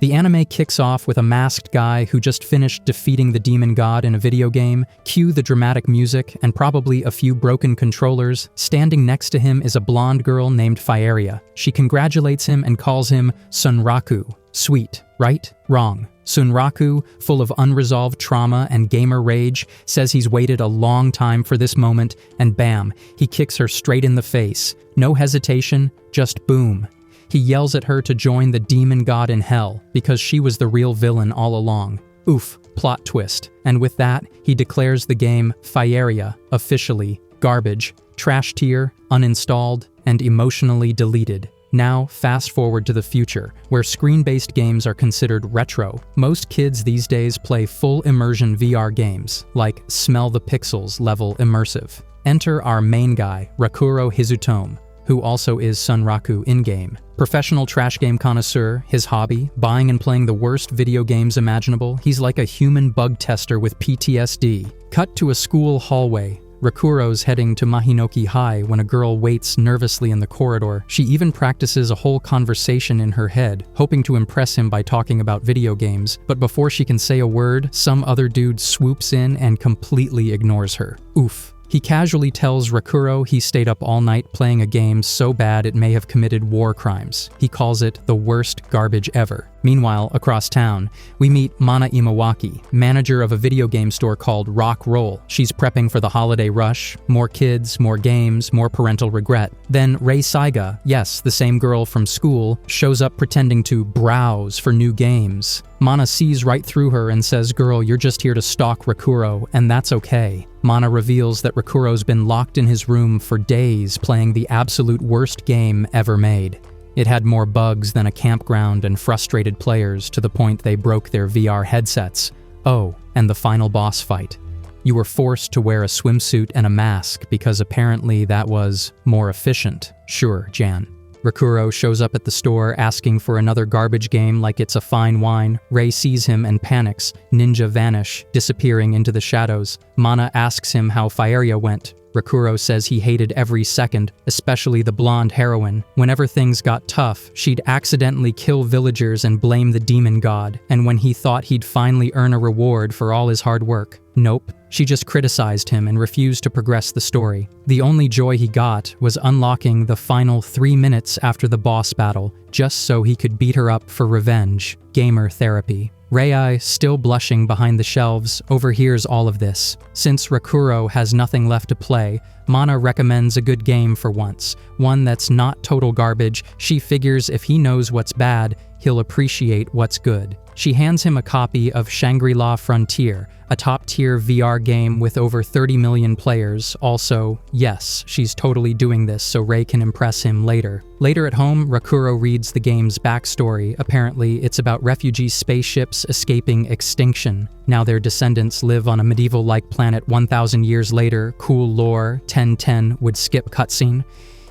The anime kicks off with a masked guy who just finished defeating the demon god in a video game. Cue the dramatic music and probably a few broken controllers. Standing next to him is a blonde girl named Fieria. She congratulates him and calls him Sunraku. Sweet, right? Wrong. Sunraku, full of unresolved trauma and gamer rage, says he's waited a long time for this moment, and bam, he kicks her straight in the face. No hesitation, just boom. He yells at her to join the demon god in hell, because she was the real villain all along. Oof, plot twist. And with that, he declares the game Fieria, officially, garbage, trash tier, uninstalled, and emotionally deleted. Now, fast forward to the future, where screen-based games are considered retro. Most kids these days play full immersion VR games, like smell the pixels level immersive. Enter our main guy, Rakuro Hizutome, who also is Sunraku in-game. Professional trash game connoisseur, his hobby, buying and playing the worst video games imaginable. He's like a human bug tester with PTSD. Cut to a school hallway. Rakuro's heading to Mahinoki High when a girl waits nervously in the corridor. She even practices a whole conversation in her head, hoping to impress him by talking about video games. But before she can say a word, some other dude swoops in and completely ignores her. Oof. He casually tells Rakuro he stayed up all night playing a game so bad it may have committed war crimes. He calls it the worst garbage ever. Meanwhile, across town, we meet Mana Imawaki, manager of a video game store called Rock Roll. She's prepping for the holiday rush. More kids, more games, more parental regret. Then Rei Saiga, yes, the same girl from school, shows up pretending to browse for new games. Mana sees right through her and says, "Girl, you're just here to stalk Rakuro, and that's okay." Mana reveals that Rakuro's been locked in his room for days playing the absolute worst game ever made. It had more bugs than a campground and frustrated players to the point they broke their VR headsets. Oh, and the final boss fight. You were forced to wear a swimsuit and a mask because apparently that was more efficient. Sure, Jan. Rakuro shows up at the store asking for another garbage game like it's a fine wine. Rei sees him and panics. Ninja vanish, disappearing into the shadows. Mana asks him how Fieria went. Rakuro says he hated every second, especially the blonde heroine. Whenever things got tough, she'd accidentally kill villagers and blame the demon god, and when he thought he'd finally earn a reward for all his hard work, nope, she just criticized him and refused to progress the story. The only joy he got was unlocking the final 3 minutes after the boss battle, just so he could beat her up for revenge. Gamer therapy. Rei, still blushing behind the shelves, overhears all of this. Since Rakuro has nothing left to play, Mana recommends a good game for once. One that's not total garbage. She figures if he knows what's bad, he'll appreciate what's good. She hands him a copy of Shangri-La Frontier, a top-tier VR game with over 30 million players. Also, yes, she's totally doing this so Rei can impress him later. Later at home, Rakuro reads the game's backstory. Apparently, it's about refugee spaceships escaping extinction. Now their descendants live on a medieval-like planet 1,000 years later. Cool lore, 1010 would skip cutscene.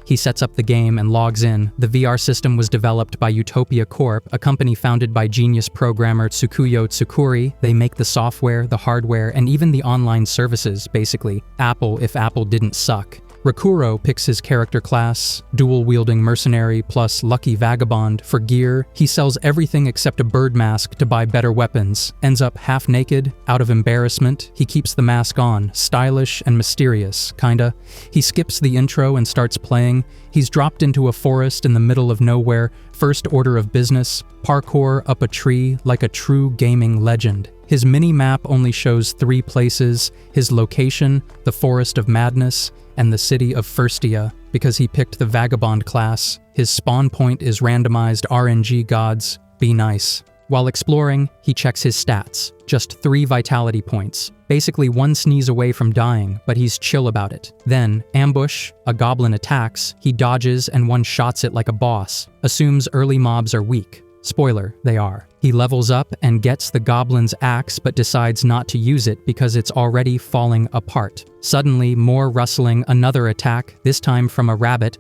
He sets up the game and logs in. The VR system was developed by Utopia Corp, a company founded by genius programmer Tsukuyo Tsukuri. They make the software, the hardware, and even the online services, basically. Apple if Apple didn't suck. Rakuro picks his character class, dual-wielding mercenary plus lucky vagabond. For gear, he sells everything except a bird mask to buy better weapons. Ends up half-naked, out of embarrassment. He keeps the mask on, stylish and mysterious, kinda. He skips the intro and starts playing. He's dropped into a forest in the middle of nowhere. First order of business, parkour up a tree like a true gaming legend. His mini-map only shows 3 places, his location, the Forest of Madness, and the city of Firstia. Because he picked the Vagabond class, his spawn point is randomized RNG gods. Be nice. While exploring, he checks his stats. Just 3 vitality points. Basically 1 sneeze away from dying, but he's chill about it. Then, ambush, a goblin attacks, he dodges and one-shots it like a boss. Assumes early mobs are weak. Spoiler, they are. He levels up and gets the goblin's axe but decides not to use it because it's already falling apart. Suddenly, more rustling, another attack, this time from a rabbit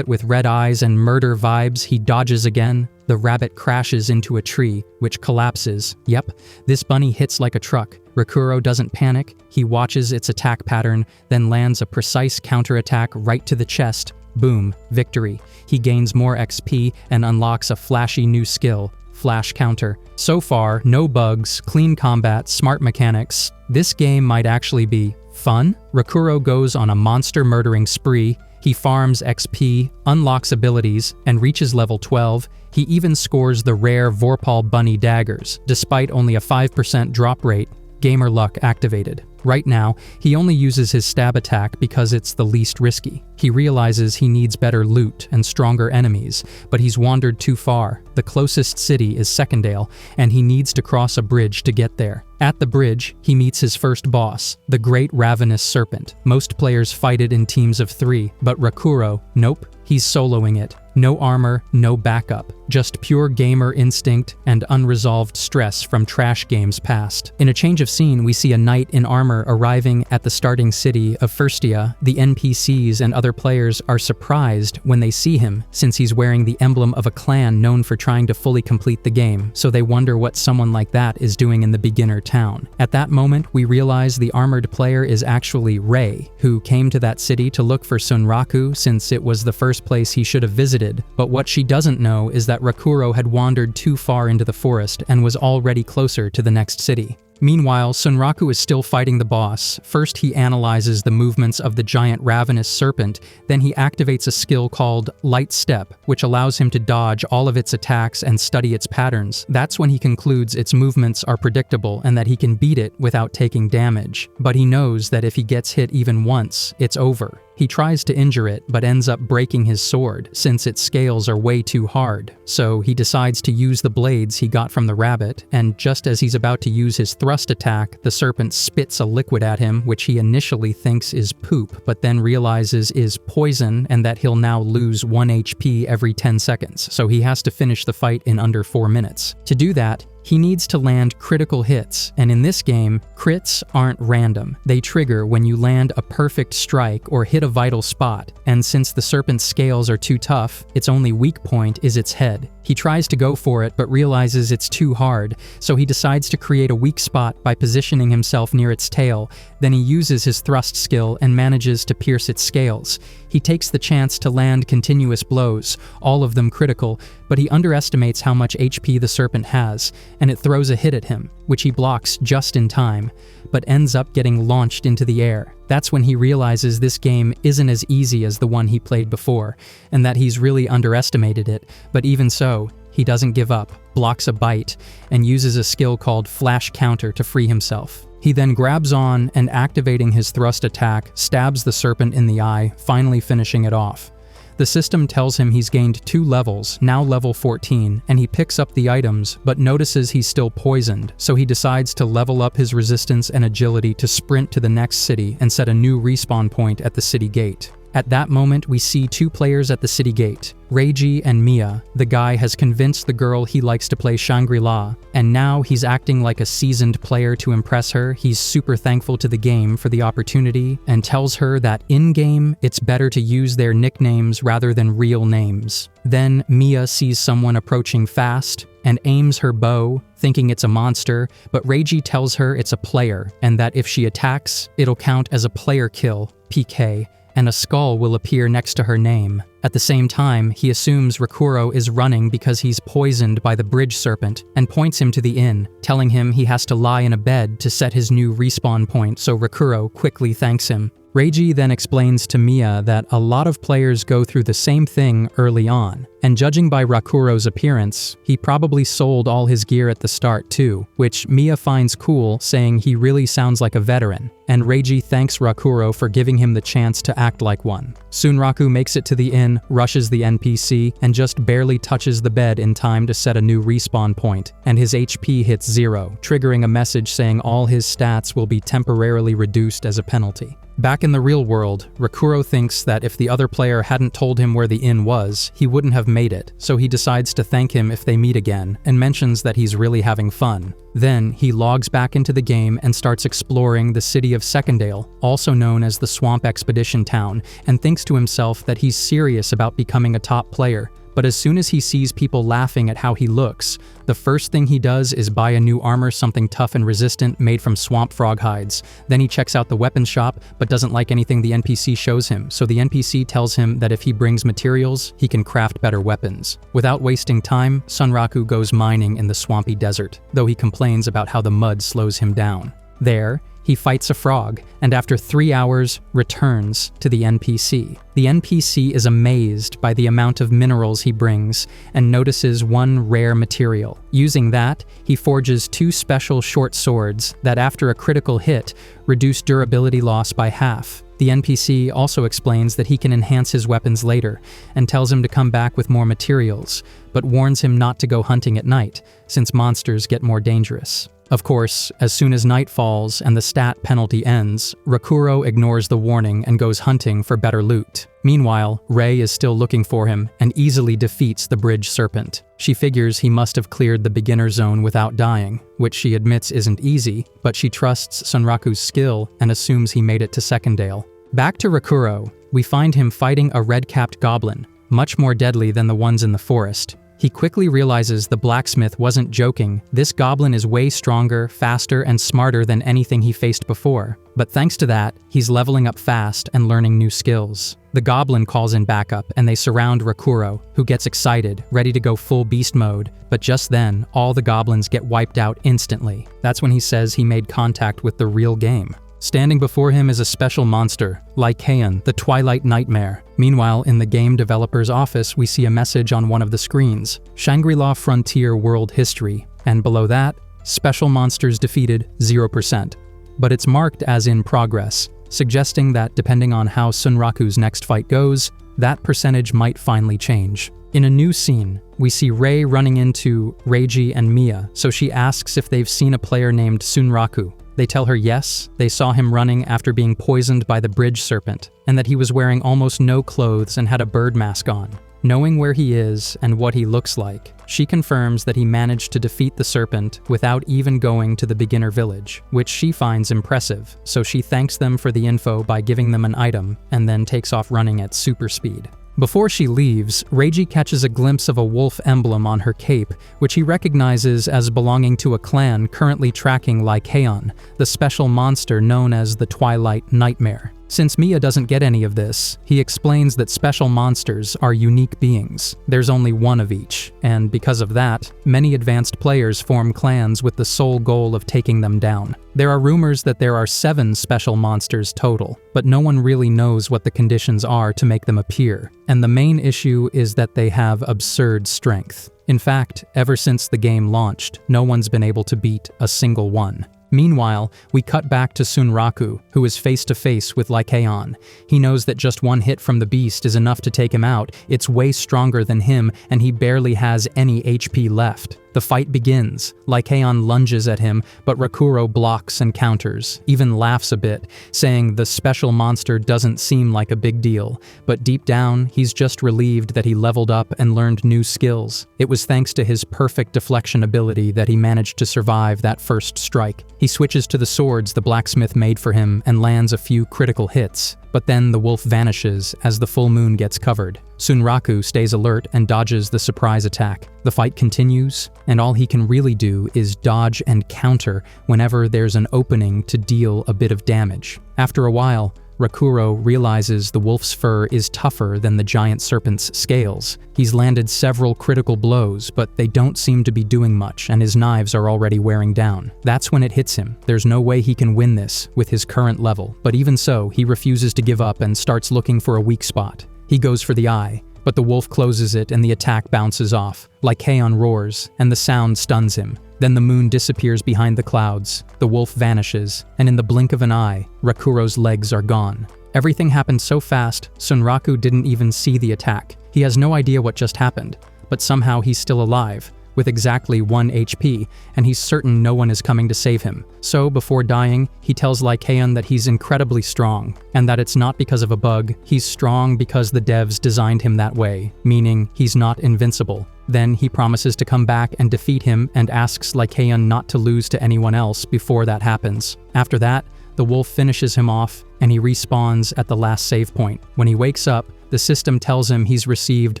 with red eyes and murder vibes. He dodges again. The rabbit crashes into a tree, which collapses. Yep, this bunny hits like a truck. Rakuro doesn't panic. He watches its attack pattern, then lands a precise counterattack right to the chest. Boom, victory. He gains more XP and unlocks a flashy new skill, flash counter. So far, no bugs, clean combat, smart mechanics. This game might actually be fun. Rakuro goes on a monster-murdering spree. He farms XP, unlocks abilities, and reaches level 12. He even scores the rare Vorpal Bunny daggers, despite only a 5% drop rate. Gamer luck activated. Right now, he only uses his stab attack because it's the least risky. He realizes he needs better loot and stronger enemies, but he's wandered too far. The closest city is Secondale, and he needs to cross a bridge to get there. At the bridge, he meets his first boss, the Great Ravenous Serpent. Most players fight it in teams of 3, but Rakuro, nope, he's soloing it. No armor, no backup, just pure gamer instinct and unresolved stress from trash games past. In a change of scene, we see a knight in armor arriving at the starting city of Firstia. The NPCs and other players are surprised when they see him, since he's wearing the emblem of a clan known for trying to fully complete the game, so they wonder what someone like that is doing in the beginner town. At that moment, we realize the armored player is actually Rei, who came to that city to look for Sunraku since it was the first place he should have visited. But what she doesn't know is that Rakuro had wandered too far into the forest and was already closer to the next city. Meanwhile, Sunraku is still fighting the boss. First, he analyzes the movements of the giant ravenous serpent, then he activates a skill called Light Step, which allows him to dodge all of its attacks and study its patterns. That's when he concludes its movements are predictable and that he can beat it without taking damage. But he knows that if he gets hit even once, it's over. He tries to injure it, but ends up breaking his sword, since its scales are way too hard. So he decides to use the blades he got from the rabbit, and just as he's about to use his thrust attack, the serpent spits a liquid at him, which he initially thinks is poop, but then realizes is poison and that he'll now lose 1 HP every 10 seconds, so he has to finish the fight in under 4 minutes. To do that, he needs to land critical hits, and in this game, crits aren't random. They trigger when you land a perfect strike or hit a vital spot, and since the serpent's scales are too tough, its only weak point is its head. He tries to go for it but realizes it's too hard, so he decides to create a weak spot by positioning himself near its tail. Then he uses his thrust skill and manages to pierce its scales. He takes the chance to land continuous blows, all of them critical, but he underestimates how much HP the serpent has, and it throws a hit at him, which he blocks just in time, but ends up getting launched into the air. That's when he realizes this game isn't as easy as the one he played before, and that he's really underestimated it, but even so, he doesn't give up, blocks a bite, and uses a skill called Flash Counter to free himself. He then grabs on and, activating his thrust attack, stabs the serpent in the eye, finally finishing it off. The system tells him he's gained 2 levels, now level 14, and he picks up the items, but notices he's still poisoned, so he decides to level up his resistance and agility to sprint to the next city and set a new respawn point at the city gate. At that moment, we see 2 players at the city gate, Reiji and Mia. The guy has convinced the girl he likes to play Shangri-La, and now he's acting like a seasoned player to impress her. He's super thankful to the game for the opportunity and tells her that in-game, it's better to use their nicknames rather than real names. Then Mia sees someone approaching fast and aims her bow, thinking it's a monster, but Reiji tells her it's a player and that if she attacks, it'll count as a player kill, PK, and a skull will appear next to her name. At the same time, he assumes Rakuro is running because he's poisoned by the bridge serpent and points him to the inn, telling him he has to lie in a bed to set his new respawn point, so Rakuro quickly thanks him. Reiji then explains to Mia that a lot of players go through the same thing early on, and judging by Rakuro's appearance, he probably sold all his gear at the start too, which Mia finds cool, saying he really sounds like a veteran, and Reiji thanks Rakuro for giving him the chance to act like one. Sunraku makes it to the inn, rushes the NPC, and just barely touches the bed in time to set a new respawn point, and his HP hits 0, triggering a message saying all his stats will be temporarily reduced as a penalty. Back in the real world, Rakuro thinks that if the other player hadn't told him where the inn was, he wouldn't have made it, so he decides to thank him if they meet again, and mentions that he's really having fun. Then, he logs back into the game and starts exploring the city of Secondale, also known as the Swamp Expedition Town, and thinks to himself that he's serious about becoming a top player. But as soon as he sees people laughing at how he looks, the first thing he does is buy a new armor, something tough and resistant made from swamp frog hides. Then he checks out the weapons shop, but doesn't like anything the NPC shows him, so the NPC tells him that if he brings materials, he can craft better weapons. Without wasting time, Sunraku goes mining in the swampy desert, though he complains about how the mud slows him down. There, he fights a frog, and after 3 hours, returns to the NPC. The NPC is amazed by the amount of minerals he brings, and notices one rare material. Using that, he forges 2 special short swords that, after a critical hit, reduce durability loss by half. The NPC also explains that he can enhance his weapons later, and tells him to come back with more materials, but warns him not to go hunting at night, since monsters get more dangerous. Of course, as soon as night falls and the stat penalty ends, Rakuro ignores the warning and goes hunting for better loot. Meanwhile, Rei is still looking for him and easily defeats the bridge serpent. She figures he must have cleared the beginner zone without dying, which she admits isn't easy, but she trusts Sunraku's skill and assumes he made it to Secondale. Back to Rakuro, we find him fighting a red-capped goblin, much more deadly than the ones in the forest. He quickly realizes the blacksmith wasn't joking. This goblin is way stronger, faster, and smarter than anything he faced before. But thanks to that, he's leveling up fast and learning new skills. The goblin calls in backup, and they surround Rakuro, who gets excited, ready to go full beast mode. But just then, all the goblins get wiped out instantly. That's when he says he made contact with the real game. Standing before him is a special monster, Lyan, the Twilight Nightmare. Meanwhile, in the game developer's office, we see a message on one of the screens, Shangri-La Frontier World History, and below that, Special Monsters Defeated 0%. But it's marked as in progress, suggesting that depending on how Sunraku's next fight goes, that percentage might finally change. In a new scene, we see Rei running into Reiji and Mia, so she asks if they've seen a player named Sunraku. They tell her yes, they saw him running after being poisoned by the bridge serpent, and that he was wearing almost no clothes and had a bird mask on. Knowing where he is and what he looks like, she confirms that he managed to defeat the serpent without even going to the beginner village, which she finds impressive, so she thanks them for the info by giving them an item, and then takes off running at super speed. Before she leaves, Reiji catches a glimpse of a wolf emblem on her cape, which he recognizes as belonging to a clan currently tracking Lyan, the special monster known as the Twilight Nightmare. Since Mia doesn't get any of this, he explains that special monsters are unique beings. There's only one of each, and because of that, many advanced players form clans with the sole goal of taking them down. There are rumors that there are 7 special monsters total, but no one really knows what the conditions are to make them appear, and the main issue is that they have absurd strength. In fact, ever since the game launched, no one's been able to beat a single one. Meanwhile, we cut back to Sunraku, who is face-to-face with Lyan. He knows that just one hit from the beast is enough to take him out. It's way stronger than him, and he barely has any HP left. The fight begins. Lyan lunges at him, but Rakuro blocks and counters, even laughs a bit, saying the special monster doesn't seem like a big deal, but deep down, he's just relieved that he leveled up and learned new skills. It was thanks to his perfect deflection ability that he managed to survive that first strike. He switches to the swords the blacksmith made for him and lands a few critical hits. But then the wolf vanishes as the full moon gets covered. Sunraku stays alert and dodges the surprise attack. The fight continues, and all he can really do is dodge and counter whenever there's an opening to deal a bit of damage. After a while, Rakuro realizes the wolf's fur is tougher than the giant serpent's scales. He's landed several critical blows, but they don't seem to be doing much, and his knives are already wearing down. That's when it hits him. There's no way he can win this with his current level, but even so, he refuses to give up and starts looking for a weak spot. He goes for the eye, but the wolf closes it and the attack bounces off. Lyan roars, and the sound stuns him. Then the moon disappears behind the clouds, the wolf vanishes, and in the blink of an eye, Rakuro's legs are gone. Everything happened so fast, Sunraku didn't even see the attack. He has no idea what just happened, but somehow he's still alive, with exactly 1 HP, and he's certain no one is coming to save him. So, before dying, he tells Lyan that he's incredibly strong, and that it's not because of a bug, he's strong because the devs designed him that way, meaning he's not invincible. Then he promises to come back and defeat him and asks Lyan not to lose to anyone else before that happens. After that, the wolf finishes him off, and he respawns at the last save point. When he wakes up, The system tells him he's received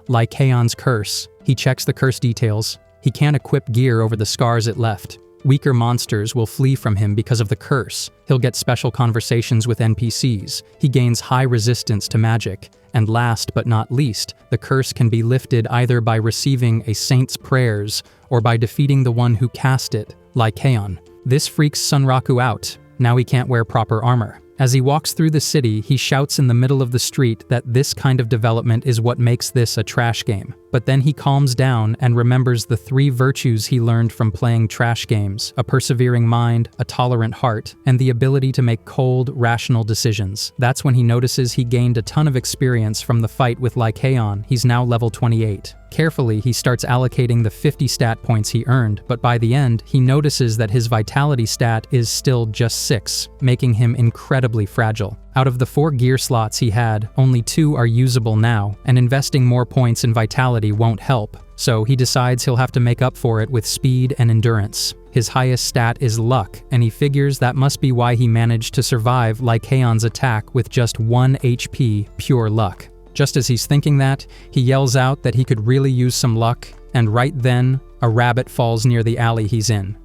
Lycaon's curse. He checks the curse details. He can't equip gear over the scars it left. Weaker monsters will flee from him because of the curse. He'll get special conversations with NPCs. He gains high resistance to magic. And last but not least, the curse can be lifted either by receiving a saint's prayers or by defeating the one who cast it, Lycaon. This freaks Sunraku out. Now he can't wear proper armor. As he walks through the city, he shouts in the middle of the street that this kind of development is what makes this a trash game. But then he calms down and remembers the 3 virtues he learned from playing trash games: a persevering mind, a tolerant heart, and the ability to make cold, rational decisions. That's when he notices he gained a ton of experience from the fight with Lycaon. He's now level 28. Carefully, he starts allocating the 50 stat points he earned, but by the end, he notices that his vitality stat is still just 6, making him incredibly fragile. Out of the 4 gear slots he had, only 2 are usable now, and investing more points in vitality won't help, so he decides he'll have to make up for it with speed and endurance. His highest stat is luck, and he figures that must be why he managed to survive Lycaon's attack with just 1 HP pure luck. Just as he's thinking that, he yells out that he could really use some luck, and right then, a rabbit falls near the alley he's in.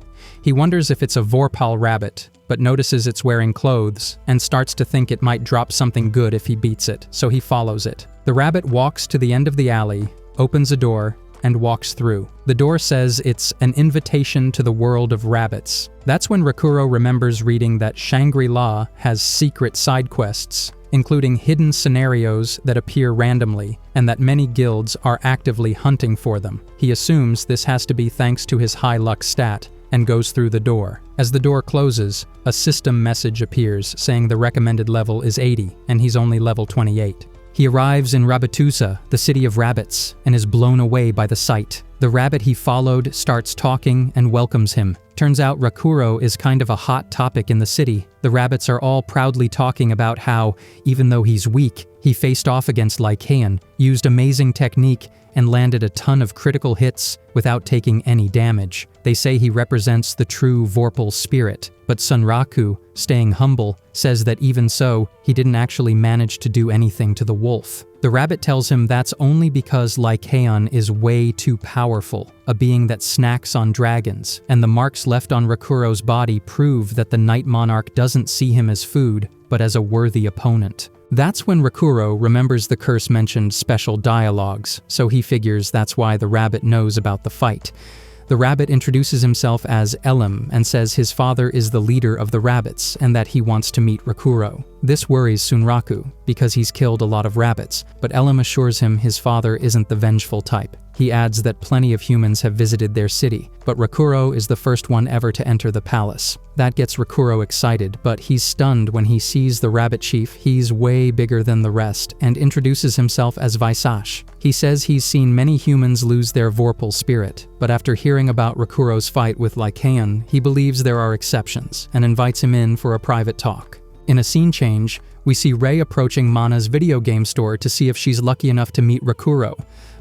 He wonders if it's a Vorpal rabbit, but notices it's wearing clothes, and starts to think it might drop something good if he beats it, so he follows it. The rabbit walks to the end of the alley, opens a door, and walks through. The door says it's an invitation to the world of rabbits. That's when Rakuro remembers reading that Shangri-La has secret side quests, including hidden scenarios that appear randomly, and that many guilds are actively hunting for them. He assumes this has to be thanks to his high luck stat, and goes through the door. As the door closes, a system message appears saying the recommended level is 80, and he's only level 28. He arrives in Rabbitusa, the city of rabbits, and is blown away by the sight. The rabbit he followed starts talking and welcomes him. Turns out Rakuro is kind of a hot topic in the city. The rabbits are all proudly talking about how, even though he's weak, he faced off against Lycaon, used amazing technique, and landed a ton of critical hits without taking any damage. They say he represents the true Vorpal spirit, but Sunraku, staying humble, says that even so, he didn't actually manage to do anything to the wolf. The rabbit tells him that's only because Lycaon is way too powerful, a being that snacks on dragons, and the marks left on Rakuro's body prove that the Night Monarch doesn't see him as food, but as a worthy opponent. That's when Rakuro remembers the curse-mentioned special dialogues, so he figures that's why the rabbit knows about the fight. The rabbit introduces himself as Elim and says his father is the leader of the rabbits and that he wants to meet Rakuro. This worries Sunraku, because he's killed a lot of rabbits, but Elim assures him his father isn't the vengeful type. He adds that plenty of humans have visited their city, but Rakuro is the first one ever to enter the palace. That gets Rakuro excited, but he's stunned when he sees the rabbit chief. He's way bigger than the rest, and introduces himself as Vaisash. He says he's seen many humans lose their Vorpal spirit, but after hearing about Rakuro's fight with Lycaon, he believes there are exceptions, and invites him in for a private talk. In a scene change, we see Rei approaching Mana's video game store to see if she's lucky enough to meet Rakuro,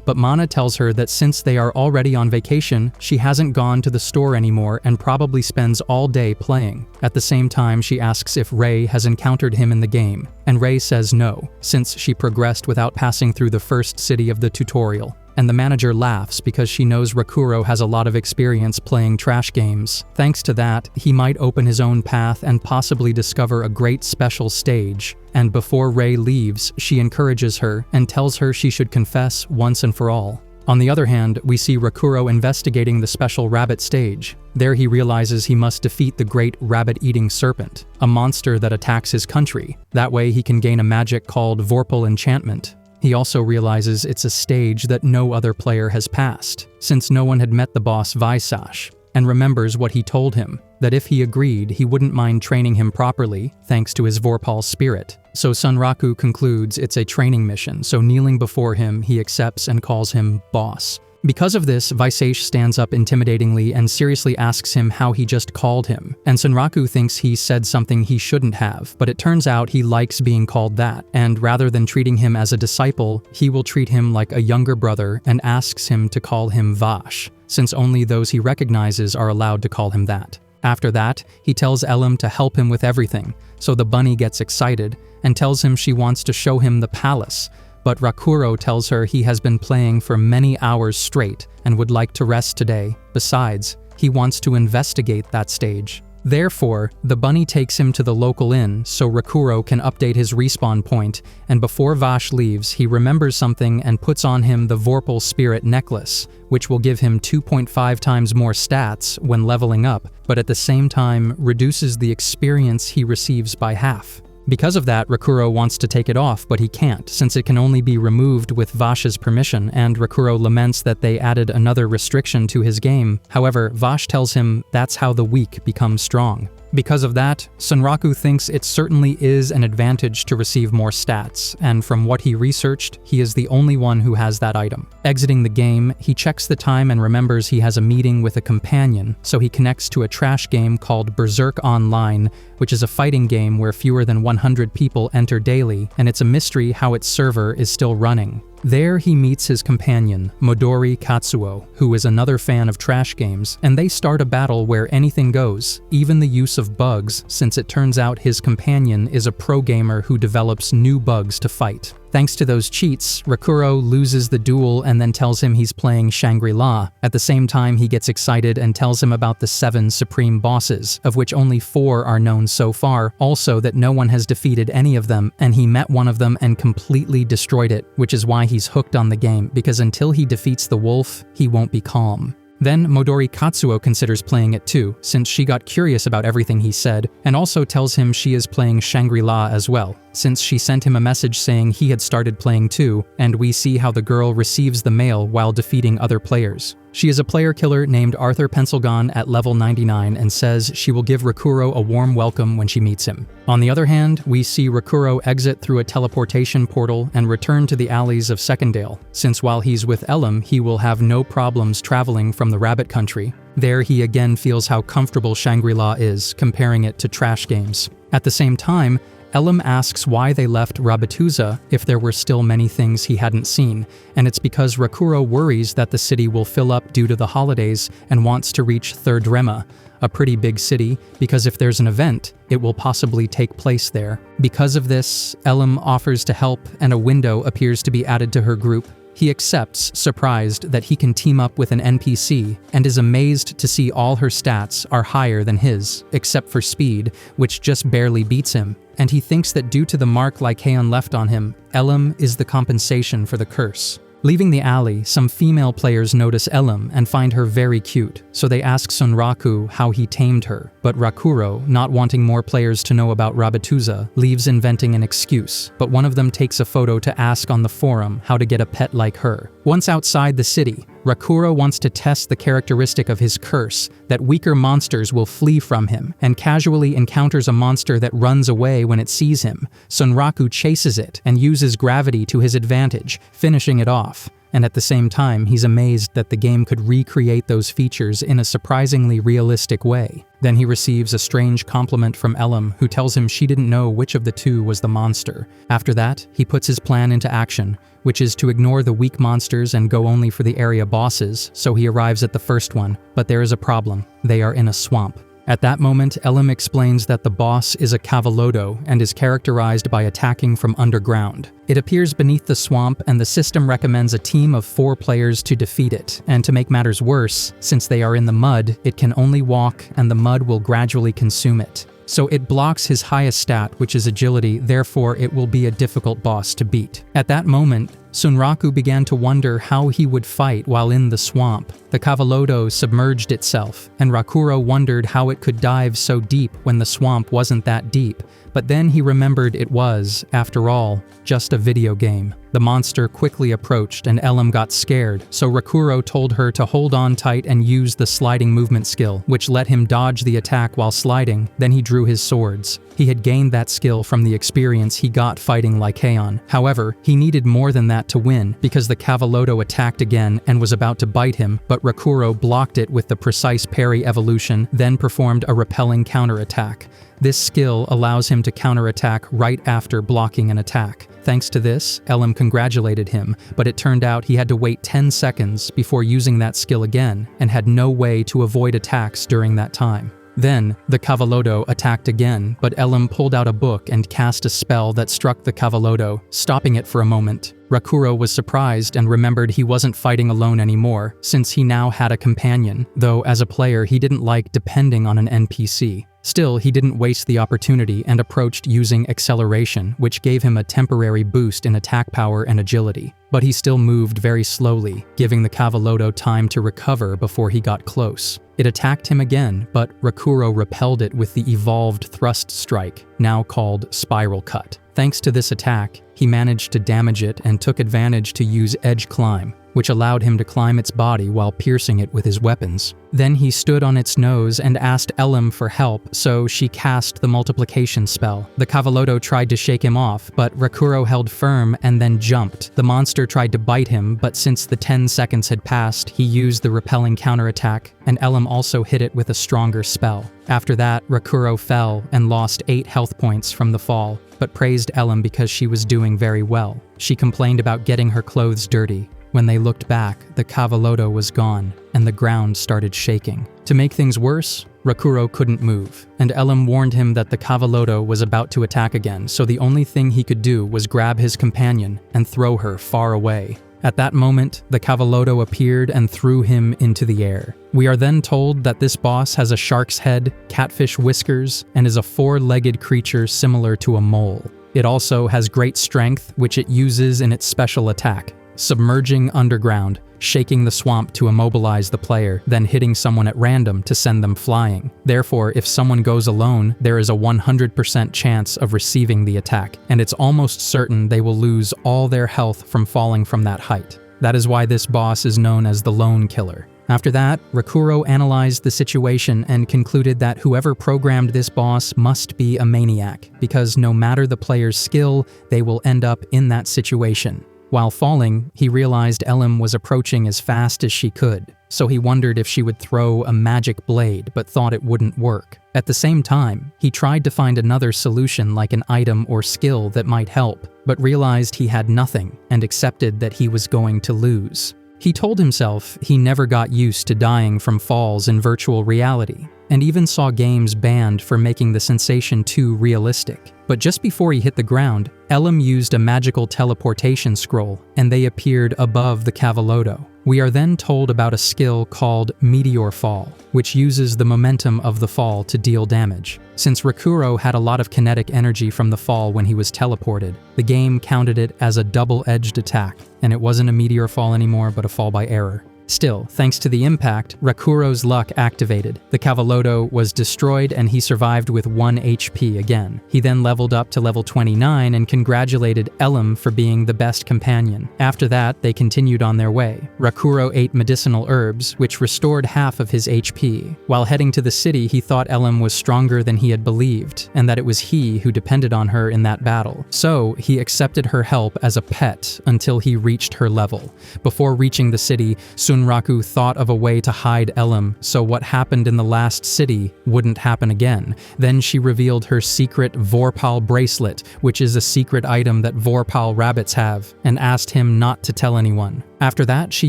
but Mana tells her that since they are already on vacation, she hasn't gone to the store anymore and probably spends all day playing. At the same time, she asks if Rei has encountered him in the game, and Rei says no, since she progressed without passing through the first city of the tutorial. And the manager laughs because she knows Rakuro has a lot of experience playing trash games. Thanks to that, he might open his own path and possibly discover a great special stage. And before Rei leaves, she encourages her and tells her she should confess once and for all. On the other hand, we see Rakuro investigating the special rabbit stage. There he realizes he must defeat the great rabbit-eating serpent, a monster that attacks his country. That way he can gain a magic called Vorpal enchantment. He also realizes it's a stage that no other player has passed, since no one had met the boss Vaisash, and remembers what he told him, that if he agreed, he wouldn't mind training him properly, thanks to his Vorpal spirit. So Sunraku concludes it's a training mission, so kneeling before him, he accepts and calls him boss. Because of this, Vaisash stands up intimidatingly and seriously asks him how he just called him, and Sunraku thinks he said something he shouldn't have, but it turns out he likes being called that, and rather than treating him as a disciple, he will treat him like a younger brother and asks him to call him Vash, since only those he recognizes are allowed to call him that. After that, he tells Elim to help him with everything, so the bunny gets excited and tells him she wants to show him the palace, but Rakuro tells her he has been playing for many hours straight and would like to rest today. Besides, he wants to investigate that stage. Therefore, the bunny takes him to the local inn so Rakuro can update his respawn point, and before Vash leaves, he remembers something and puts on him the Vorpal Spirit Necklace, which will give him 2.5 times more stats when leveling up, but at the same time reduces the experience he receives by half. Because of that, Rakuro wants to take it off, but he can't, since it can only be removed with Vash's permission, and Rakuro laments that they added another restriction to his game. However, Vash tells him that's how the weak become strong. Because of that, Sunraku thinks it certainly is an advantage to receive more stats, and from what he researched, he is the only one who has that item. Exiting the game, he checks the time and remembers he has a meeting with a companion, so he connects to a trash game called Berserk Online, which is a fighting game where fewer than 100 people enter daily, and it's a mystery how its server is still running. There he meets his companion, Modori Katsuo, who is another fan of trash games, and they start a battle where anything goes, even the use of bugs, since it turns out his companion is a pro gamer who develops new bugs to fight. Thanks to those cheats, Rakuro loses the duel and then tells him he's playing Shangri-La. At the same time, he gets excited and tells him about the 7 supreme bosses, of which only 4 are known so far, also that no one has defeated any of them, and he met one of them and completely destroyed it, which is why he's hooked on the game, because until he defeats the wolf, he won't be calm. Then Modori Katsuo considers playing it too, since she got curious about everything he said, and also tells him she is playing Shangri-La as well, since she sent him a message saying he had started playing too, and we see how the girl receives the mail while defeating other players. She is a player killer named Arthur Pencilgon at level 99 and says she will give Rakuro a warm welcome when she meets him. On the other hand, we see Rakuro exit through a teleportation portal and return to the alleys of Secondale, since while he's with Elam, he will have no problems traveling from the Rabbit Country. There he again feels how comfortable Shangri-La is, comparing it to trash games. At the same time, Elam asks why they left Rabatuza if there were still many things he hadn't seen, and it's because Rakuro worries that the city will fill up due to the holidays and wants to reach Third Remma, a pretty big city, because if there's an event, it will possibly take place there. Because of this, Elam offers to help and a window appears to be added to her group. He accepts, surprised that he can team up with an NPC, and is amazed to see all her stats are higher than his, except for speed, which just barely beats him. And he thinks that due to the mark Lyan left on him, Elam is the compensation for the curse. Leaving the alley, some female players notice Elam and find her very cute, so they ask Sunraku how he tamed her, but Rakuro, not wanting more players to know about Rabatuza, leaves inventing an excuse, but one of them takes a photo to ask on the forum how to get a pet like her. Once outside the city, Rakuro wants to test the characteristic of his curse, that weaker monsters will flee from him, and casually encounters a monster that runs away when it sees him. Sunraku chases it and uses gravity to his advantage, finishing it off. And at the same time, he's amazed that the game could recreate those features in a surprisingly realistic way. Then he receives a strange compliment from Elam, who tells him she didn't know which of the two was the monster. After that, he puts his plan into action, which is to ignore the weak monsters and go only for the area bosses, so he arrives at the first one, but there is a problem. They are in a swamp. At that moment, Elam explains that the boss is a Cavalodo and is characterized by attacking from underground. It appears beneath the swamp, and the system recommends a team of 4 players to defeat it, and to make matters worse, since they are in the mud, it can only walk and the mud will gradually consume it. So it blocks his highest stat, which is agility, therefore it will be a difficult boss to beat. At that moment, Sunraku began to wonder how he would fight while in the swamp. The Cavalodo submerged itself, and Rakuro wondered how it could dive so deep when the swamp wasn't that deep. But then he remembered it was, after all, just a video game. The monster quickly approached and Elam got scared, so Rakuro told her to hold on tight and use the sliding movement skill, which let him dodge the attack while sliding. Then he drew his swords. He had gained that skill from the experience he got fighting Lyan. However, he needed more than that to win, because the Cavalodo attacked again and was about to bite him, but Rakuro blocked it with the precise parry evolution, then performed a repelling counterattack. This skill allows him to counterattack right after blocking an attack. Thanks to this, Elam congratulated him, but it turned out he had to wait 10 seconds before using that skill again, and had no way to avoid attacks during that time. Then, the Cavalodo attacked again, but Elm pulled out a book and cast a spell that struck the Cavalodo, stopping it for a moment. Rakuro was surprised and remembered he wasn't fighting alone anymore, since he now had a companion, though as a player he didn't like depending on an NPC. Still, he didn't waste the opportunity and approached using acceleration, which gave him a temporary boost in attack power and agility. But he still moved very slowly, giving the Cavalodo time to recover before he got close. It attacked him again, but Rakuro repelled it with the evolved thrust strike, now called Spiral Cut. Thanks to this attack, he managed to damage it and took advantage to use Edge Climb, which allowed him to climb its body while piercing it with his weapons. Then he stood on its nose and asked Elm for help, so she cast the multiplication spell. The Cavalodo tried to shake him off, but Rakuro held firm and then jumped. The monster tried to bite him, but since the 10 seconds had passed, he used the repelling counterattack, and Elm also hit it with a stronger spell. After that, Rakuro fell and lost 8 health points from the fall, but praised Elm because she was doing very well. She complained about getting her clothes dirty. When they looked back, the Cavalodo was gone, and the ground started shaking. To make things worse, Rakuro couldn't move, and Elm warned him that the Cavalodo was about to attack again, so the only thing he could do was grab his companion and throw her far away. At that moment, the Cavalodo appeared and threw him into the air. We are then told that this boss has a shark's head, catfish whiskers, and is a 4-legged creature similar to a mole. It also has great strength, which it uses in its special attack, submerging underground, shaking the swamp to immobilize the player, then hitting someone at random to send them flying. Therefore, if someone goes alone, there is a 100% chance of receiving the attack, and it's almost certain they will lose all their health from falling from that height. That is why this boss is known as the Lone Killer. After that, Rakuro analyzed the situation and concluded that whoever programmed this boss must be a maniac, because no matter the player's skill, they will end up in that situation. While falling, he realized Elm was approaching as fast as she could, so he wondered if she would throw a magic blade but thought it wouldn't work. At the same time, he tried to find another solution like an item or skill that might help, but realized he had nothing and accepted that he was going to lose. He told himself he never got used to dying from falls in virtual reality, and even saw games banned for making the sensation too realistic. But just before he hit the ground, Elm used a magical teleportation scroll, and they appeared above the Cavalodo. We are then told about a skill called Meteor Fall, which uses the momentum of the fall to deal damage. Since Rakuro had a lot of kinetic energy from the fall when he was teleported, the game counted it as a double-edged attack, and it wasn't a meteor fall anymore but a fall by error. Still, thanks to the impact, Rakuro's luck activated. The Cavalodo was destroyed and he survived with 1 HP again. He then leveled up to level 29 and congratulated Elm for being the best companion. After that, they continued on their way. Rakuro ate medicinal herbs, which restored half of his HP. While heading to the city, he thought Elm was stronger than he had believed, and that it was he who depended on her in that battle. So, he accepted her help as a pet until he reached her level. Before reaching the city, Sunraku thought of a way to hide Elm, so what happened in the last city wouldn't happen again. Then she revealed her secret Vorpal bracelet, which is a secret item that Vorpal rabbits have, and asked him not to tell anyone. After that, she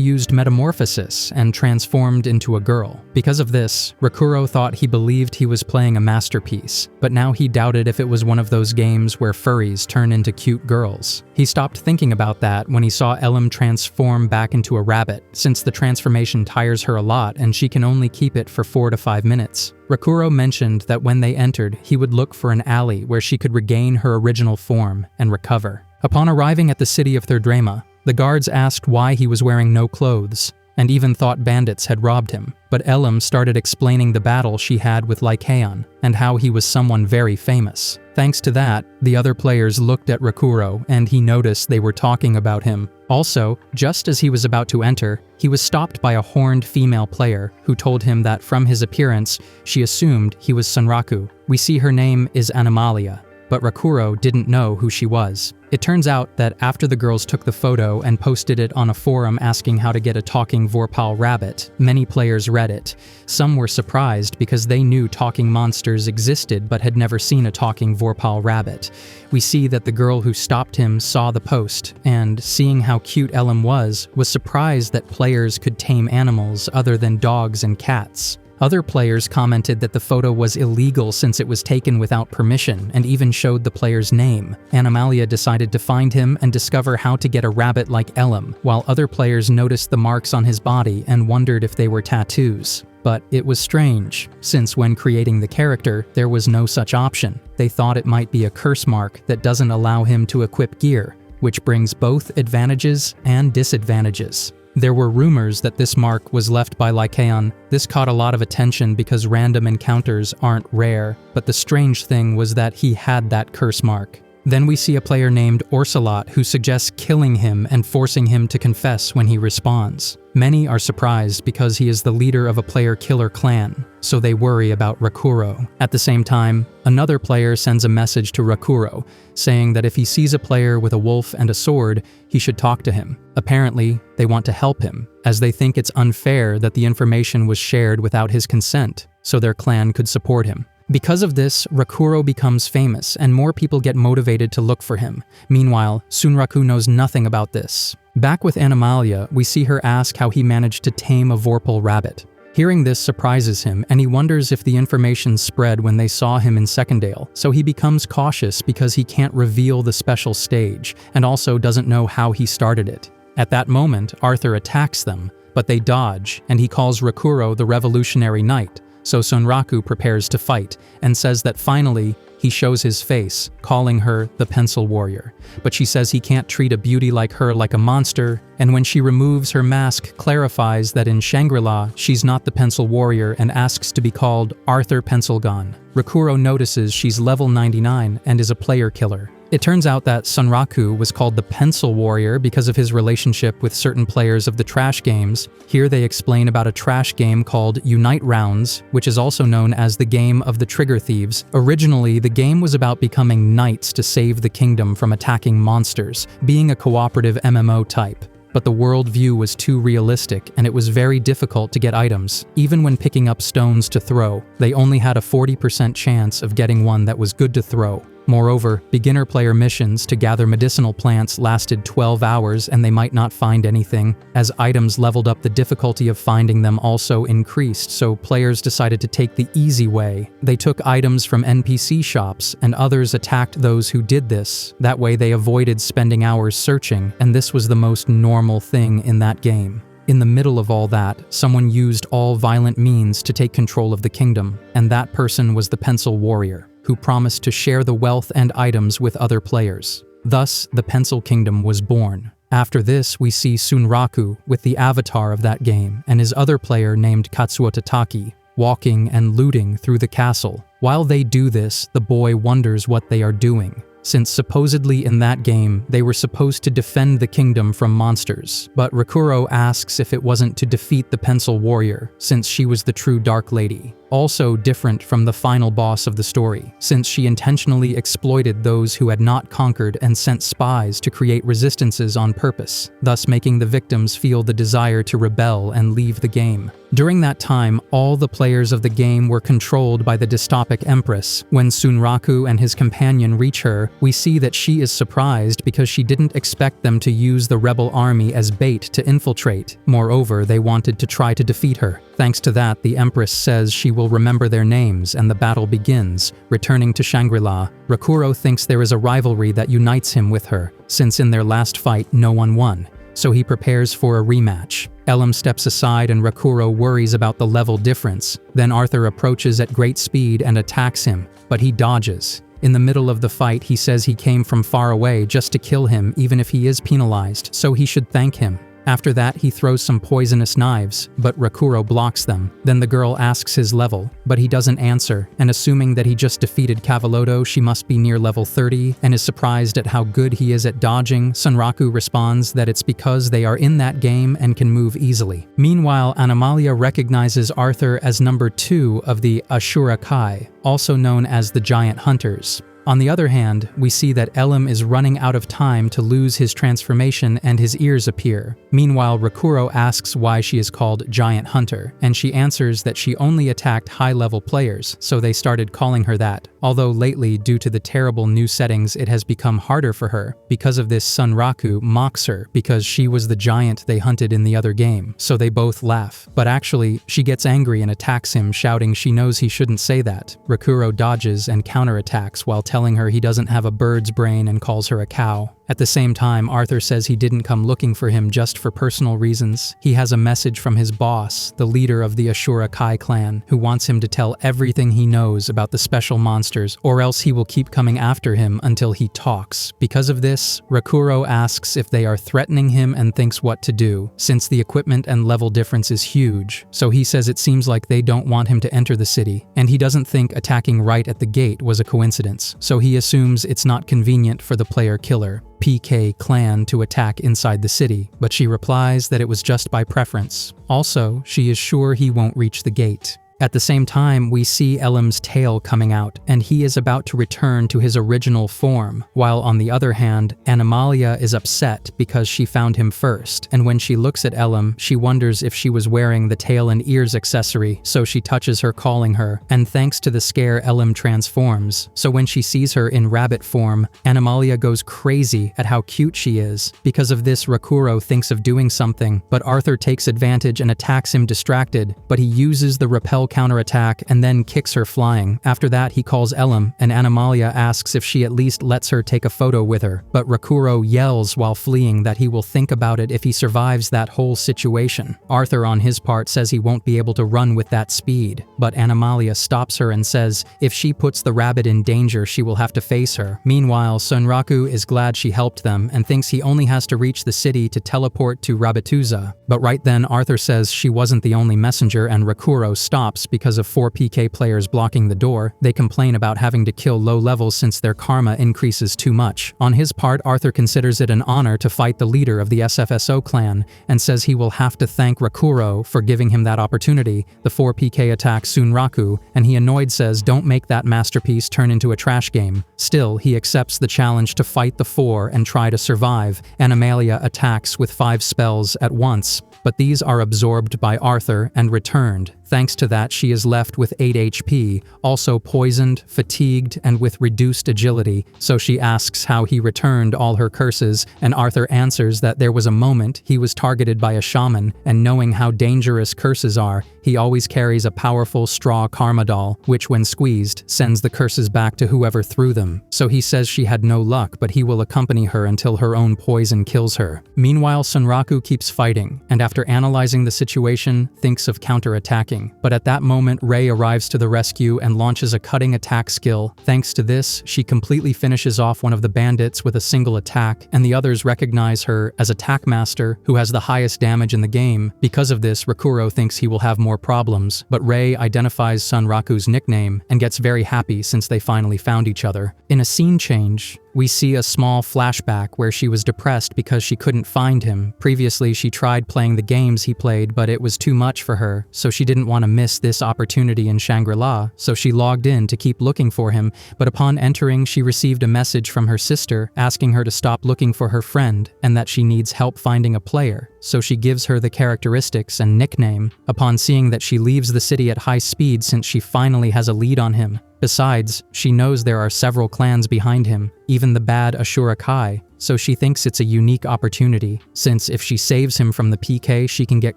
used metamorphosis and transformed into a girl. Because of this, Rakuro thought he believed he was playing a masterpiece, but now he doubted if it was one of those games where furries turn into cute girls. He stopped thinking about that when he saw Elm transform back into a rabbit, since the transformation tires her a lot and she can only keep it for 4 to 5 minutes. Rakuro mentioned that when they entered, he would look for an alley where she could regain her original form and recover. Upon arriving at the city of Third Remma, the guards asked why he was wearing no clothes, and even thought bandits had robbed him. But Elm started explaining the battle she had with Lyan, and how he was someone very famous. Thanks to that, the other players looked at Rakuro, and he noticed they were talking about him. Also, just as he was about to enter, he was stopped by a horned female player who told him that from his appearance, she assumed he was Sunraku. We see her name is Animalia, but Rakuro didn't know who she was. It turns out that after the girls took the photo and posted it on a forum asking how to get a talking Vorpal rabbit, many players read it. Some were surprised because they knew talking monsters existed but had never seen a talking Vorpal rabbit. We see that the girl who stopped him saw the post, and seeing how cute Elm was surprised that players could tame animals other than dogs and cats. Other players commented that the photo was illegal since it was taken without permission and even showed the player's name. Animalia decided to find him and discover how to get a rabbit like Elam, while other players noticed the marks on his body and wondered if they were tattoos. But it was strange, since when creating the character, there was no such option. They thought it might be a curse mark that doesn't allow him to equip gear, which brings both advantages and disadvantages. There were rumors that this mark was left by Lyan. This caught a lot of attention because random encounters aren't rare, but the strange thing was that he had that curse mark. Then we see a player named Orsalot who suggests killing him and forcing him to confess when he responds. Many are surprised because he is the leader of a player-killer clan, so they worry about Rakuro. At the same time, another player sends a message to Rakuro, saying that if he sees a player with a wolf and a sword, he should talk to him. Apparently, they want to help him, as they think it's unfair that the information was shared without his consent, so their clan could support him. Because of this, Rakuro becomes famous and more people get motivated to look for him. Meanwhile, Sunraku knows nothing about this. Back with Animalia, we see her ask how he managed to tame a Vorpal rabbit. Hearing this surprises him, and he wonders if the information spread when they saw him in Secondale, so he becomes cautious because he can't reveal the special stage, and also doesn't know how he started it. At that moment, Arthur attacks them, but they dodge, and he calls Rakuro the Revolutionary Knight. So Sunraku prepares to fight, and says that finally, he shows his face, calling her the Pencil Warrior. But she says he can't treat a beauty like her like a monster, and when she removes her mask, clarifies that in Shangri-La, she's not the Pencil Warrior and asks to be called Arthur Pencilgon. Rakuro notices she's level 99 and is a player killer. It turns out that Sunraku was called the Pencil Warrior because of his relationship with certain players of the trash games. Here they explain about a trash game called Unite Rounds, which is also known as the game of the Trigger Thieves. Originally, the game was about becoming knights to save the kingdom from attacking monsters, being a cooperative MMO type. But the worldview was too realistic, and it was very difficult to get items. Even when picking up stones to throw, they only had a 40% chance of getting one that was good to throw. Moreover, beginner player missions to gather medicinal plants lasted 12 hours and they might not find anything. As items leveled up, the difficulty of finding them also increased, so players decided to take the easy way. They took items from NPC shops, and others attacked those who did this. That way they avoided spending hours searching, and this was the most normal thing in that game. In the middle of all that, someone used all violent means to take control of the kingdom, and that person was the Pencil Warrior, who promised to share the wealth and items with other players. Thus, the Pencil Kingdom was born. After this, we see Sunraku with the avatar of that game and his other player named Katsuo Tataki, walking and looting through the castle. While they do this, the boy wonders what they are doing, since supposedly in that game, they were supposed to defend the kingdom from monsters. But Rakuro asks if it wasn't to defeat the Pencil Warrior, since she was the true Dark Lady. Also different from the final boss of the story, since she intentionally exploited those who had not conquered and sent spies to create resistances on purpose, thus making the victims feel the desire to rebel and leave the game. During that time, all the players of the game were controlled by the dystopic Empress. When Sunraku and his companion reach her, we see that she is surprised because she didn't expect them to use the rebel army as bait to infiltrate. Moreover, they wanted to try to defeat her. Thanks to that, the Empress says she will remember their names and the battle begins. Returning to Shangri-La, Rakuro thinks there is a rivalry that unites him with her, since in their last fight no one won, so he prepares for a rematch. Elam steps aside and Rakuro worries about the level difference. Then Arthur approaches at great speed and attacks him, but he dodges. In the middle of the fight, he says he came from far away just to kill him even if he is penalized, so he should thank him. After that, he throws some poisonous knives, but Rakuro blocks them. Then the girl asks his level, but he doesn't answer, and assuming that he just defeated Cavalodo, she must be near level 30, and is surprised at how good he is at dodging. Sunraku responds that it's because they are in that game and can move easily. Meanwhile, Animalia recognizes Arthur as number 2 of the Ashura Kai, also known as the Giant Hunters. On the other hand, we see that Elim is running out of time to lose his transformation and his ears appear. Meanwhile, Rakuro asks why she is called Giant Hunter, and she answers that she only attacked high-level players, so they started calling her that. Although lately, due to the terrible new settings, it has become harder for her. Because of this, Sunraku mocks her because she was the giant they hunted in the other game, so they both laugh. But actually, she gets angry and attacks him, shouting she knows he shouldn't say that. Rakuro dodges and counterattacks while telling her he doesn't have a bird's brain and calls her a cow. At the same time, Arthur says he didn't come looking for him just for personal reasons. He has a message from his boss, the leader of the Ashura Kai clan, who wants him to tell everything he knows about the special monsters, or else he will keep coming after him until he talks. Because of this, Rakuro asks if they are threatening him and thinks what to do, since the equipment and level difference is huge. So he says it seems like they don't want him to enter the city, and he doesn't think attacking right at the gate was a coincidence, so he assumes it's not convenient for the player-killer PK clan to attack inside the city, but she replies that it was just by preference. Also, she is sure he won't reach the gate. At the same time, we see Elim's tail coming out, and he is about to return to his original form, while on the other hand, Animalia is upset because she found him first, and when she looks at Elim, she wonders if she was wearing the tail and ears accessory, so she touches her calling her, and thanks to the scare, Elim transforms. So when she sees her in rabbit form, Animalia goes crazy at how cute she is. Because of this, Rakuro thinks of doing something, but Arthur takes advantage and attacks him distracted, but he uses the repel counterattack and then kicks her flying. After that, he calls Elim, and Animalia asks if she at least lets her take a photo with her, but Rakuro yells while fleeing that he will think about it if he survives that whole situation. Arthur, on his part, says he won't be able to run with that speed, but Animalia stops her and says if she puts the rabbit in danger, she will have to face her. Meanwhile, Sunraku is glad she helped them and thinks he only has to reach the city to teleport to Rabbituza. But right then, Arthur says she wasn't the only messenger, and Rakuro stops because of 4 PK players blocking the door. They complain about having to kill low levels since their karma increases too much. On his part, Arthur considers it an honor to fight the leader of the SFSO clan and says he will have to thank Rakuro for giving him that opportunity. The 4 PK attack Sunraku, and he annoyed says don't make that masterpiece turn into a trash game. Still, he accepts the challenge to fight the 4 and try to survive. Animalia attacks with 5 spells at once, but these are absorbed by Arthur and returned. Thanks to that, she is left with 8 HP, also poisoned, fatigued, and with reduced agility, so she asks how he returned all her curses, and Arthur answers that there was a moment he was targeted by a shaman, and knowing how dangerous curses are, he always carries a powerful straw karma doll, which when squeezed, sends the curses back to whoever threw them. So he says she had no luck, but he will accompany her until her own poison kills her. Meanwhile, Sunraku keeps fighting, and after analyzing the situation, thinks of counterattacking. But at that moment, Rei arrives to the rescue and launches a cutting attack skill. Thanks to this, she completely finishes off one of the bandits with a single attack, and the others recognize her as Attack Master, who has the highest damage in the game. Because of this, Rakuro thinks he will have more problems, but Rei identifies Sunraku's nickname and gets very happy since they finally found each other. In a scene change, we see a small flashback where she was depressed because she couldn't find him. Previously, she tried playing the games he played, but it was too much for her, so she didn't want to miss this opportunity in Shangri-La, so she logged in to keep looking for him, but upon entering, she received a message from her sister asking her to stop looking for her friend and that she needs help finding a player, so she gives her the characteristics and nickname. Upon seeing that, she leaves the city at high speed since she finally has a lead on him. Besides, she knows there are several clans behind him, even the bad Ashura Kai, so she thinks it's a unique opportunity, since if she saves him from the PK, she can get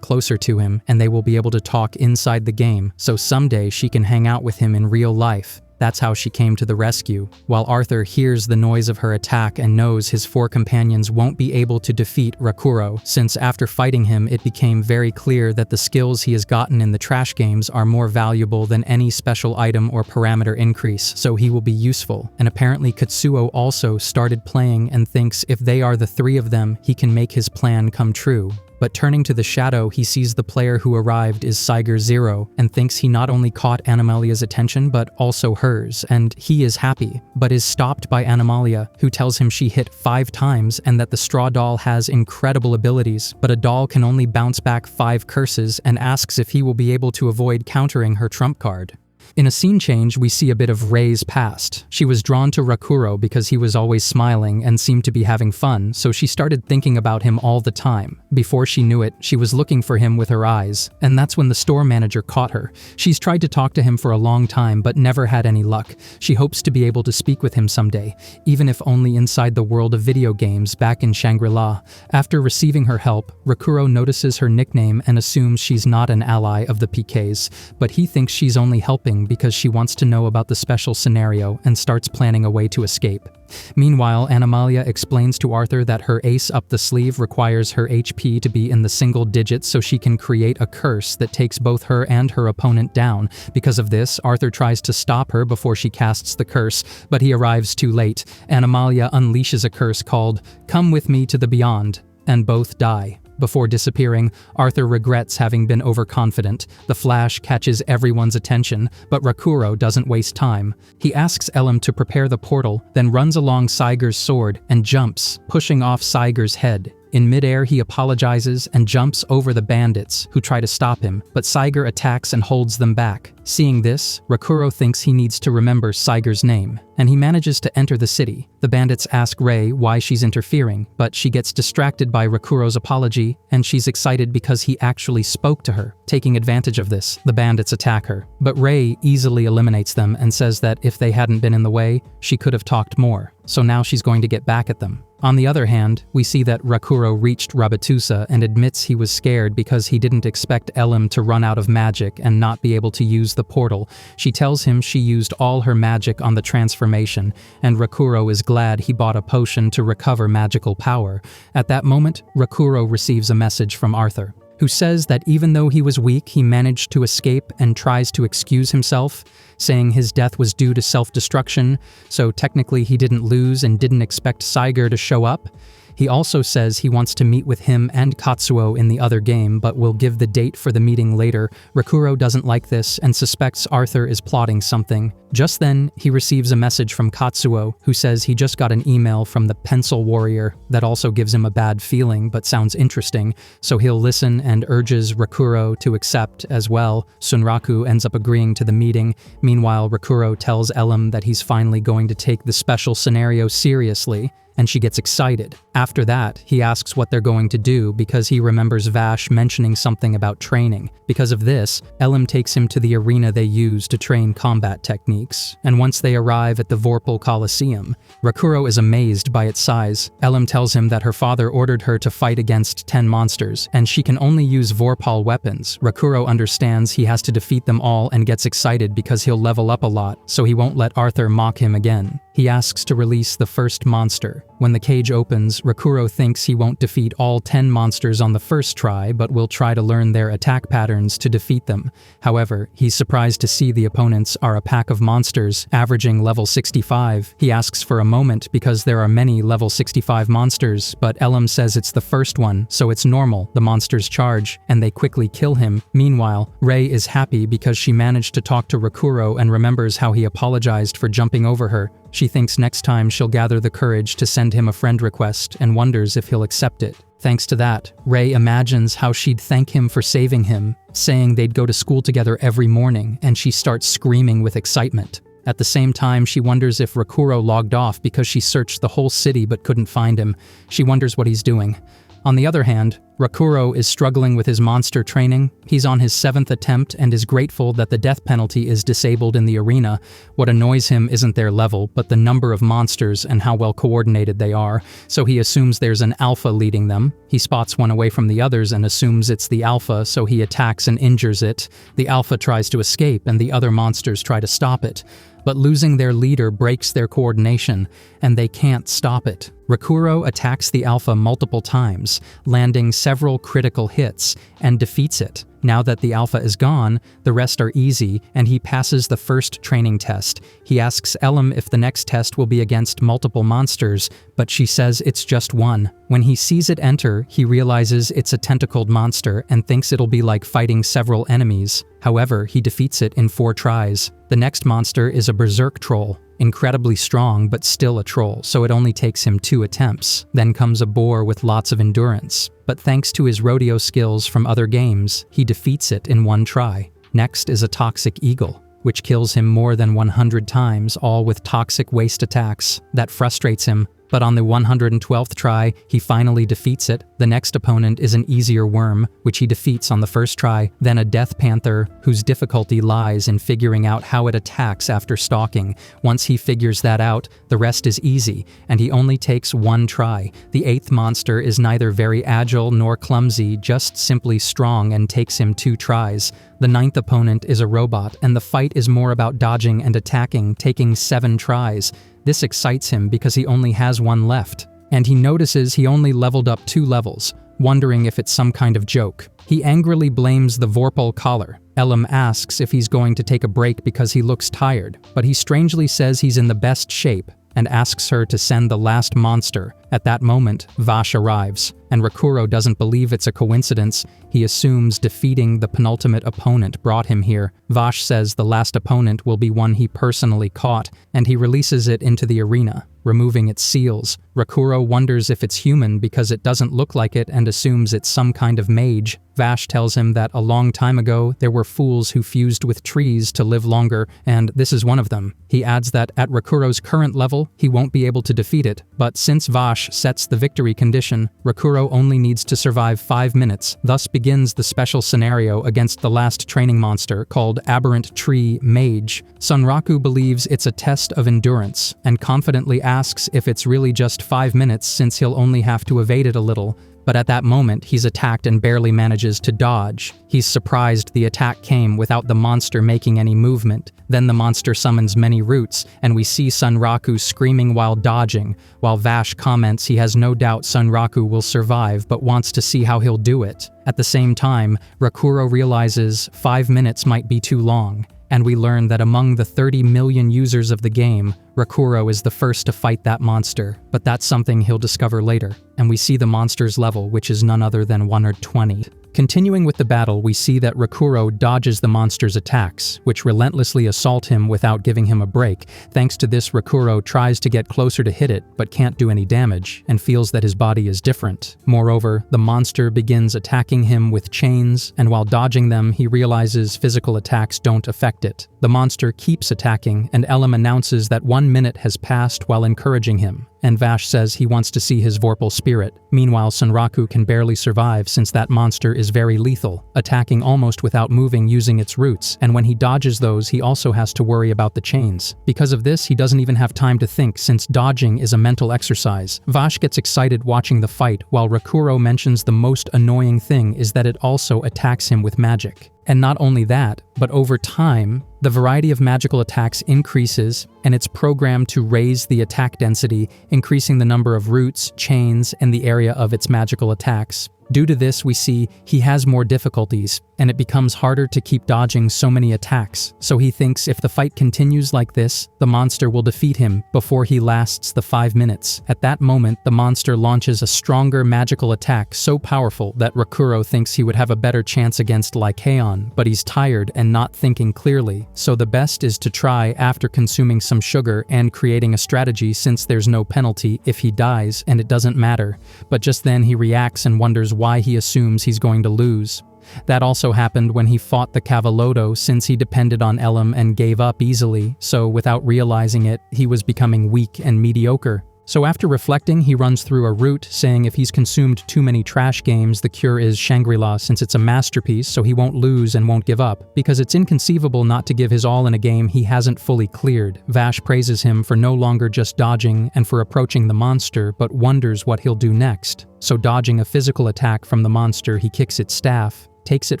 closer to him, and they will be able to talk inside the game, so someday she can hang out with him in real life. That's how she came to the rescue. While Arthur hears the noise of her attack and knows his 4 companions won't be able to defeat Rakuro, since after fighting him it became very clear that the skills he has gotten in the trash games are more valuable than any special item or parameter increase, so he will be useful. And apparently Katsuo also started playing and thinks if they are the 3 of them, he can make his plan come true. But turning to the shadow, he sees the player who arrived is Saiger Zero and thinks he not only caught Animalia's attention but also hers, and he is happy, but is stopped by Animalia, who tells him she hit 5 times and that the straw doll has incredible abilities, but a doll can only bounce back 5 curses, and asks if he will be able to avoid countering her trump card. In a scene change, we see a bit of Rei's past. She was drawn to Rakuro because he was always smiling and seemed to be having fun, so she started thinking about him all the time. Before she knew it, she was looking for him with her eyes, and that's when the store manager caught her. She's tried to talk to him for a long time, but never had any luck. She hopes to be able to speak with him someday, even if only inside the world of video games back in Shangri-La. After receiving her help, Rakuro notices her nickname and assumes she's not an ally of the PKs, but he thinks she's only helping because she wants to know about the special scenario and starts planning a way to escape. Meanwhile, Animalia explains to Arthur that her ace up the sleeve requires her HP to be in the single digits so she can create a curse that takes both her and her opponent down. Because of this, Arthur tries to stop her before she casts the curse, but he arrives too late. Animalia unleashes a curse called "Come with me to the beyond," and both die. Before disappearing, Arthur regrets having been overconfident. The flash catches everyone's attention, but Rakuro doesn't waste time. He asks Elim to prepare the portal, then runs along Saiger's sword and jumps, pushing off Saiger's head. In midair, he apologizes and jumps over the bandits, who try to stop him, but Saiger attacks and holds them back. Seeing this, Rakuro thinks he needs to remember Saiger's name, and he manages to enter the city. The bandits ask Rei why she's interfering, but she gets distracted by Rakuro's apology, and she's excited because he actually spoke to her. Taking advantage of this, the bandits attack her, but Rei easily eliminates them and says that if they hadn't been in the way, she could have talked more. So now she's going to get back at them. On the other hand, we see that Rakuro reached Rabatusa and admits he was scared because he didn't expect Elim to run out of magic and not be able to use the portal. She tells him she used all her magic on the transformation, and Rakuro is glad he bought a potion to recover magical power. At that moment, Rakuro receives a message from Arthur, who says that even though he was weak, he managed to escape and tries to excuse himself, saying his death was due to self-destruction, so technically he didn't lose and didn't expect Saiger to show up. He also says he wants to meet with him and Katsuo in the other game, but will give the date for the meeting later. Rakuro doesn't like this and suspects Arthur is plotting something. Just then, he receives a message from Katsuo, who says he just got an email from the Pencil Warrior that also gives him a bad feeling but sounds interesting, so he'll listen and urges Rakuro to accept as well. Sunraku ends up agreeing to the meeting. Meanwhile, Rakuro tells Elim that he's finally going to take the special scenario seriously, and she gets excited. After that, he asks what they're going to do because he remembers Vash mentioning something about training. Because of this, Elim takes him to the arena they use to train combat techniques, and once they arrive at the Vorpal Coliseum, Rakuro is amazed by its size. Elim tells him that her father ordered her to fight against 10 monsters, and she can only use Vorpal weapons. Rakuro understands he has to defeat them all and gets excited because he'll level up a lot, so he won't let Arthur mock him again. He asks to release the first monster. When the cage opens, Rakuro thinks he won't defeat all 10 monsters on the first try, but will try to learn their attack patterns to defeat them. However, he's surprised to see the opponents are a pack of monsters, averaging level 65. He asks for a moment because there are many level 65 monsters, but Elim says it's the first one, so it's normal. The monsters charge, and they quickly kill him. Meanwhile, Rei is happy because she managed to talk to Rakuro and remembers how he apologized for jumping over her. She thinks next time she'll gather the courage to send him a friend request and wonders if he'll accept it. Thanks to that, Rei imagines how she'd thank him for saving him, saying they'd go to school together every morning, and she starts screaming with excitement. At the same time, she wonders if Rakuro logged off because she searched the whole city but couldn't find him. She wonders what he's doing. On the other hand, Rakuro is struggling with his monster training. He's on his 7th attempt and is grateful that the death penalty is disabled in the arena. What annoys him isn't their level, but the number of monsters and how well coordinated they are, so he assumes there's an alpha leading them. He spots one away from the others and assumes it's the alpha, so he attacks and injures it. The alpha tries to escape and the other monsters try to stop it. But losing their leader breaks their coordination, and they can't stop it. Rakuro attacks the alpha multiple times, landing several critical hits, and defeats it. Now that the alpha is gone, the rest are easy, and he passes the first training test. He asks Elim if the next test will be against multiple monsters, but she says it's just one. When he sees it enter, he realizes it's a tentacled monster and thinks it'll be like fighting several enemies. However, he defeats it in 4 tries. The next monster is a Berserk troll. Incredibly strong, but still a troll, so it only takes him 2 attempts. Then comes a boar with lots of endurance. But thanks to his rodeo skills from other games, he defeats it in 1 try. Next is a toxic eagle. which kills him more than 100 times, all with toxic waste attacks. That frustrates him. But on the 112th try, he finally defeats it. The next opponent is an easier worm, which he defeats on the first try, then a death panther, whose difficulty lies in figuring out how it attacks after stalking. Once he figures that out, the rest is easy, and he only takes one try. The 8th monster is neither very agile nor clumsy, just simply strong, and takes him 2 tries. The 9th opponent is a robot, and the fight is more about dodging and attacking, taking 7 tries. This excites him because he only has one left, and he notices he only leveled up 2 levels, wondering if it's some kind of joke. He angrily blames the Vorpal collar. Elam asks if he's going to take a break because he looks tired, but he strangely says he's in the best shape and asks her to send the last monster. At that moment, Vash arrives, and Rakuro doesn't believe it's a coincidence. He assumes defeating the penultimate opponent brought him here. Vash says the last opponent will be one he personally caught, and he releases it into the arena, removing its seals. Rakuro wonders if it's human because it doesn't look like it and assumes it's some kind of mage. Vash tells him that a long time ago there were fools who fused with trees to live longer, and this is one of them. He adds that at Rakuro's current level, he won't be able to defeat it, but since Vash sets the victory condition, Rakuro only needs to survive 5 minutes. Thus begins the special scenario against the last training monster called Aberant Tree Mage. Sunraku believes it's a test of endurance, and confidently asks if it's really just 5 minutes since he'll only have to evade it a little. But at that moment, he's attacked and barely manages to dodge. He's surprised the attack came without the monster making any movement. Then the monster summons many roots, and we see Sunraku screaming while dodging, while Vash comments he has no doubt Sunraku will survive but wants to see how he'll do it. At the same time, Rakuro realizes 5 minutes might be too long, and we learn that among the 30 million users of the game, Rakuro is the first to fight that monster, but that's something he'll discover later, and we see the monster's level, which is none other than 120. Continuing with the battle, we see that Rakuro dodges the monster's attacks, which relentlessly assault him without giving him a break. Thanks to this, Rakuro tries to get closer to hit it, but can't do any damage, and feels that his body is different. Moreover, the monster begins attacking him with chains, and while dodging them, he realizes physical attacks don't affect it. The monster keeps attacking, and Elam announces that 1 minute has passed while encouraging him, and Vash says he wants to see his Vorpal spirit. Meanwhile, Sunraku can barely survive since that monster is very lethal, attacking almost without moving using its roots, and when he dodges those, he also has to worry about the chains. Because of this, he doesn't even have time to think since dodging is a mental exercise. Vash gets excited watching the fight, while Rakuro mentions the most annoying thing is that it also attacks him with magic. And not only that, but over time, the variety of magical attacks increases, and it's programmed to raise the attack density, increasing the number of roots, chains, and the area of its magical attacks. Due to this, we see he has more difficulties, and it becomes harder to keep dodging so many attacks. So he thinks if the fight continues like this, the monster will defeat him before he lasts the 5 minutes. At that moment, the monster launches a stronger magical attack so powerful that Rakuro thinks he would have a better chance against Lyan, but he's tired and not thinking clearly, so the best is to try after consuming some sugar and creating a strategy since there's no penalty if he dies and it doesn't matter. But just then he reacts and wonders why he assumes he's going to lose. That also happened when he fought the Cavalodo since he depended on Elam and gave up easily, so without realizing it, he was becoming weak and mediocre. So after reflecting, he runs through a route saying if he's consumed too many trash games, the cure is Shangri-La since it's a masterpiece, so he won't lose and won't give up, because it's inconceivable not to give his all in a game he hasn't fully cleared. Vash praises him for no longer just dodging and for approaching the monster, but wonders what he'll do next. So dodging a physical attack from the monster, he kicks its staff, takes it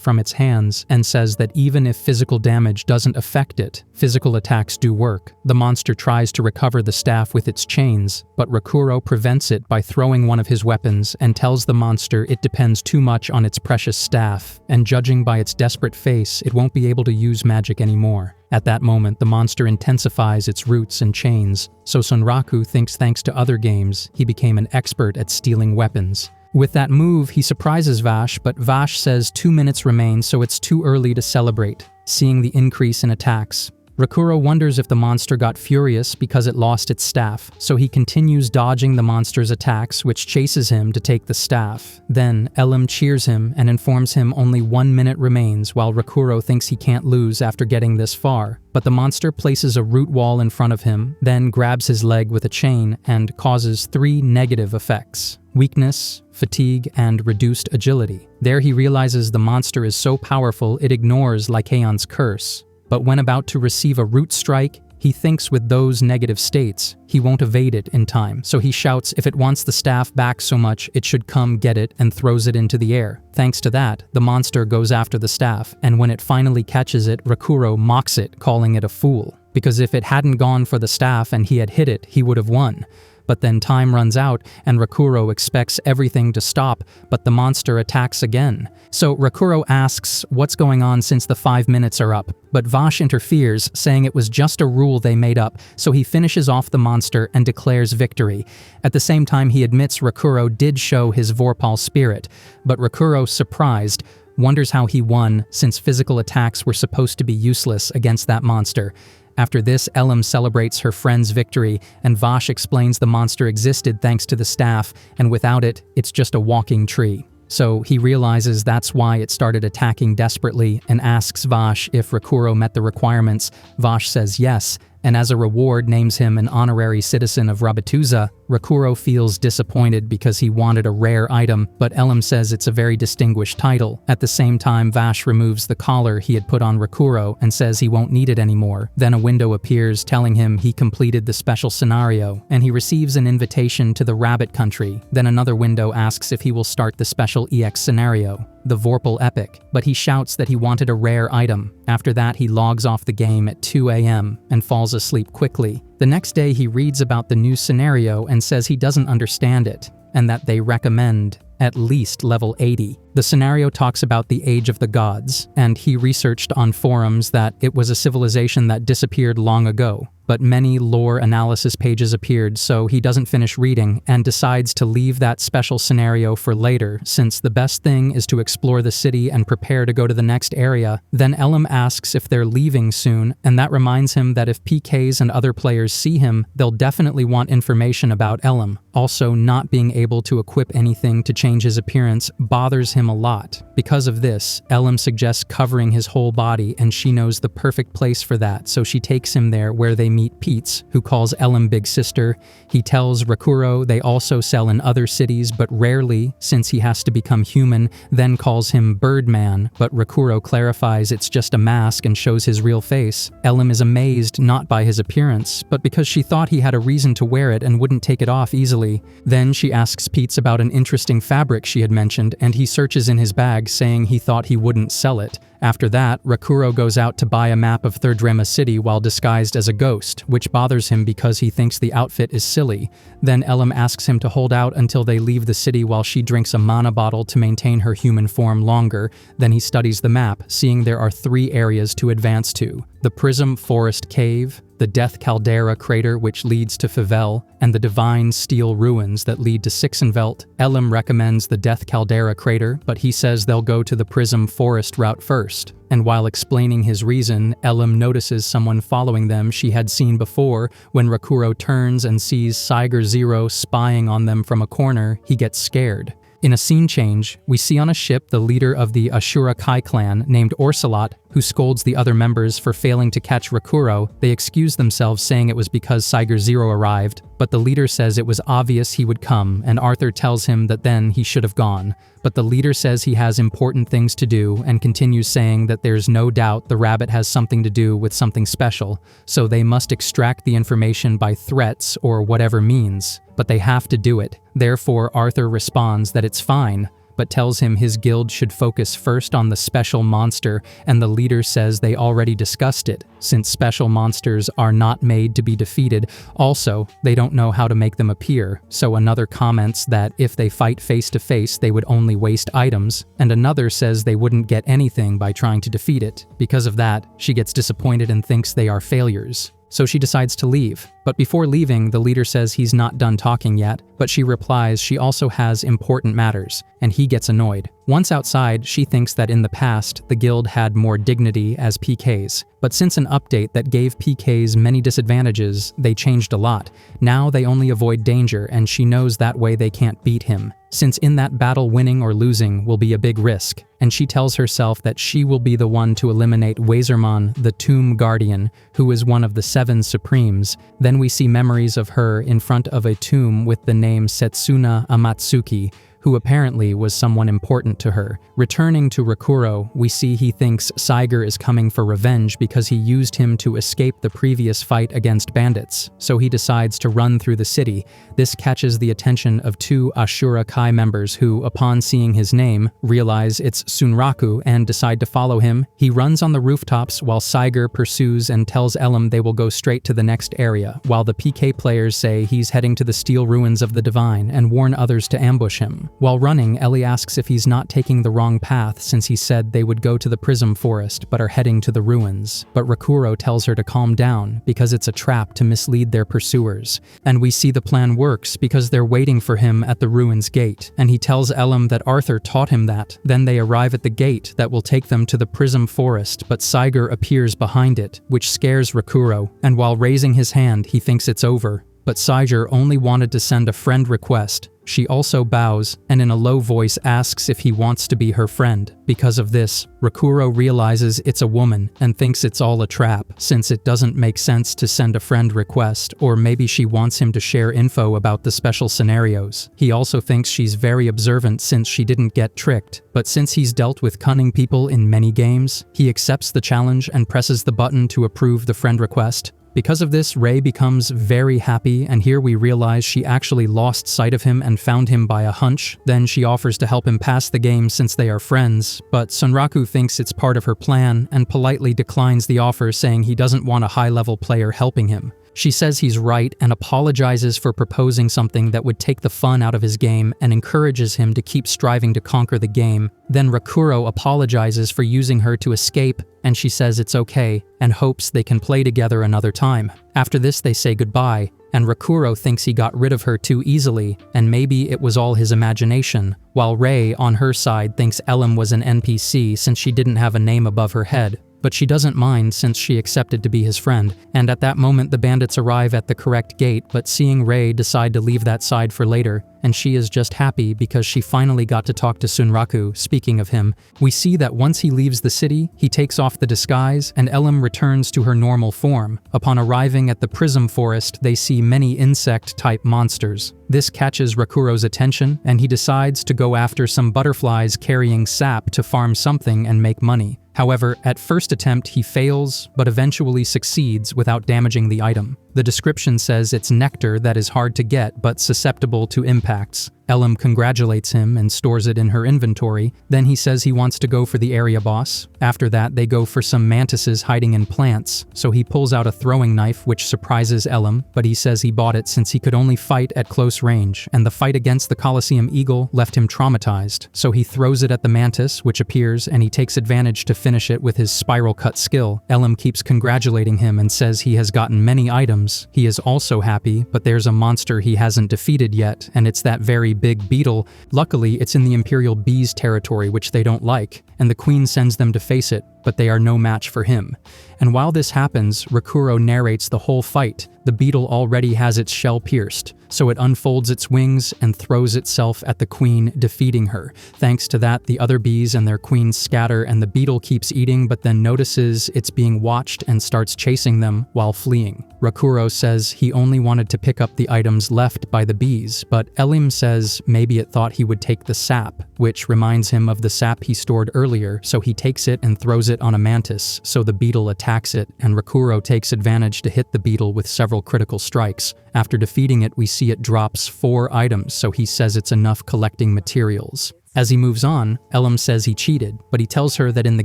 from its hands, and says that even if physical damage doesn't affect it, physical attacks do work. The monster tries to recover the staff with its chains, but Rakuro prevents it by throwing one of his weapons and tells the monster it depends too much on its precious staff, and judging by its desperate face, it won't be able to use magic anymore. At that moment, the monster intensifies its roots and chains, so Sunraku thinks thanks to other games, he became an expert at stealing weapons. With that move, he surprises Vash, but Vash says 2 minutes remain, so it's too early to celebrate, seeing the increase in attacks. Rakuro wonders if the monster got furious because it lost its staff, so he continues dodging the monster's attacks, which chases him to take the staff. Then, Elim cheers him and informs him only 1 minute remains while Rakuro thinks he can't lose after getting this far. But the monster places a root wall in front of him, then grabs his leg with a chain and causes 3 negative effects: weakness, fatigue, and reduced agility. There he realizes the monster is so powerful it ignores Lycaon's curse. But when about to receive a root strike, he thinks with those negative states, he won't evade it in time, so he shouts if it wants the staff back so much it should come get it and throws it into the air. Thanks to that, the monster goes after the staff, and when it finally catches it, Rakuro mocks it, calling it a fool. Because if it hadn't gone for the staff and he had hit it, he would have won. But then time runs out, and Rakuro expects everything to stop, but the monster attacks again. So Rakuro asks what's going on since the 5 minutes are up, but Vash interferes, saying it was just a rule they made up, so he finishes off the monster and declares victory. At the same time, he admits Rakuro did show his Vorpal spirit, but Rakuro, surprised, wonders how he won, since physical attacks were supposed to be useless against that monster. After this, Elim celebrates her friend's victory, and Vash explains the monster existed thanks to the staff, and without it, it's just a walking tree. So he realizes that's why it started attacking desperately, and asks Vash if Rakuro met the requirements. Vash says yes, and as a reward names him an honorary citizen of Rabatuza. Rakuro feels disappointed because he wanted a rare item, but Elim says it's a very distinguished title. At the same time, Vash removes the collar he had put on Rakuro and says he won't need it anymore. Then a window appears telling him he completed the special scenario, and he receives an invitation to the Rabbit Country. Then another window asks if he will start the special EX scenario, the Vorpal Epic, but he shouts that he wanted a rare item. After that, he logs off the game at 2 a.m. and falls asleep quickly. The next day, he reads about the new scenario and says he doesn't understand it, and that they recommend at least level 80. The scenario talks about the Age of the Gods, and he researched on forums that it was a civilization that disappeared long ago. But many lore analysis pages appeared, so he doesn't finish reading and decides to leave that special scenario for later, since the best thing is to explore the city and prepare to go to the next area. Then Elim asks if they're leaving soon, and that reminds him that if PKs and other players see him, they'll definitely want information about Elim. Also, not being able to equip anything to change his appearance bothers him a lot. Because of this, Elim suggests covering his whole body, and she knows the perfect place for that, so she takes him there where they meet Peets, who calls Elim Big Sister. He tells Rakuro they also sell in other cities, but rarely, since he has to become human, then calls him Birdman, but Rakuro clarifies it's just a mask and shows his real face. Elim is amazed not by his appearance, but because she thought he had a reason to wear it and wouldn't take it off easily. Then she asks Peets about an interesting fabric she had mentioned, and he searches in his bag, saying he thought he wouldn't sell it. After that, Rakuro goes out to buy a map of Third Remma City while disguised as a ghost, which bothers him because he thinks the outfit is silly. Then Elim asks him to hold out until they leave the city while she drinks a mana bottle to maintain her human form longer. Then he studies the map, seeing there are 3 areas to advance to: the Prism Forest Cave, the Death Caldera Crater which leads to Favel, and the Divine Steel Ruins that lead to Sixenvelt. Elim recommends the Death Caldera Crater, but he says they'll go to the Prism Forest route first. And while explaining his reason, Elim notices someone following them she had seen before. When Rakuro turns and sees Saiger Zero spying on them from a corner, he gets scared. In a scene change, we see on a ship the leader of the Ashura Kai clan named Orsalot, who scolds the other members for failing to catch Rakuro. They excuse themselves, saying it was because Saiger Zero arrived, but the leader says it was obvious he would come, and Arthur tells him that then he should have gone. But the leader says he has important things to do, and continues saying that there's no doubt the rabbit has something to do with something special, so they must extract the information by threats or whatever means. But they have to do it. Therefore, Arthur responds that it's fine, but tells him his guild should focus first on the special monster, and the leader says they already discussed it, since special monsters are not made to be defeated. Also, they don't know how to make them appear, so another comments that if they fight face to face they would only waste items, and another says they wouldn't get anything by trying to defeat it. Because of that, she gets disappointed and thinks they are failures. So she decides to leave. But before leaving, the leader says he's not done talking yet, but she replies she also has important matters, and he gets annoyed. Once outside, she thinks that in the past, the guild had more dignity as PKs. But since an update that gave PKs many disadvantages, they changed a lot. Now they only avoid danger, and she knows that way they can't beat him, since in that battle winning or losing will be a big risk. And she tells herself that she will be the one to eliminate Wazerman, the Tomb Guardian, who is one of the 7 Supremes. Then we see memories of her in front of a tomb with the name Setsuna Amatsuki, who apparently was someone important to her. Returning to Rakuro, we see he thinks Saiger is coming for revenge because he used him to escape the previous fight against bandits, so he decides to run through the city. This catches the attention of 2 Ashura Kai members who, upon seeing his name, realize it's Sunraku and decide to follow him. He runs on the rooftops while Saiger pursues and tells Elam they will go straight to the next area, while the PK players say he's heading to the steel ruins of the Divine and warn others to ambush him. While running, Ellie asks if he's not taking the wrong path since he said they would go to the Prism Forest but are heading to the ruins. But Rakuro tells her to calm down because it's a trap to mislead their pursuers. And we see the plan works because they're waiting for him at the ruins gate, and he tells Elam that Arthur taught him that. Then they arrive at the gate that will take them to the Prism Forest, but Saiger appears behind it, which scares Rakuro, and while raising his hand, he thinks it's over. But Saiger only wanted to send a friend request. She also bows, and in a low voice asks if he wants to be her friend. Because of this, Rakuro realizes it's a woman and thinks it's all a trap, since it doesn't make sense to send a friend request, or maybe she wants him to share info about the special scenarios. He also thinks she's very observant since she didn't get tricked, but since he's dealt with cunning people in many games, he accepts the challenge and presses the button to approve the friend request. Because of this, Rei becomes very happy, and here we realize she actually lost sight of him and found him by a hunch. Then she offers to help him pass the game since they are friends, but Sunraku thinks it's part of her plan and politely declines the offer, saying he doesn't want a high-level player helping him. She says he's right and apologizes for proposing something that would take the fun out of his game and encourages him to keep striving to conquer the game. Then Rakuro apologizes for using her to escape, and she says it's okay and hopes they can play together another time. After this, they say goodbye, and Rakuro thinks he got rid of her too easily, and maybe it was all his imagination, while Rei, on her side, thinks Elam was an NPC since she didn't have a name above her head. But she doesn't mind since she accepted to be his friend, and at that moment the bandits arrive at the correct gate, but seeing Rei decide to leave that side for later, and she is just happy because she finally got to talk to Sunraku. Speaking of him, we see that once he leaves the city, he takes off the disguise, and Elam returns to her normal form. Upon arriving at the Prism Forest, they see many insect-type monsters. This catches Rakuro's attention, and he decides to go after some butterflies carrying sap to farm something and make money. However, at first attempt he fails, but eventually succeeds without damaging the item. The description says it's nectar that is hard to get but susceptible to impacts. Elam congratulates him and stores it in her inventory. Then he says he wants to go for the area boss. After that, they go for some mantises hiding in plants, so he pulls out a throwing knife which surprises Elam, but he says he bought it since he could only fight at close range, and the fight against the Coliseum eagle left him traumatized. So he throws it at the mantis, which appears, and he takes advantage to finish it with his spiral cut skill. Elam keeps congratulating him and says he has gotten many items. He is also happy, but there's a monster he hasn't defeated yet, and it's that very big beetle. Luckily, it's in the Imperial Bees territory, which they don't like, and the Queen sends them to face it, but they are no match for him. And while this happens, Rakuro narrates the whole fight. The beetle already has its shell pierced, so it unfolds its wings and throws itself at the queen, defeating her. Thanks to that, the other bees and their queens scatter, and the beetle keeps eating but then notices it's being watched and starts chasing them while fleeing. Rakuro says he only wanted to pick up the items left by the bees, but Elim says maybe it thought he would take the sap, which reminds him of the sap he stored earlier, so he takes it and throws it on a mantis, so the beetle attacks it, and Rakuro takes advantage to hit the beetle with several critical strikes. After defeating it, we see it drops 4 items, so he says it's enough collecting materials. As he moves on, Elam says he cheated, but he tells her that in the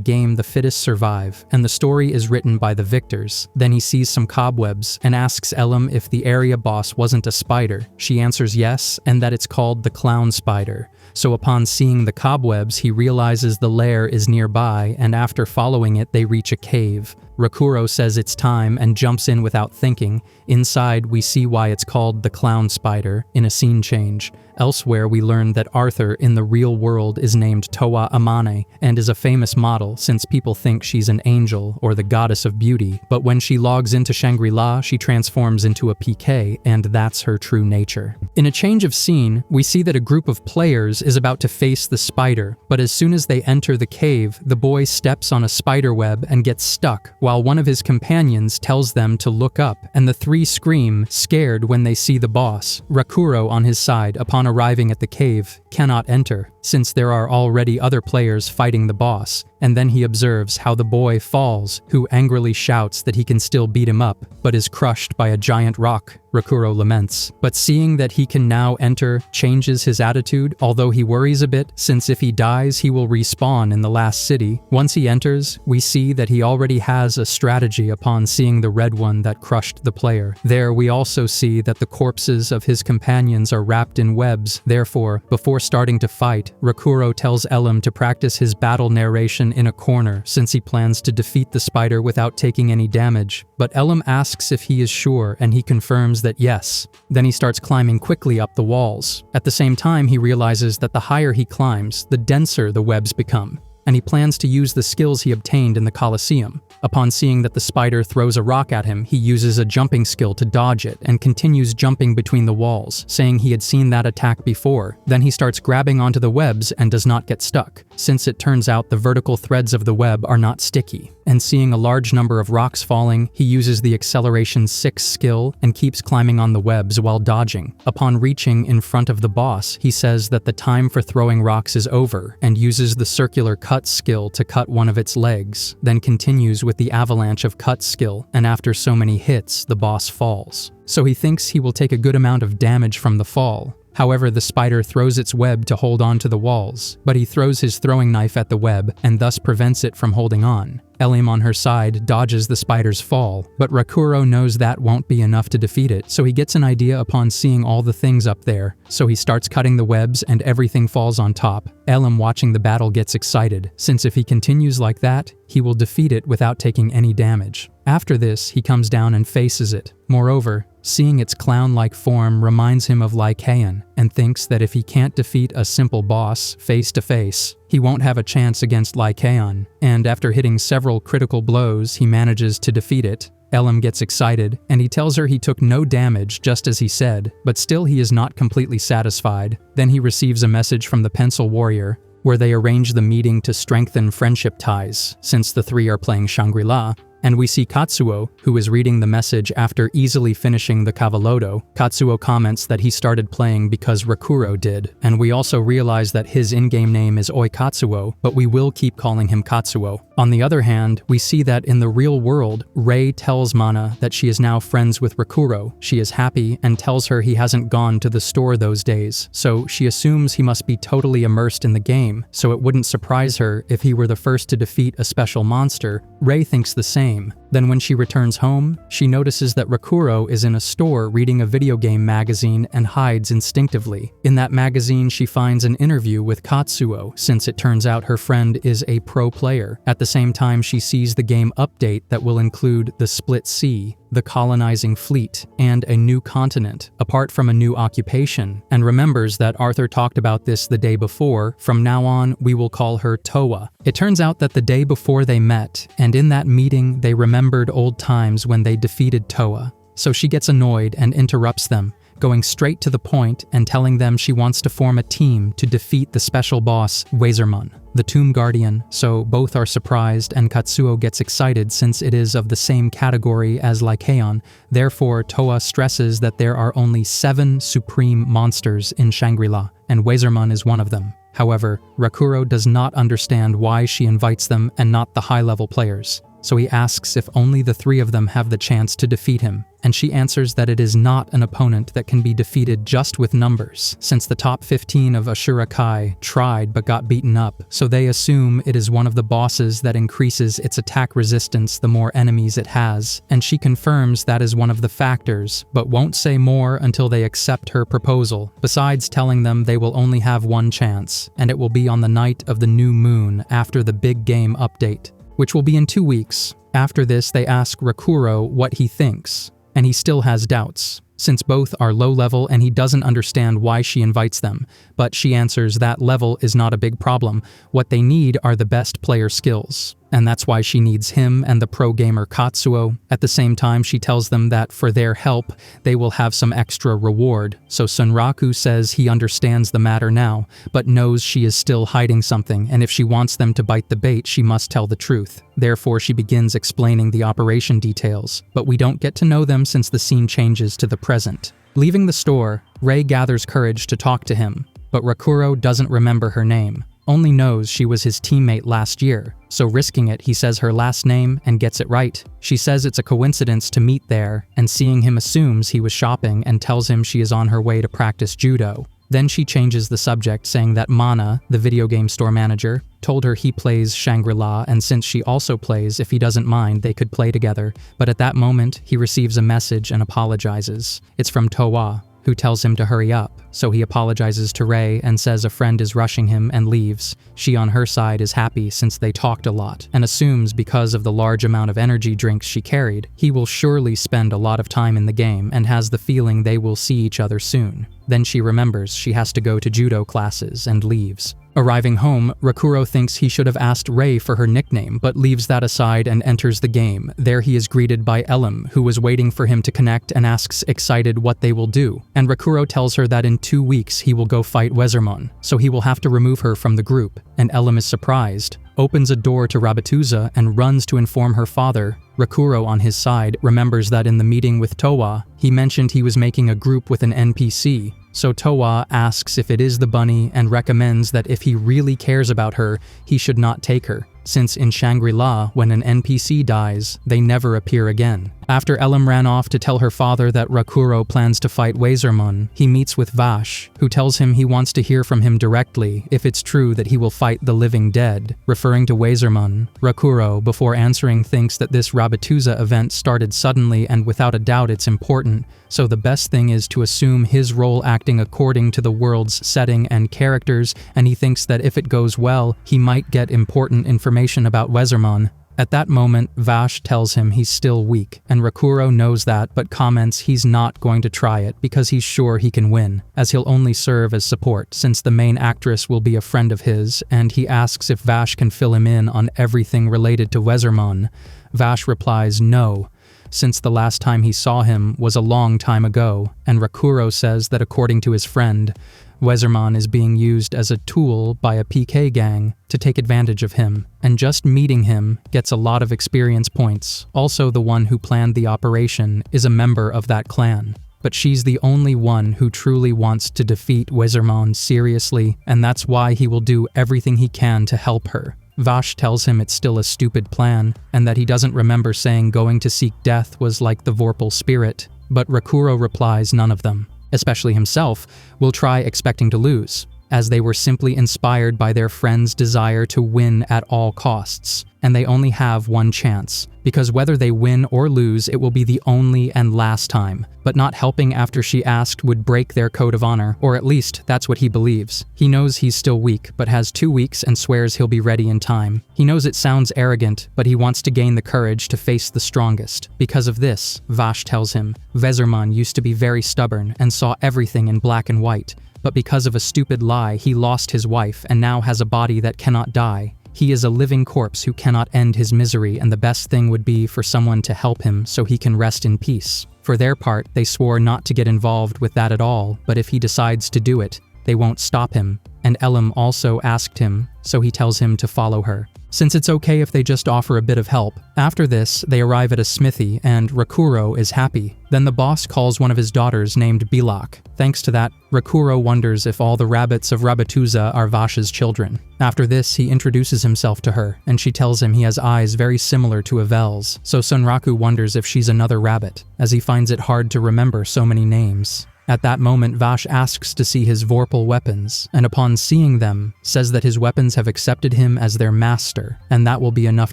game the fittest survive, and the story is written by the victors. Then he sees some cobwebs and asks Elam if the area boss wasn't a spider. She answers yes, and that it's called the clown spider. So upon seeing the cobwebs, he realizes the lair is nearby, and after following it, they reach a cave. Rakuro says it's time and jumps in without thinking. Inside, we see why it's called the clown spider in a scene change. Elsewhere, we learn that Arthur in the real world is named Towa Amane and is a famous model since people think she's an angel or the goddess of beauty, but when she logs into Shangri-La, she transforms into a PK, and that's her true nature. In a change of scene, we see that a group of players is about to face the spider, but as soon as they enter the cave, the boy steps on a spider web and gets stuck, while one of his companions tells them to look up, and the three scream, scared when they see the boss. Rakuro, on his side, upon arriving at the cave, cannot enter, since there are already other players fighting the boss, and then he observes how the boy falls, who angrily shouts that he can still beat him up, but is crushed by a giant rock. Rakuro laments, but seeing that he can now enter changes his attitude, although he worries a bit, since if he dies he will respawn in the last city. Once he enters, we see that he already has a strategy upon seeing the red one that crushed the player. There we also see that the corpses of his companions are wrapped in webs. Therefore, before starting to fight, Rakuro tells Elim to practice his battle narration in a corner, since he plans to defeat the spider without taking any damage. But Elim asks if he is sure, and he confirms that yes. Then he starts climbing quickly up the walls. At the same time, he realizes that the higher he climbs, the denser the webs become, and he plans to use the skills he obtained in the Coliseum. Upon seeing that the spider throws a rock at him, he uses a jumping skill to dodge it and continues jumping between the walls, saying he had seen that attack before. Then he starts grabbing onto the webs and does not get stuck, since it turns out the vertical threads of the web are not sticky. And seeing a large number of rocks falling, he uses the Acceleration 6 skill and keeps climbing on the webs while dodging. Upon reaching in front of the boss, he says that the time for throwing rocks is over and uses the Circular Cut skill to cut one of its legs, then continues with the Avalanche of Cut skill, and after so many hits, the boss falls. So he thinks he will take a good amount of damage from the fall. However, the spider throws its web to hold on to the walls, but he throws his throwing knife at the web and thus prevents it from holding on. Elim on her side dodges the spider's fall, but Rakuro knows that won't be enough to defeat it, so he gets an idea upon seeing all the things up there, so he starts cutting the webs and everything falls on top. Elim watching the battle gets excited, since if he continues like that, he will defeat it without taking any damage. After this, he comes down and faces it. Moreover, seeing its clown-like form reminds him of Lyan, and thinks that if he can't defeat a simple boss face to face, he won't have a chance against Lyan, and after hitting several critical blows, he manages to defeat it. Elim gets excited, and he tells her he took no damage just as he said, but still he is not completely satisfied. Then he receives a message from the Pencil Warrior, where they arrange the meeting to strengthen friendship ties, since the three are playing Shangri-La. And we see Katsuo, who is reading the message after easily finishing the Cavalotto. Katsuo comments that he started playing because Rakuro did, and we also realize that his in-game name is Oikatsuo, but we will keep calling him Katsuo. On the other hand, we see that in the real world, Rei tells Mana that she is now friends with Rakuro. She is happy and tells her he hasn't gone to the store those days, so she assumes he must be totally immersed in the game, so it wouldn't surprise her if he were the first to defeat a special monster. Rei thinks the same. Then when she returns home, she notices that Rakuro is in a store reading a video game magazine and hides instinctively. In that magazine, she finds an interview with Katsuo, since it turns out her friend is a pro player. At the same time, she sees the game update that will include the Split Sea, the colonizing fleet, and a new continent, apart from a new occupation, and remembers that Arthur talked about this the day before. From now on, we will call her Towa. It turns out that the day before they met, and in that meeting, they remembered old times when they defeated Towa. So she gets annoyed and interrupts them, going straight to the point and telling them she wants to form a team to defeat the special boss, Wazerman, the Tomb Guardian, so both are surprised and Katsuo gets excited since it is of the same category as Lyan. Therefore, Towa stresses that there are only 7 supreme monsters in Shangri-La, and Wazerman is one of them. However, Rakuro does not understand why she invites them and not the high-level players. So he asks if only the 3 of them have the chance to defeat him, and she answers that it is not an opponent that can be defeated just with numbers, since the top 15 of Ashura Kai tried but got beaten up, so they assume it is one of the bosses that increases its attack resistance the more enemies it has, and she confirms that is one of the factors, but won't say more until they accept her proposal, besides telling them they will only have one chance, and it will be on the night of the new moon after the big game update, which will be in 2 weeks. After this, they ask Rakuro what he thinks, and he still has doubts, since both are low level and he doesn't understand why she invites them, but she answers that level is not a big problem. What they need are the best player skills, and that's why she needs him and the pro gamer Katsuo. At the same time, she tells them that for their help, they will have some extra reward, so Sunraku says he understands the matter now, but knows she is still hiding something, and if she wants them to bite the bait, she must tell the truth. Therefore, she begins explaining the operation details, but we don't get to know them since the scene changes to the present. Leaving the store, Rei gathers courage to talk to him, but Rakuro doesn't remember her name, only knows she was his teammate last year, so risking it, he says her last name and gets it right. She says it's a coincidence to meet there, and seeing him assumes he was shopping and tells him she is on her way to practice judo. Then she changes the subject, saying that Mana, the video game store manager, told her he plays Shangri-La, and since she also plays, if he doesn't mind, they could play together. But at that moment, he receives a message and apologizes. It's from Towa, who tells him to hurry up, so he apologizes to Rei and says a friend is rushing him and leaves. She on her side is happy since they talked a lot, and assumes because of the large amount of energy drinks she carried, he will surely spend a lot of time in the game and has the feeling they will see each other soon. Then she remembers she has to go to judo classes and leaves. Arriving home, Rakuro thinks he should have asked Rei for her nickname, but leaves that aside and enters the game. There he is greeted by Elim, who was waiting for him to connect and asks excited what they will do. And Rakuro tells her that in 2 weeks he will go fight Wazerman, so he will have to remove her from the group. And Elim is surprised, opens a door to Rabatuza and runs to inform her father. Rakuro on his side remembers that in the meeting with Towa, he mentioned he was making a group with an NPC. So Towa asks if it is the bunny and recommends that if he really cares about her, he should not take her, since in Shangri-La, when an NPC dies, they never appear again. After Elim ran off to tell her father that Rakuro plans to fight Wazerman, he meets with Vash, who tells him he wants to hear from him directly if it's true that he will fight the living dead. Referring to Wazerman, Rakuro, before answering, thinks that this Rabatuza event started suddenly and without a doubt it's important, so the best thing is to assume his role acting according to the world's setting and characters, and he thinks that if it goes well, he might get important information about Wazerman. At that moment, Vash tells him he's still weak, and Rakuro knows that but comments he's not going to try it because he's sure he can win, as he'll only serve as support since the main actress will be a friend of his, and he asks if Vash can fill him in on everything related to Wazerman. Vash replies no, since the last time he saw him was a long time ago, and Rakuro says that according to his friend, Wazerman is being used as a tool by a PK gang to take advantage of him, and just meeting him gets a lot of experience points. Also, the one who planned the operation is a member of that clan. But she's the only one who truly wants to defeat Wazerman seriously, and that's why he will do everything he can to help her. Vash tells him it's still a stupid plan, and that he doesn't remember saying going to seek death was like the Vorpal spirit, but Rakuro replies none of them, especially himself, will try expecting to lose, as they were simply inspired by their friend's desire to win at all costs, and they only have one chance, because whether they win or lose, it will be the only and last time. But not helping after she asked would break their code of honor, or at least that's what he believes. He knows he's still weak, but has 2 weeks and swears he'll be ready in time. He knows it sounds arrogant, but he wants to gain the courage to face the strongest. Because of this, Vash tells him, Wazerman used to be very stubborn and saw everything in black and white, but because of a stupid lie, he lost his wife and now has a body that cannot die. He is a living corpse who cannot end his misery, and the best thing would be for someone to help him so he can rest in peace. For their part, they swore not to get involved with that at all, but if he decides to do it, they won't stop him. And Elim also asked him, so he tells him to follow her, since it's okay if they just offer a bit of help. After this, they arrive at a smithy, and Rakuro is happy. Then the boss calls one of his daughters named Bilak. Thanks to that, Rakuro wonders if all the rabbits of Rabatuza are Vash's children. After this, he introduces himself to her, and she tells him he has eyes very similar to Avel's, so Sunraku wonders if she's another rabbit, as he finds it hard to remember so many names. At that moment, Vash asks to see his Vorpal weapons, and upon seeing them, says that his weapons have accepted him as their master, and that will be enough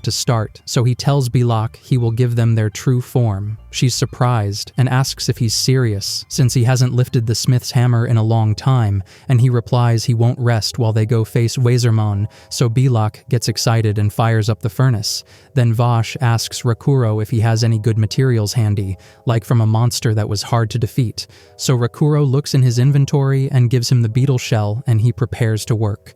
to start, so he tells Belok he will give them their true form. She's surprised, and asks if he's serious, since he hasn't lifted the smith's hammer in a long time, and he replies he won't rest while they go face Wazerman, so Belok gets excited and fires up the furnace. Then Vash asks Rakuro if he has any good materials handy, like from a monster that was hard to defeat. So Rakuro looks in his inventory and gives him the beetle shell, and he prepares to work.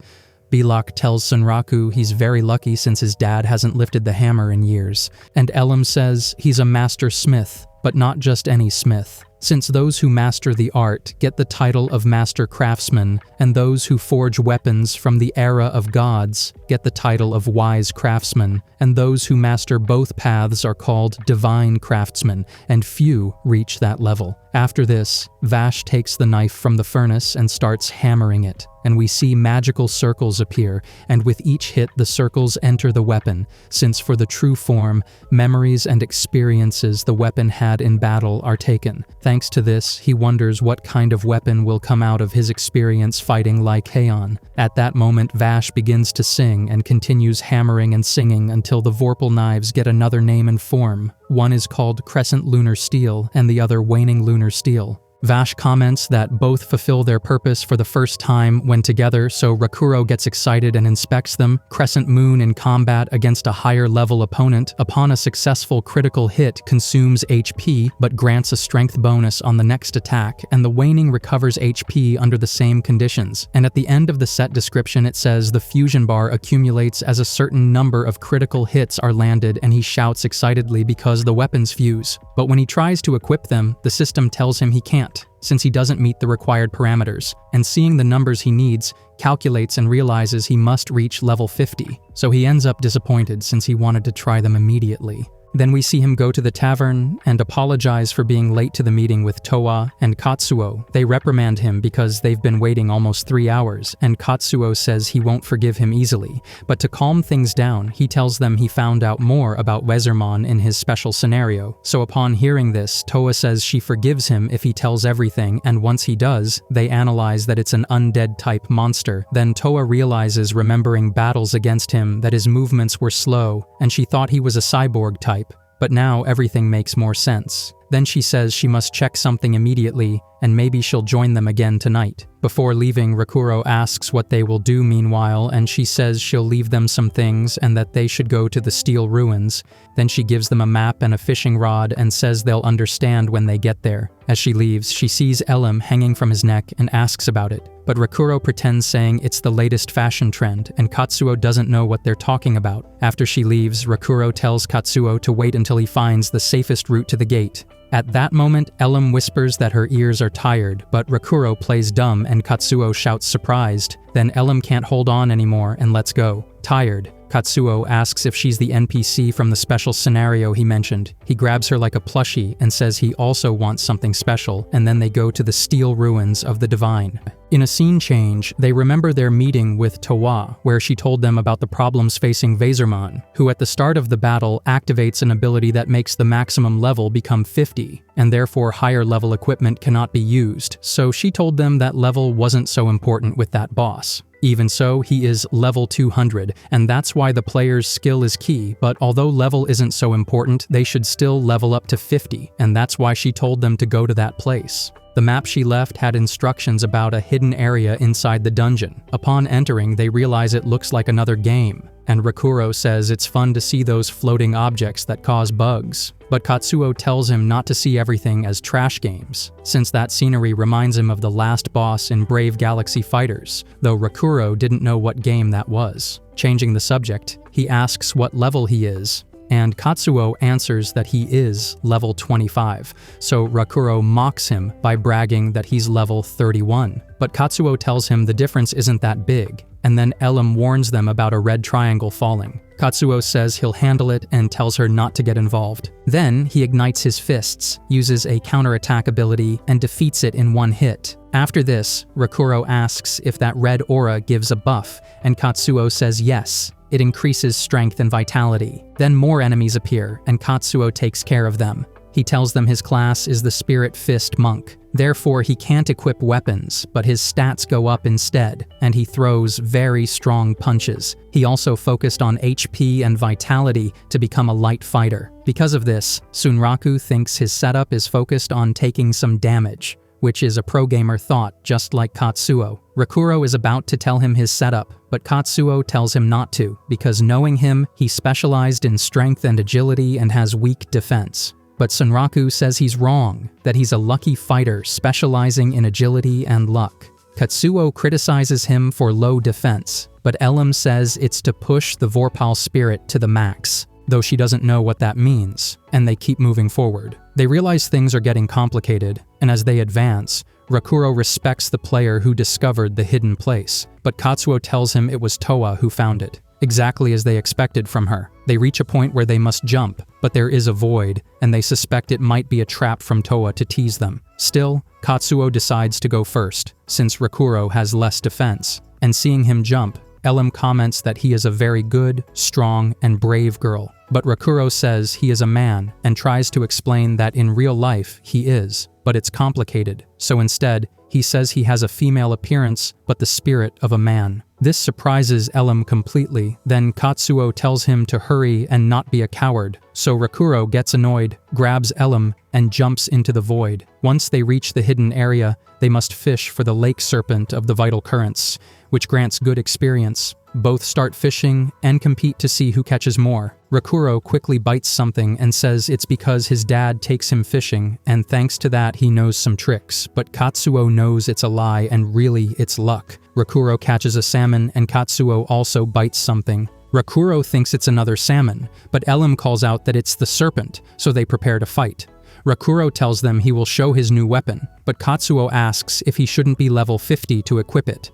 Belok tells Sunraku he's very lucky since his dad hasn't lifted the hammer in years, and Elam says he's a master smith, but not just any smith, since those who master the art get the title of master craftsman, and those who forge weapons from the era of gods get the title of wise craftsman, and those who master both paths are called divine craftsmen, and few reach that level. After this, Vash takes the knife from the furnace and starts hammering it, and we see magical circles appear, and with each hit the circles enter the weapon, since for the true form, memories and experiences the weapon had in battle are taken. Thanks to this, he wonders what kind of weapon will come out of his experience fighting Lycaon. At that moment, Vash begins to sing and continues hammering and singing until the Vorpal knives get another name and form. One is called Crescent Lunar Steel and the other Waning Lunar Steel. Vash comments that both fulfill their purpose for the first time when together, so Rakuro gets excited and inspects them. Crescent Moon in combat against a higher level opponent, upon a successful critical hit, consumes HP but grants a strength bonus on the next attack, and the Waning recovers HP under the same conditions. And at the end of the set description it says the fusion bar accumulates as a certain number of critical hits are landed, and he shouts excitedly because the weapons fuse. But when he tries to equip them, the system tells him he can't, since he doesn't meet the required parameters, and seeing the numbers he needs, calculates and realizes he must reach level 50, so he ends up disappointed since he wanted to try them immediately. Then we see him go to the tavern and apologize for being late to the meeting with Towa and Katsuo. They reprimand him because they've been waiting almost 3 hours, and Katsuo says he won't forgive him easily. But to calm things down, he tells them he found out more about Wazerman in his special scenario. So upon hearing this, Towa says she forgives him if he tells everything, and once he does, they analyze that it's an undead-type monster. Then Towa realizes, remembering battles against him, that his movements were slow, and she thought he was a cyborg type. But now everything makes more sense. Then she says she must check something immediately, and maybe she'll join them again tonight. Before leaving, Rakuro asks what they will do meanwhile, and she says she'll leave them some things and that they should go to the Steel Ruins. Then she gives them a map and a fishing rod and says they'll understand when they get there. As she leaves, she sees Elam hanging from his neck and asks about it. But Rakuro pretends saying it's the latest fashion trend, and Katsuo doesn't know what they're talking about. After she leaves, Rakuro tells Katsuo to wait until he finds the safest route to the gate. At that moment, Elam whispers that her ears are tired, but Rakuro plays dumb and Katsuo shouts surprised. Then Elam can't hold on anymore and lets go. Tired, Katsuo asks if she's the NPC from the special scenario he mentioned. He grabs her like a plushie and says he also wants something special, and then they go to the Steel Ruins of the Divine. In a scene change, they remember their meeting with Towa, where she told them about the problems facing Wazerman, who at the start of the battle activates an ability that makes the maximum level become 50, and therefore higher level equipment cannot be used, so she told them that level wasn't so important with that boss. Even so, he is level 200, and that's why the player's skill is key, but although level isn't so important, they should still level up to 50, and that's why she told them to go to that place. The map she left had instructions about a hidden area inside the dungeon. Upon entering, they realize it looks like another game, and Rakuro says it's fun to see those floating objects that cause bugs. But Katsuo tells him not to see everything as trash games, since that scenery reminds him of the last boss in Brave Galaxy Fighters, though Rakuro didn't know what game that was. Changing the subject, he asks what level he is, and Katsuo answers that he is level 25, so Rakuro mocks him by bragging that he's level 31. But Katsuo tells him the difference isn't that big, and then Elam warns them about a red triangle falling. Katsuo says he'll handle it and tells her not to get involved. Then he ignites his fists, uses a counterattack ability, and defeats it in one hit. After this, Rakuro asks if that red aura gives a buff, and Katsuo says yes. It increases strength and vitality. Then more enemies appear, and Katsuo takes care of them. He tells them his class is the Spirit Fist Monk. Therefore, he can't equip weapons, but his stats go up instead, and he throws very strong punches. He also focused on HP and vitality to become a light fighter. Because of this, Sunraku thinks his setup is focused on taking some damage, which is a pro-gamer thought, just like Katsuo. Rakuro is about to tell him his setup, but Katsuo tells him not to, because knowing him, he specialized in strength and agility and has weak defense. But Sunraku says he's wrong, that he's a lucky fighter specializing in agility and luck. Katsuo criticizes him for low defense, but Elim says it's to push the Vorpal spirit to the max, though she doesn't know what that means, and they keep moving forward. They realize things are getting complicated, and as they advance, Rakuro respects the player who discovered the hidden place, but Katsuo tells him it was Toa who found it, exactly as they expected from her. They reach a point where they must jump, but there is a void, and they suspect it might be a trap from Toa to tease them. Still, Katsuo decides to go first, since Rakuro has less defense, and seeing him jump, Elim comments that he is a very good, strong, and brave girl. But Rakuro says he is a man and tries to explain that in real life he is, but it's complicated. So instead, he says he has a female appearance but the spirit of a man. This surprises Elim completely. Then Katsuo tells him to hurry and not be a coward. So Rakuro gets annoyed, grabs Elim, and jumps into the void. Once they reach the hidden area, they must fish for the lake serpent of the vital currents, which grants good experience. Both start fishing and compete to see who catches more. Rakuro quickly bites something and says it's because his dad takes him fishing, and thanks to that he knows some tricks, but Katsuo knows it's a lie and really it's luck. Rakuro catches a salmon and Katsuo also bites something. Rakuro thinks it's another salmon, but Elim calls out that it's the serpent, so they prepare to fight. Rakuro tells them he will show his new weapon, but Katsuo asks if he shouldn't be level 50 to equip it.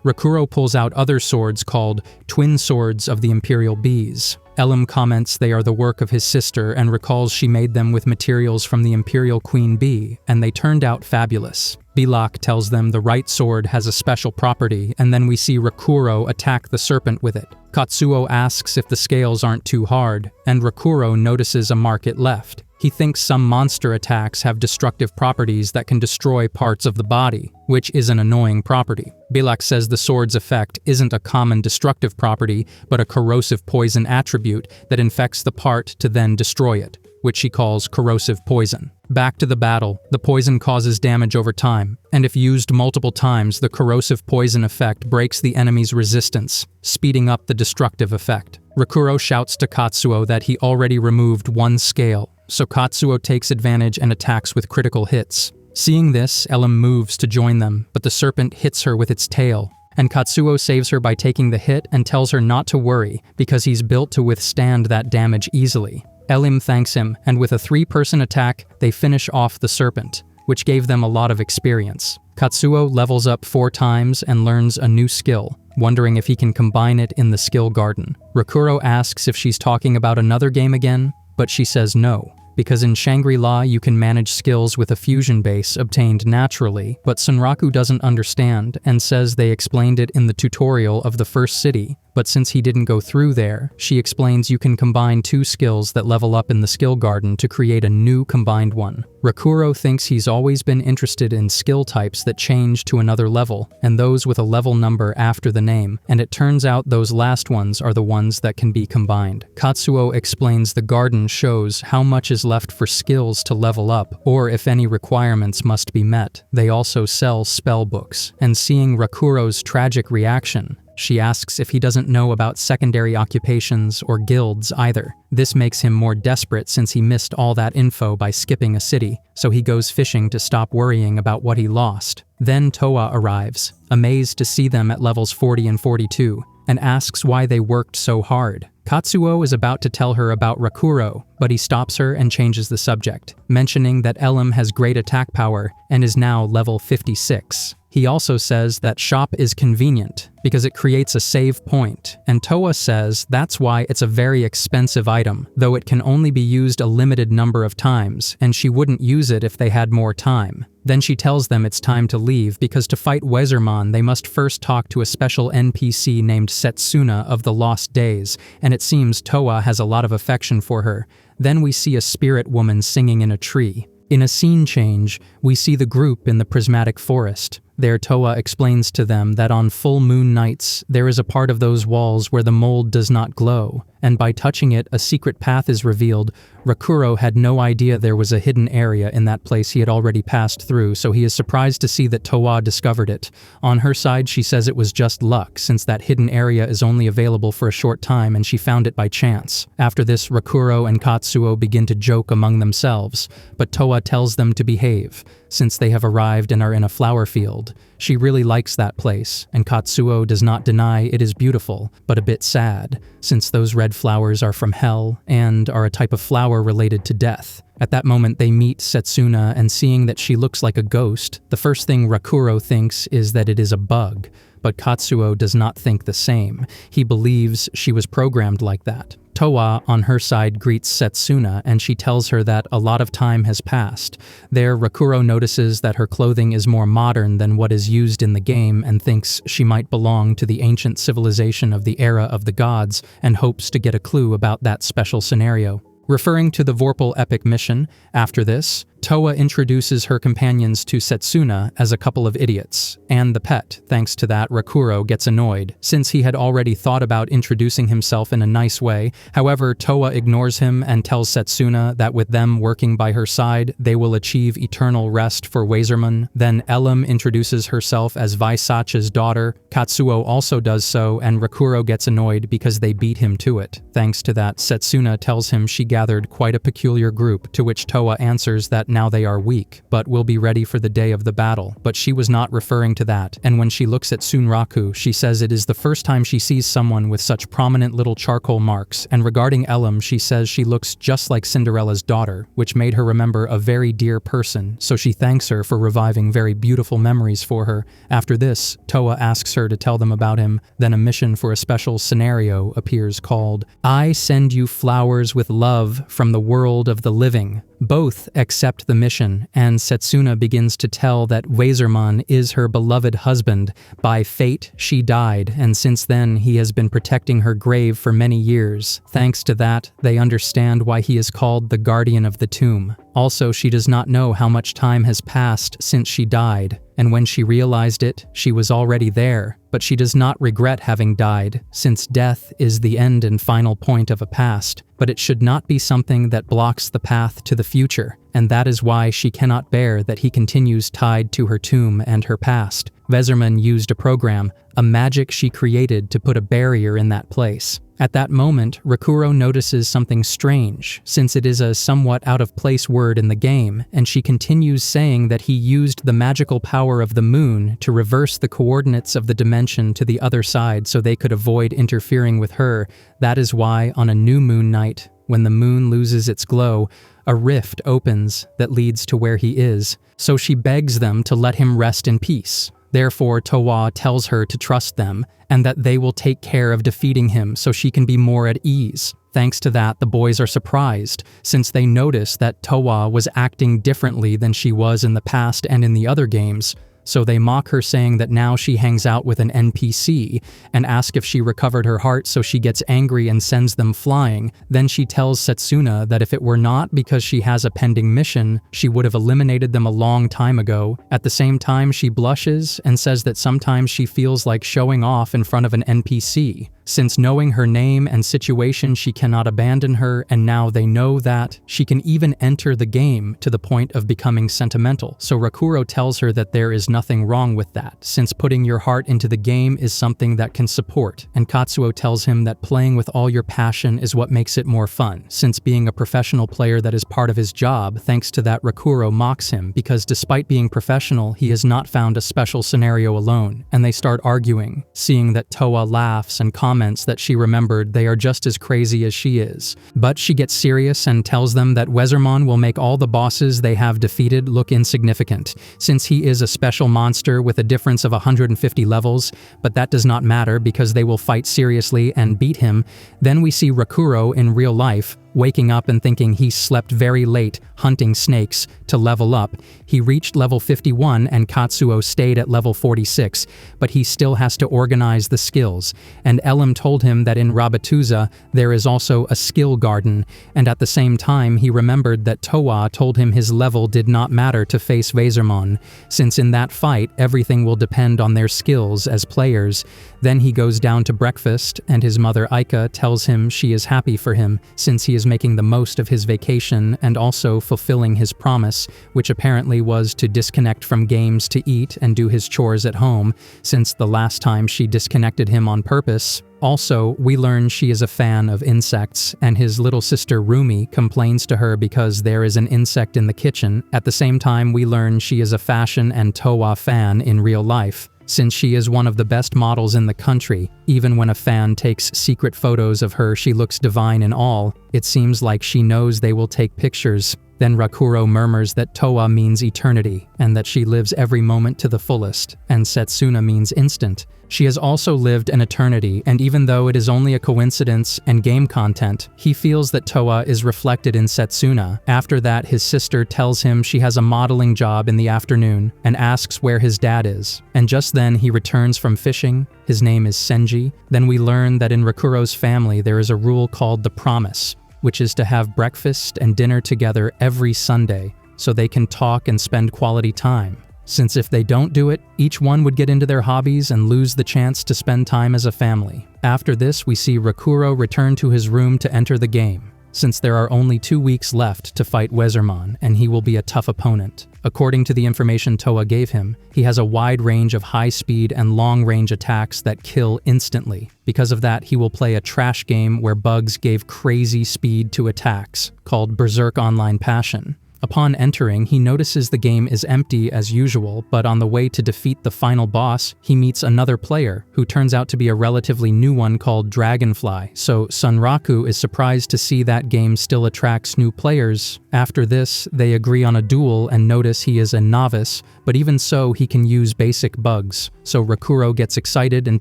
Rakuro pulls out other swords called Twin Swords of the Imperial Bees. Elim comments they are the work of his sister and recalls she made them with materials from the Imperial Queen Bee, and they turned out fabulous. Bilak tells them the right sword has a special property, and then we see Rakuro attack the serpent with it. Katsuo asks if the scales aren't too hard, and Rakuro notices a mark it left. He thinks some monster attacks have destructive properties that can destroy parts of the body, which is an annoying property. Bilak says the sword's effect isn't a common destructive property, but a corrosive poison attribute that infects the part to then destroy it, which she calls corrosive poison. Back to the battle, the poison causes damage over time, and if used multiple times, the corrosive poison effect breaks the enemy's resistance, speeding up the destructive effect. Rakuro shouts to Katsuo that he already removed one scale, so Katsuo takes advantage and attacks with critical hits. Seeing this, Elim moves to join them, but the serpent hits her with its tail, and Katsuo saves her by taking the hit and tells her not to worry because he's built to withstand that damage easily. Elim thanks him, and with a 3-person attack, they finish off the serpent, which gave them a lot of experience. Katsuo levels up 4 times and learns a new skill, wondering if he can combine it in the skill garden. Rakuro asks if she's talking about another game again, but she says no, because in Shangri-La you can manage skills with a fusion base obtained naturally, but Sunraku doesn't understand and says they explained it in the tutorial of the first city, but since he didn't go through there, she explains you can combine 2 skills that level up in the skill garden to create a new combined one. Rakuro thinks he's always been interested in skill types that change to another level, and those with a level number after the name, and it turns out those last ones are the ones that can be combined. Katsuo explains the garden shows how much is left for skills to level up, or if any requirements must be met. They also sell spell books, and seeing Rakuro's tragic reaction, she asks if he doesn't know about secondary occupations or guilds either. This makes him more desperate since he missed all that info by skipping a city, so he goes fishing to stop worrying about what he lost. Then Toa arrives, amazed to see them at levels 40 and 42, and asks why they worked so hard. Katsuo is about to tell her about Rakuro, but he stops her and changes the subject, mentioning that Elim has great attack power and is now level 56. He also says that shop is convenient because it creates a save point, and Toa says that's why it's a very expensive item, though it can only be used a limited number of times, and she wouldn't use it if they had more time. Then she tells them it's time to leave because to fight Wazerman they must first talk to a special NPC named Setsuna of the Lost Days, and it seems Toa has a lot of affection for her. Then we see a spirit woman singing in a tree. In a scene change, we see the group in the prismatic forest. There, Towa explains to them that on full moon nights, there is a part of those walls where the mold does not glow, and by touching it, a secret path is revealed. Rakuro had no idea there was a hidden area in that place he had already passed through, so he is surprised to see that Towa discovered it. On her side, she says it was just luck, since that hidden area is only available for a short time and she found it by chance. After this, Rakuro and Katsuo begin to joke among themselves, but Towa tells them to behave, since they have arrived and are in a flower field. She really likes that place, and Katsuo does not deny it is beautiful, but a bit sad, since those red flowers are from hell and are a type of flower related to death. At that moment, they meet Setsuna, and seeing that she looks like a ghost, the first thing Rakuro thinks is that it is a bug, but Katsuo does not think the same. He believes she was programmed like that. Towa, on her side, greets Setsuna, and she tells her that a lot of time has passed. There, Rakuro notices that her clothing is more modern than what is used in the game and thinks she might belong to the ancient civilization of the era of the gods and hopes to get a clue about that special scenario. Referring to the Vorpal epic mission, after this, Towa introduces her companions to Setsuna as a couple of idiots, and the pet. Thanks to that, Rakuro gets annoyed, since he had already thought about introducing himself in a nice way. However, Towa ignores him and tells Setsuna that with them working by her side, they will achieve eternal rest for Wazerman. Then Elam introduces herself as Vaisacha's daughter. Katsuo also does so, and Rakuro gets annoyed because they beat him to it. Thanks to that, Setsuna tells him she gathered quite a peculiar group, to which Towa answers that now they are weak, but will be ready for the day of the battle. But she was not referring to that, and when she looks at Tsunraku, she says it is the first time she sees someone with such prominent little charcoal marks, and regarding Elam, she says she looks just like Cinderella's daughter, which made her remember a very dear person, so she thanks her for reviving very beautiful memories for her. After this, Towa asks her to tell them about him, then a mission for a special scenario appears called, "I send you flowers with love from the world of the living." Both accept the mission, and Setsuna begins to tell that Wazerman is her beloved husband. By fate, she died, and since then he has been protecting her grave for many years. Thanks to that, they understand why he is called the Guardian of the Tomb. Also, she does not know how much time has passed since she died, and when she realized it, she was already there. But she does not regret having died, since death is the end and final point of a past, but it should not be something that blocks the path to the future, and that is why she cannot bear that he continues tied to her tomb and her past. Wazerman used a program, a magic she created to put a barrier in that place. At that moment, Rakuro notices something strange, since it is a somewhat out-of-place word in the game, and she continues saying that he used the magical power of the moon to reverse the coordinates of the dimension to the other side so they could avoid interfering with her. That is why, on a new moon night, when the moon loses its glow, a rift opens that leads to where he is, so she begs them to let him rest in peace. Therefore, Towa tells her to trust them, and that they will take care of defeating him so she can be more at ease. Thanks to that, the boys are surprised, since they notice that Towa was acting differently than she was in the past and in the other games. So they mock her, saying that now she hangs out with an NPC, and ask if she recovered her heart, so she gets angry and sends them flying. Then she tells Setsuna that if it were not because she has a pending mission, she would have eliminated them a long time ago. At the same time, she blushes and says that sometimes she feels like showing off in front of an NPC. Since knowing her name and situation, she cannot abandon her, and now they know that she can even enter the game to the point of becoming sentimental. So Rakuro tells her that there is nothing wrong with that, since putting your heart into the game is something that can support, and Katsuo tells him that playing with all your passion is what makes it more fun, since being a professional player that is part of his job. Thanks to that, Rakuro mocks him, because despite being professional, he has not found a special scenario alone, and they start arguing, seeing that Towa laughs and comments that she remembered they are just as crazy as she is. But she gets serious and tells them that Wazerman will make all the bosses they have defeated look insignificant, since he is a special monster with a difference of 150 levels, but that does not matter because they will fight seriously and beat him. Then we see Rakuro in real life. waking up and thinking he slept very late hunting snakes to level up. He reached level 51 and Katsuo stayed at level 46, but he still has to organize the skills. And Elim told him that in Rabatuza there is also a skill garden, and at the same time he remembered that Towa told him his level did not matter to face Wazerman, since in that fight everything will depend on their skills as players. Then he goes down to breakfast, and his mother Aika tells him she is happy for him, since he is making the most of his vacation and also fulfilling his promise, which apparently was to disconnect from games to eat and do his chores at home, since the last time she disconnected him on purpose. Also, we learn she is a fan of insects, and his little sister Rumi complains to her because there is an insect in the kitchen. At the same time, we learn she is a fashion and Towa fan in real life, since she is one of the best models in the country. Even when a fan takes secret photos of her, she looks divine in all. It seems like she knows they will take pictures. Then Rakuro murmurs that Towa means eternity, and that she lives every moment to the fullest, and Setsuna means instant. She has also lived an eternity, and even though it is only a coincidence and game content, he feels that Towa is reflected in Setsuna. After that, his sister tells him she has a modeling job in the afternoon, and asks where his dad is. And just then he returns from fishing. His name is Senji. Then we learn that in Rakuro's family there is a rule called the Promise, which is to have breakfast and dinner together every Sunday, so they can talk and spend quality time. Since if they don't do it, each one would get into their hobbies and lose the chance to spend time as a family. After this, we see Rakuro return to his room to enter the game, since there are only 2 weeks left to fight Wazerman, and he will be a tough opponent. According to the information Towa gave him, he has a wide range of high-speed and long-range attacks that kill instantly. Because of that, he will play a trash game where bugs gave crazy speed to attacks, called Berserk Online Passion. Upon entering, he notices the game is empty as usual, but on the way to defeat the final boss, he meets another player, who turns out to be a relatively new one called Dragonfly, so Sunraku is surprised to see that game still attracts new players. After this, they agree on a duel and notice he is a novice, but even so, he can use basic bugs. So Rakuro gets excited and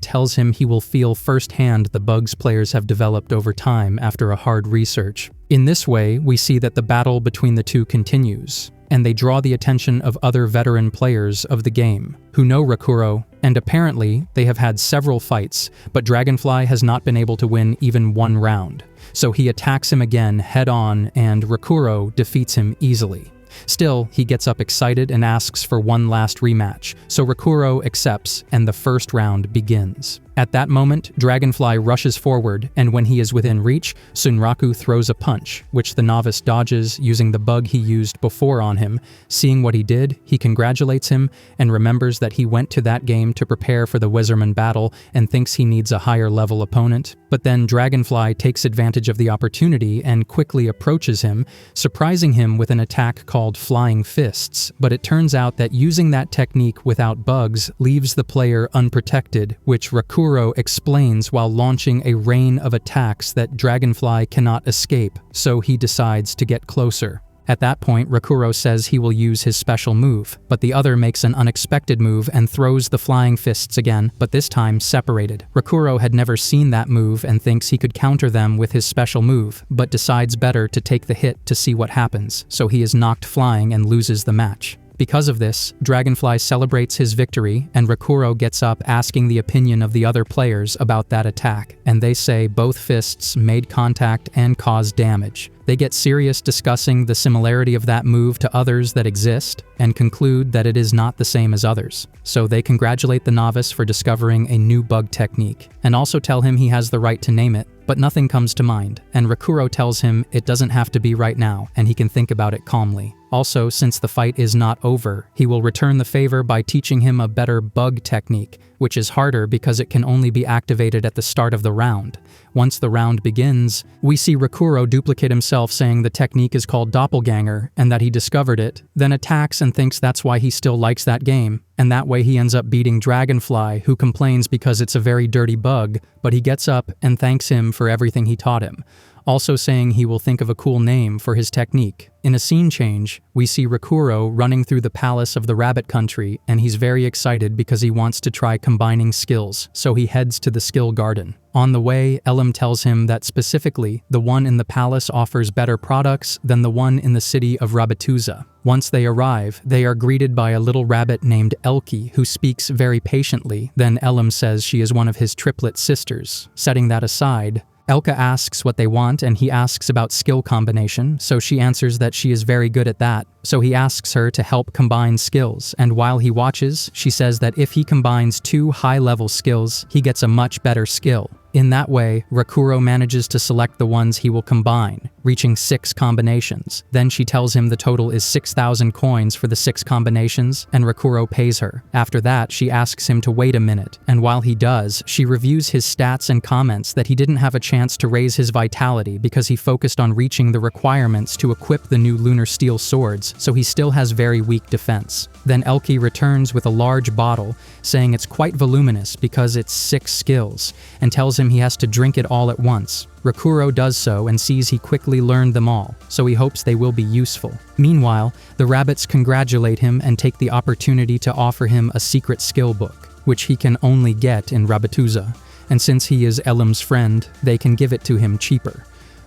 tells him he will feel firsthand the bugs players have developed over time after a hard research. In this way, we see that the battle between the two continues, and they draw the attention of other veteran players of the game, who know Rakuro, and apparently they have had several fights, but Dragonfly has not been able to win even one round. So he attacks him again head-on, and Rakuro defeats him easily. Still, he gets up excited and asks for one last rematch, so Rakuro accepts, and the first round begins. At that moment, Dragonfly rushes forward, and when he is within reach, Sunraku throws a punch, which the novice dodges using the bug he used before on him. Seeing what he did, he congratulates him, and remembers that he went to that game to prepare for the Wazerman battle and thinks he needs a higher level opponent. But then Dragonfly takes advantage of the opportunity and quickly approaches him, surprising him with an attack called Flying Fists. But it turns out that using that technique without bugs leaves the player unprotected, which Rakuro explains while launching a rain of attacks that Dragonfly cannot escape, so he decides to get closer. At that point, Rakuro says he will use his special move, but the other makes an unexpected move and throws the flying fists again, but this time separated. Rakuro had never seen that move and thinks he could counter them with his special move, but decides better to take the hit to see what happens, so he is knocked flying and loses the match. Because of this, Dragonfly celebrates his victory, and Rakuro gets up asking the opinion of the other players about that attack, and they say both fists made contact and caused damage. They get serious discussing the similarity of that move to others that exist, and conclude that it is not the same as others. So they congratulate the novice for discovering a new bug technique, and also tell him he has the right to name it, but nothing comes to mind, and Rakuro tells him it doesn't have to be right now, and he can think about it calmly. Also, since the fight is not over, he will return the favor by teaching him a better bug technique, which is harder because it can only be activated at the start of the round. Once the round begins, we see Rakuro duplicate himself, saying the technique is called doppelganger and that he discovered it, then attacks and thinks that's why he still likes that game. And that way he ends up beating Dragonfly, who complains because it's a very dirty bug, but he gets up and thanks him for everything he taught him. also saying he will think of a cool name for his technique. In a scene change, we see Rakuro running through the palace of the rabbit country, and he's very excited because he wants to try combining skills, so he heads to the skill garden. On the way, Elim tells him that specifically, the one in the palace offers better products than the one in the city of Rabbituza. Once they arrive, they are greeted by a little rabbit named Elki who speaks very patiently. Then Elim says she is one of his triplet sisters. Setting that aside, Elka asks what they want and he asks about skill combination, so she answers that she is very good at that. So he asks her to help combine skills, and while he watches, she says that if he combines 2 high-level skills, he gets a much better skill. In that way, Rakuro manages to select the ones he will combine, reaching 6 combinations. Then she tells him the total is 6,000 coins for the 6 combinations, and Rakuro pays her. After that, she asks him to wait a minute, and while he does, she reviews his stats and comments that he didn't have a chance to raise his vitality because he focused on reaching the requirements to equip the new lunar steel swords, so he still has very weak defense. Then Elki returns with a large bottle, saying it's quite voluminous because it's 6 skills, and tells him he has to drink it all at once. Rakuro does so and sees he quickly learned them all, so he hopes they will be useful. Meanwhile, the rabbits congratulate him and take the opportunity to offer him a secret skill book, which he can only get in Rabbituza, and since he is Elim's friend, they can give it to him cheaper.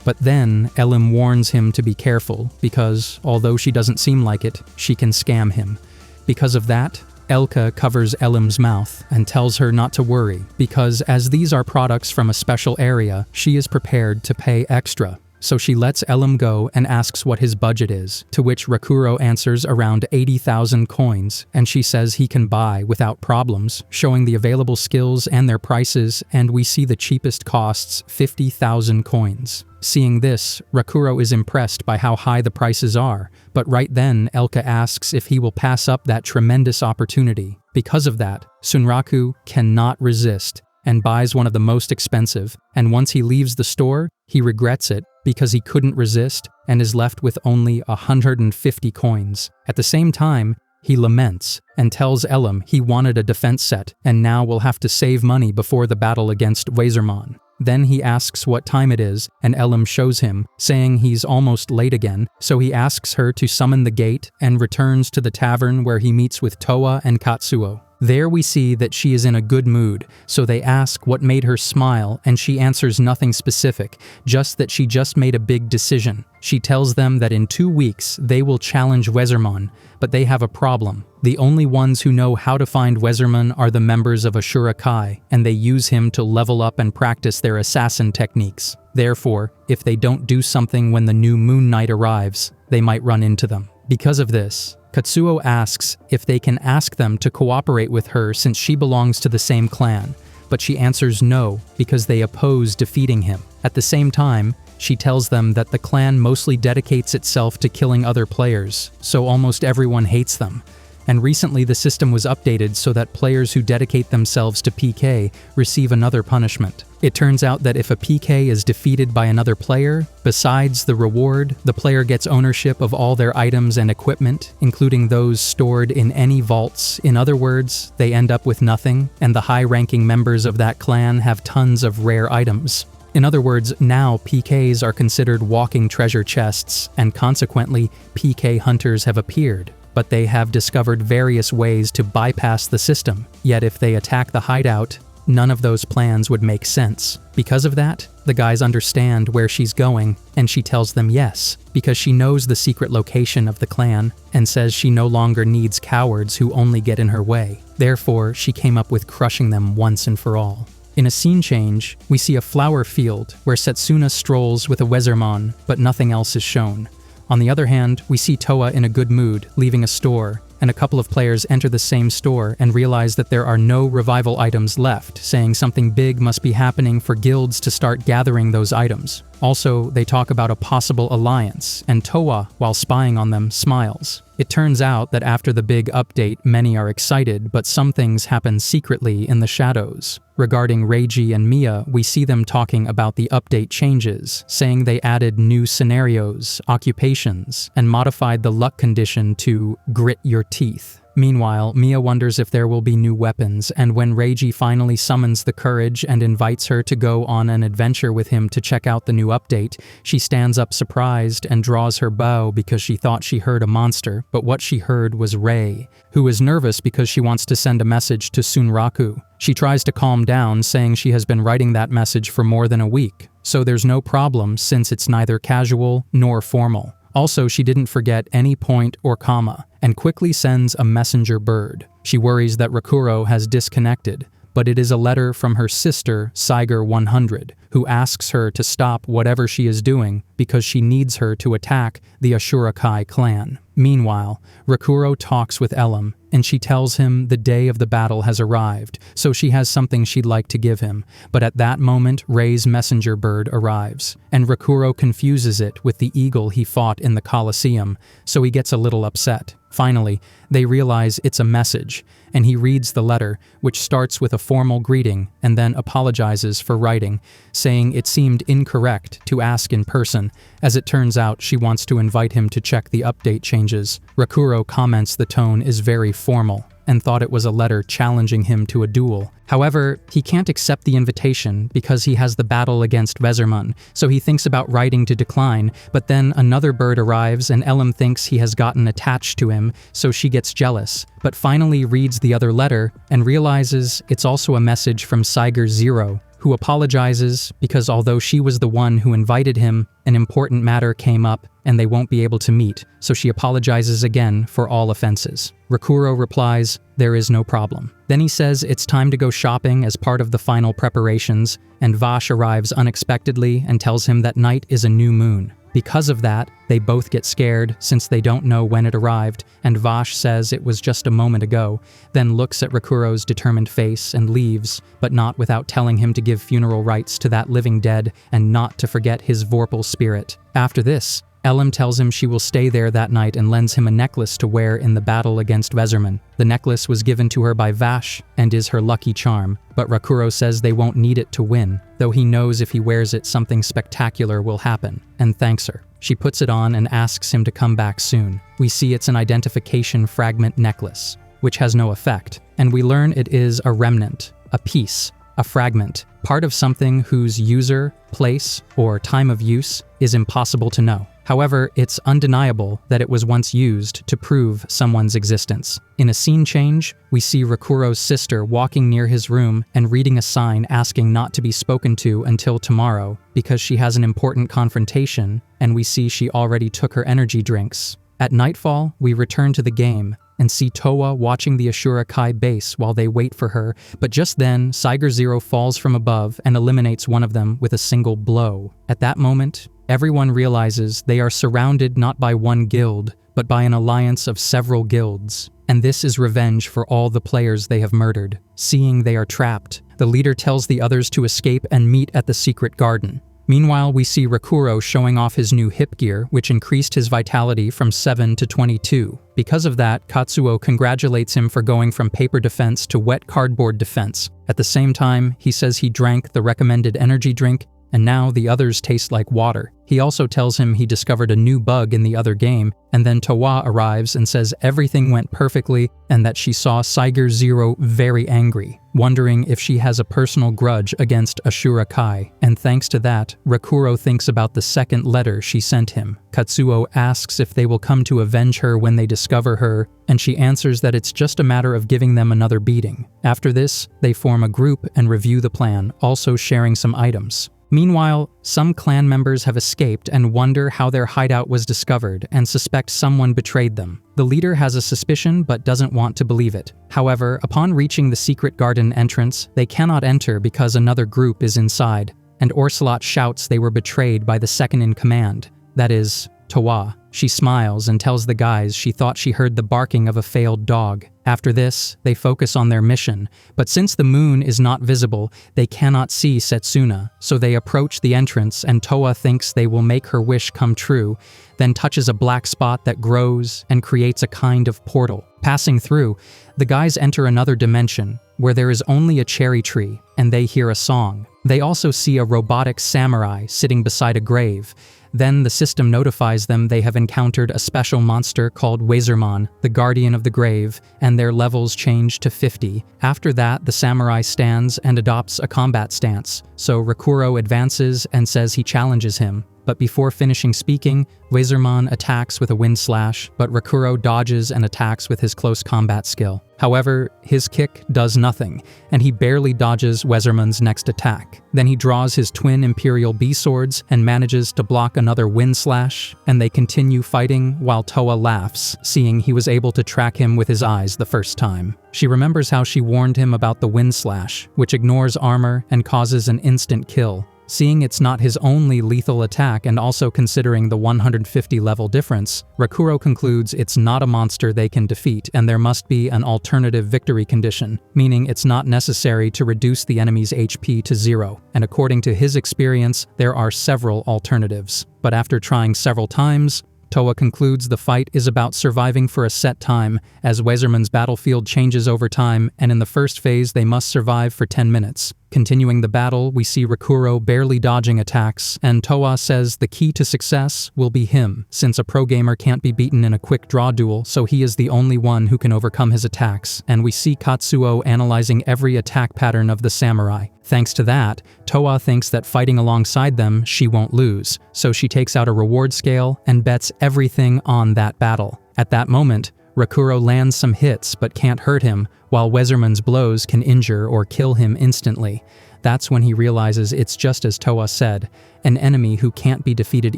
But then, Elim warns him to be careful, because, although she doesn't seem like it, she can scam him. Because of that, Elka covers Elim's mouth and tells her not to worry, because as these are products from a special area, she is prepared to pay extra. So she lets Elim go and asks what his budget is, to which Rakuro answers around 80,000 coins, and she says he can buy without problems, showing the available skills and their prices, and we see the cheapest costs 50,000 coins. Seeing this, Rakuro is impressed by how high the prices are, but right then Elka asks if he will pass up that tremendous opportunity. Because of that, Sunraku cannot resist and buys one of the most expensive, and once he leaves the store, he regrets it because he couldn't resist and is left with only 150 coins. At the same time, he laments and tells Elim he wanted a defense set and now will have to save money before the battle against Wazerman. Then he asks what time it is, and Elim shows him, saying he's almost late again, so he asks her to summon the gate and returns to the tavern where he meets with Toa and Katsuo. There we see that she is in a good mood, so they ask what made her smile, and she answers nothing specific, just that she just made a big decision. She tells them that in 2 weeks they will challenge Wazerman, but they have a problem. The only ones who know how to find Wazerman are the members of Ashura Kai, and they use him to level up and practice their assassin techniques. Therefore, if they don't do something when the new Moon Knight arrives, they might run into them. Because of this, Katsuo asks if they can ask them to cooperate with her since she belongs to the same clan, but she answers no because they oppose defeating him. At the same time, she tells them that the clan mostly dedicates itself to killing other players, so almost everyone hates them. And recently the system was updated so that players who dedicate themselves to PK receive another punishment. It turns out that if a PK is defeated by another player, besides the reward, the player gets ownership of all their items and equipment, including those stored in any vaults. In other words, they end up with nothing, and the high-ranking members of that clan have tons of rare items. In other words, now PKs are considered walking treasure chests, and consequently, PK hunters have appeared. But they have discovered various ways to bypass the system. Yet if they attack the hideout, none of those plans would make sense. Because of that, the guys understand where she's going, and she tells them yes, because she knows the secret location of the clan, and says she no longer needs cowards who only get in her way. Therefore, she came up with crushing them once and for all. In a scene change, we see a flower field where Setsuna strolls with a Wazerman, but nothing else is shown. On the other hand, we see Toa in a good mood, leaving a store, and a couple of players enter the same store and realize that there are no revival items left, saying something big must be happening for guilds to start gathering those items. Also, they talk about a possible alliance, and Toa, while spying on them, smiles. It turns out that after the big update, many are excited, but some things happen secretly in the shadows. Regarding Reiji and Mia, we see them talking about the update changes, saying they added new scenarios, occupations, and modified the luck condition to grit your teeth. Meanwhile, Mia wonders if there will be new weapons, and when Reiji finally summons the courage and invites her to go on an adventure with him to check out the new update, she stands up surprised and draws her bow because she thought she heard a monster, but what she heard was Rei, who is nervous because she wants to send a message to Sunraku. She tries to calm down, saying she has been writing that message for more than a week, so there's no problem since it's neither casual nor formal. Also, she didn't forget any point or comma, and quickly sends a messenger bird. She worries that Rakuro has disconnected, but it is a letter from her sister, Saiger 100, who asks her to stop whatever she is doing because she needs her to attack the Ashura Kai clan. Meanwhile, Rakuro talks with Elam, and she tells him the day of the battle has arrived, so she has something she'd like to give him. But at that moment, Rei's messenger bird arrives, and Rakuro confuses it with the eagle he fought in the Coliseum, so he gets a little upset. Finally, they realize it's a message, and he reads the letter, which starts with a formal greeting and then apologizes for writing, saying it seemed incorrect to ask in person. As it turns out, she wants to invite him to check the update changes. Rakuro comments the tone is very formal, and thought it was a letter challenging him to a duel. However, he can't accept the invitation because he has the battle against Wazerman, so he thinks about writing to decline, but then another bird arrives and Elam thinks he has gotten attached to him, so she gets jealous, but finally reads the other letter and realizes it's also a message from Saiger 0, who apologizes because although she was the one who invited him, an important matter came up and they won't be able to meet, so she apologizes again for all offenses. Rakuro replies, there is no problem. Then he says it's time to go shopping as part of the final preparations, and Vash arrives unexpectedly and tells him that night is a new moon. Because of that, they both get scared since they don't know when it arrived, and Vash says it was just a moment ago, then looks at Rakuro's determined face and leaves, but not without telling him to give funeral rites to that living dead and not to forget his Vorpal spirit. After this, Elam tells him she will stay there that night and lends him a necklace to wear in the battle against Wazerman. The necklace was given to her by Vash and is her lucky charm, but Rakuro says they won't need it to win, though he knows if he wears it something spectacular will happen, and thanks her. She puts it on and asks him to come back soon. We see it's an identification fragment necklace, which has no effect, and we learn it is a remnant, a piece, a fragment, part of something whose user, place, or time of use is impossible to know. However, it's undeniable that it was once used to prove someone's existence. In a scene change, we see Rakuro's sister walking near his room and reading a sign asking not to be spoken to until tomorrow because she has an important confrontation, and we see she already took her energy drinks. At nightfall, we return to the game and see Towa watching the Ashura Kai base while they wait for her, but just then, Saiger 0 falls from above and eliminates one of them with a single blow. At that moment, everyone realizes they are surrounded not by one guild, but by an alliance of several guilds, and this is revenge for all the players they have murdered. Seeing they are trapped, the leader tells the others to escape and meet at the secret garden. Meanwhile, we see Rakuro showing off his new hip gear, which increased his vitality from 7 to 22. Because of that, Katsuo congratulates him for going from paper defense to wet cardboard defense. At the same time, he says he drank the recommended energy drink, and now the others taste like water. He also tells him he discovered a new bug in the other game, and then Towa arrives and says everything went perfectly and that she saw Saiger 0 very angry, wondering if she has a personal grudge against Ashura Kai, and thanks to that, Rakuro thinks about the second letter she sent him. Katsuo asks if they will come to avenge her when they discover her, and she answers that it's just a matter of giving them another beating. After this, they form a group and review the plan, also sharing some items. Meanwhile, some clan members have escaped and wonder how their hideout was discovered and suspect someone betrayed them. The leader has a suspicion but doesn't want to believe it. However, upon reaching the secret garden entrance, they cannot enter because another group is inside, and Orcelot shouts they were betrayed by the second in command, that is, Towa. She smiles and tells the guys she thought she heard the barking of a failed dog. After this, they focus on their mission, but since the moon is not visible, they cannot see Setsuna, so they approach the entrance and Towa thinks they will make her wish come true, then touches a black spot that grows and creates a kind of portal. Passing through, the guys enter another dimension, where there is only a cherry tree, and they hear a song. They also see a robotic samurai sitting beside a grave. Then the system notifies them they have encountered a special monster called Wazerman, the guardian of the grave, and their levels change to 50. After that, the samurai stands and adopts a combat stance, so Rakuro advances and says he challenges him. But before finishing speaking, Wazerman attacks with a wind slash, but Rakuro dodges and attacks with his close combat skill. However, his kick does nothing, and he barely dodges Wazerman's next attack. Then he draws his twin Imperial B-swords and manages to block another wind slash, and they continue fighting while Toa laughs, seeing he was able to track him with his eyes the first time. She remembers how she warned him about the wind slash, which ignores armor and causes an instant kill. Seeing it's not his only lethal attack and also considering the 150 level difference, Rakuro concludes it's not a monster they can defeat and there must be an alternative victory condition, meaning it's not necessary to reduce the enemy's HP to 0, and according to his experience, there are several alternatives. But after trying several times, Toa concludes the fight is about surviving for a set time, as Wazerman's battlefield changes over time, and in the first phase they must survive for 10 minutes. Continuing the battle, we see Rakuro barely dodging attacks, and Toa says the key to success will be him, since a pro gamer can't be beaten in a quick draw duel, so he is the only one who can overcome his attacks, and we see Katsuo analyzing every attack pattern of the samurai. Thanks to that, Toa thinks that fighting alongside them, she won't lose, so she takes out a reward scale and bets everything on that battle. At that moment, Rakuro lands some hits but can't hurt him, while Wazerman's blows can injure or kill him instantly. That's when he realizes it's just as Toa said, an enemy who can't be defeated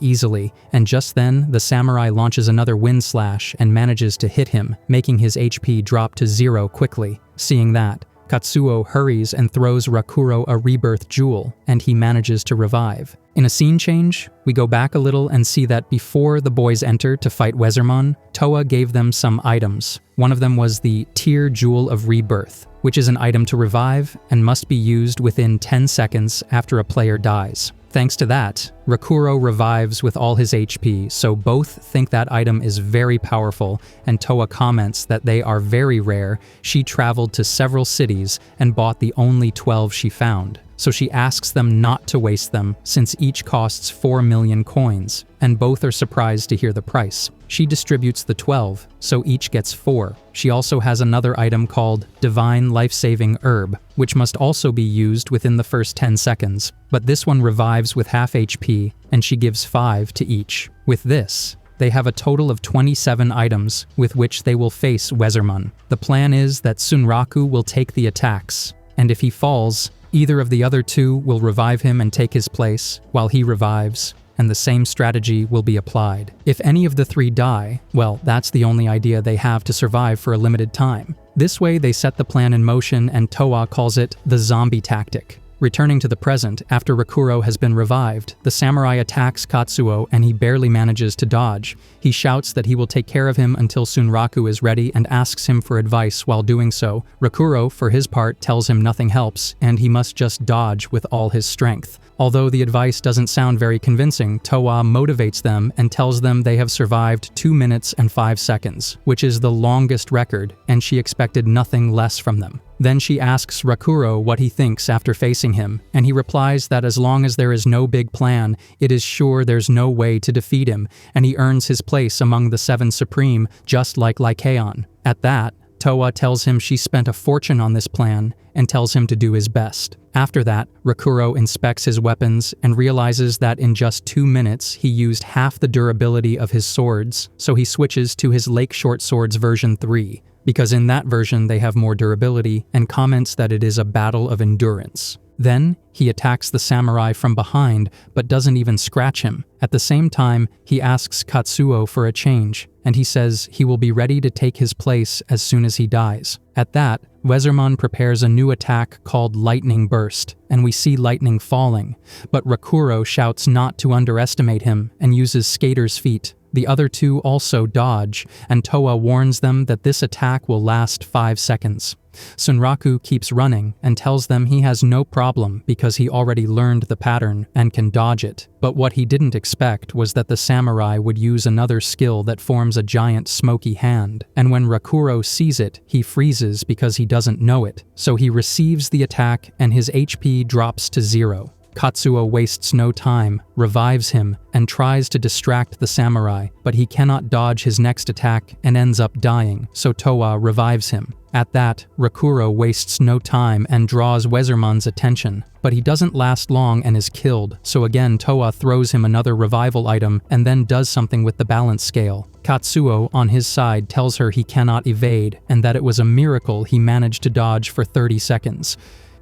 easily, and just then, the samurai launches another wind slash and manages to hit him, making his HP drop to 0 quickly. Seeing that, Katsuo hurries and throws Rakuro a rebirth jewel, and he manages to revive. In a scene change, we go back a little and see that before the boys enter to fight Wazerman, Toa gave them some items. One of them was the Tear Jewel of Rebirth, which is an item to revive and must be used within 10 seconds after a player dies. Thanks to that, Rakuro revives with all his HP, so both think that item is very powerful, and Toa comments that they are very rare. She traveled to several cities and bought the only 12 she found. So she asks them not to waste them, since each costs 4 million coins, and both are surprised to hear the price. She distributes the 12, so each gets 4. She also has another item called Divine Life-Saving Herb, which must also be used within the first 10 seconds, but this one revives with half HP, and she gives 5 to each. With this, they have a total of 27 items with which they will face Wazerman. The plan is that Sunraku will take the attacks, and if he falls, either of the other two will revive him and take his place, while he revives, and the same strategy will be applied. If any of the three die, well, that's the only idea they have to survive for a limited time. This way they set the plan in motion, and Toa calls it the zombie tactic. Returning to the present, after Rakuro has been revived, the samurai attacks Katsuo and he barely manages to dodge. He shouts that he will take care of him until Sunraku is ready and asks him for advice while doing so. Rakuro, for his part, tells him nothing helps and he must just dodge with all his strength. Although the advice doesn't sound very convincing, Toa motivates them and tells them they have survived 2 minutes and 5 seconds, which is the longest record, and she expected nothing less from them. Then she asks Rakuro what he thinks after facing him, and he replies that as long as there is no big plan, it is sure there's no way to defeat him, and he earns his place among the 7 Supreme, just like Lyan. At that, Toa tells him she spent a fortune on this plan and tells him to do his best. After that, Rakuro inspects his weapons and realizes that in just 2 minutes he used half the durability of his swords, so he switches to his Lake Short Swords version 3, because in that version they have more durability, and comments that it is a battle of endurance. Then, he attacks the samurai from behind, but doesn't even scratch him. At the same time, he asks Katsuo for a change, and he says he will be ready to take his place as soon as he dies. At that, Wazerman prepares a new attack called Lightning Burst, and we see lightning falling, but Rakuro shouts not to underestimate him and uses Skater's Feet. The other two also dodge, and Toa warns them that this attack will last 5 seconds. Sunraku keeps running and tells them he has no problem because he already learned the pattern and can dodge it. But what he didn't expect was that the samurai would use another skill that forms a giant smoky hand, and when Rakuro sees it, he freezes because he doesn't know it, so he receives the attack and his HP drops to 0. Katsuo wastes no time, revives him, and tries to distract the samurai, but he cannot dodge his next attack and ends up dying, so Towa revives him. At that, Rakuro wastes no time and draws Wazerman's attention, but he doesn't last long and is killed, so again Towa throws him another revival item and then does something with the balance scale. Katsuo, on his side, tells her he cannot evade and that it was a miracle he managed to dodge for 30 seconds.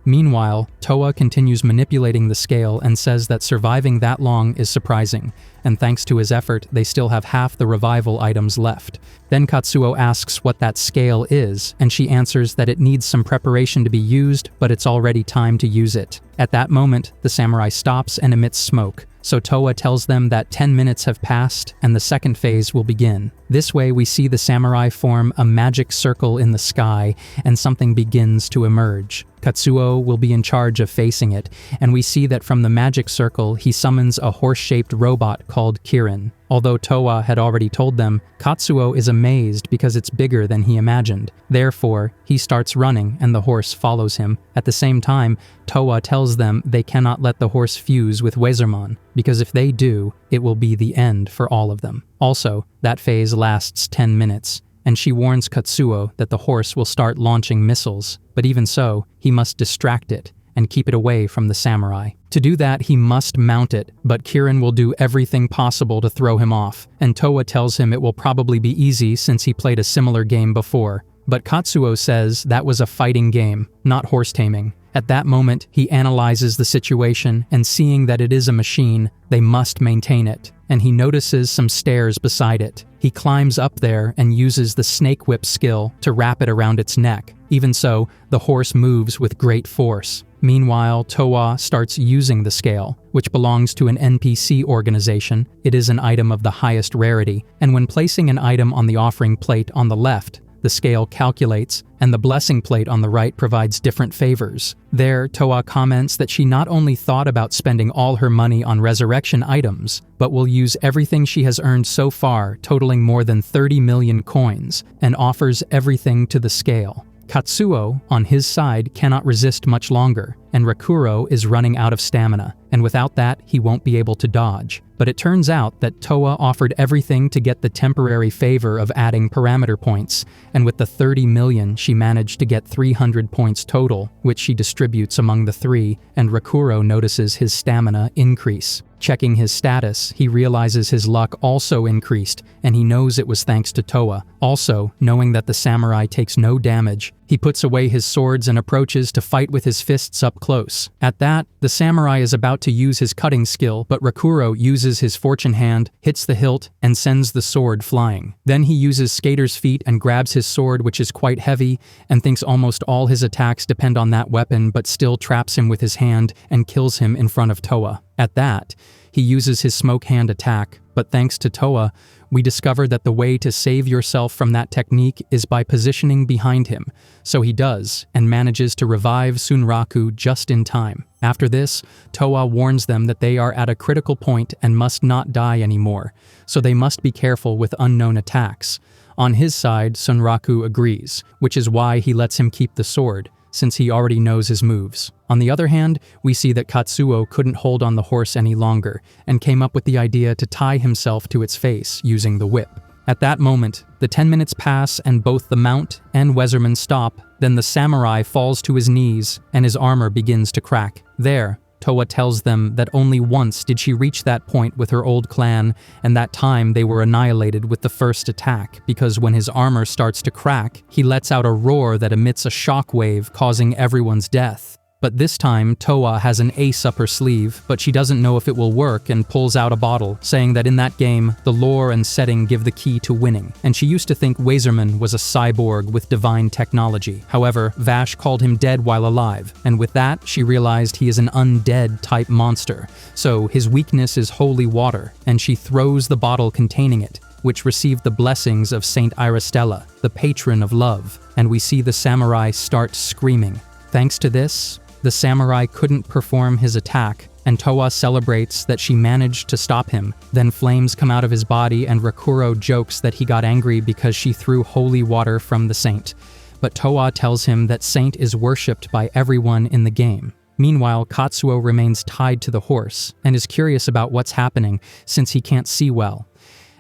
Meanwhile, Towa continues manipulating the scale and says that surviving that long is surprising, and thanks to his effort, they still have half the revival items left. Then Katsuo asks what that scale is, and she answers that it needs some preparation to be used, but it's already time to use it. At that moment, the samurai stops and emits smoke, so Towa tells them that 10 minutes have passed and the second phase will begin. This way we see the samurai form a magic circle in the sky and something begins to emerge. Katsuo will be in charge of facing it, and we see that from the magic circle he summons a horse-shaped robot called Kirin. Although Towa had already told them, Katsuo is amazed because it's bigger than he imagined. Therefore, he starts running and the horse follows him. At the same time, Towa tells them they cannot let the horse fuse with Wazerman, because if they do, it will be the end for all of them. Also, that phase lasts 10 minutes, and she warns Katsuo that the horse will start launching missiles, but even so, he must distract it and keep it away from the samurai. To do that, he must mount it, but Kirin will do everything possible to throw him off, and Towa tells him it will probably be easy since he played a similar game before. But Katsuo says that was a fighting game, not horse taming. At that moment, he analyzes the situation, and seeing that it is a machine, they must maintain it, and he notices some stairs beside it. He climbs up there and uses the snake whip skill to wrap it around its neck. Even so, the horse moves with great force. Meanwhile, Towa starts using the scale, which belongs to an NPC organization. It is an item of the highest rarity, and when placing an item on the offering plate on the left, the scale calculates, and the blessing plate on the right provides different favors. There, Towa comments that she not only thought about spending all her money on resurrection items, but will use everything she has earned so far, totaling more than 30 million coins, and offers everything to the scale. Katsuo, on his side, cannot resist much longer, and Rakuro is running out of stamina, and without that, he won't be able to dodge. But it turns out that Towa offered everything to get the temporary favor of adding parameter points, and with the 30 million, she managed to get 300 points total, which she distributes among the three, and Rakuro notices his stamina increase. Checking his status, he realizes his luck also increased, and he knows it was thanks to Towa. Also, knowing that the samurai takes no damage, he puts away his swords and approaches to fight with his fists up close. At that, the samurai is about to use his cutting skill, but Rakuro uses his fortune hand, hits the hilt, and sends the sword flying. Then he uses skater's feet and grabs his sword, which is quite heavy, and thinks almost all his attacks depend on that weapon, but still traps him with his hand and kills him in front of Towa. At that, he uses his smoke hand attack, but thanks to Towa, we discover that the way to save yourself from that technique is by positioning behind him. So he does, and manages to revive Sunraku just in time. After this, Towa warns them that they are at a critical point and must not die anymore, so they must be careful with unknown attacks. On his side, Sunraku agrees, which is why he lets him keep the sword, since he already knows his moves. On the other hand, we see that Katsuo couldn't hold on the horse any longer, and came up with the idea to tie himself to its face using the whip. At that moment, the 10 minutes pass and both the mount and Wazerman stop, then the samurai falls to his knees and his armor begins to crack. There, Towa tells them that only once did she reach that point with her old clan, and that time they were annihilated with the first attack, because when his armor starts to crack, he lets out a roar that emits a shockwave, causing everyone's death. But this time, Towa has an ace up her sleeve, but she doesn't know if it will work and pulls out a bottle, saying that in that game, the lore and setting give the key to winning. And she used to think Wazerman was a cyborg with divine technology. However, Vash called him dead while alive, and with that, she realized he is an undead-type monster. So his weakness is holy water, and she throws the bottle containing it. which received the blessings of Saint Iristella, the patron of love, and we see the samurai start screaming. Thanks to this, the samurai couldn't perform his attack, and Towa celebrates that she managed to stop him. Then flames come out of his body and Rakuro jokes that he got angry because she threw holy water from the saint. But Towa tells him that Saint is worshipped by everyone in the game. Meanwhile, Katsuo remains tied to the horse and is curious about what's happening since he can't see well.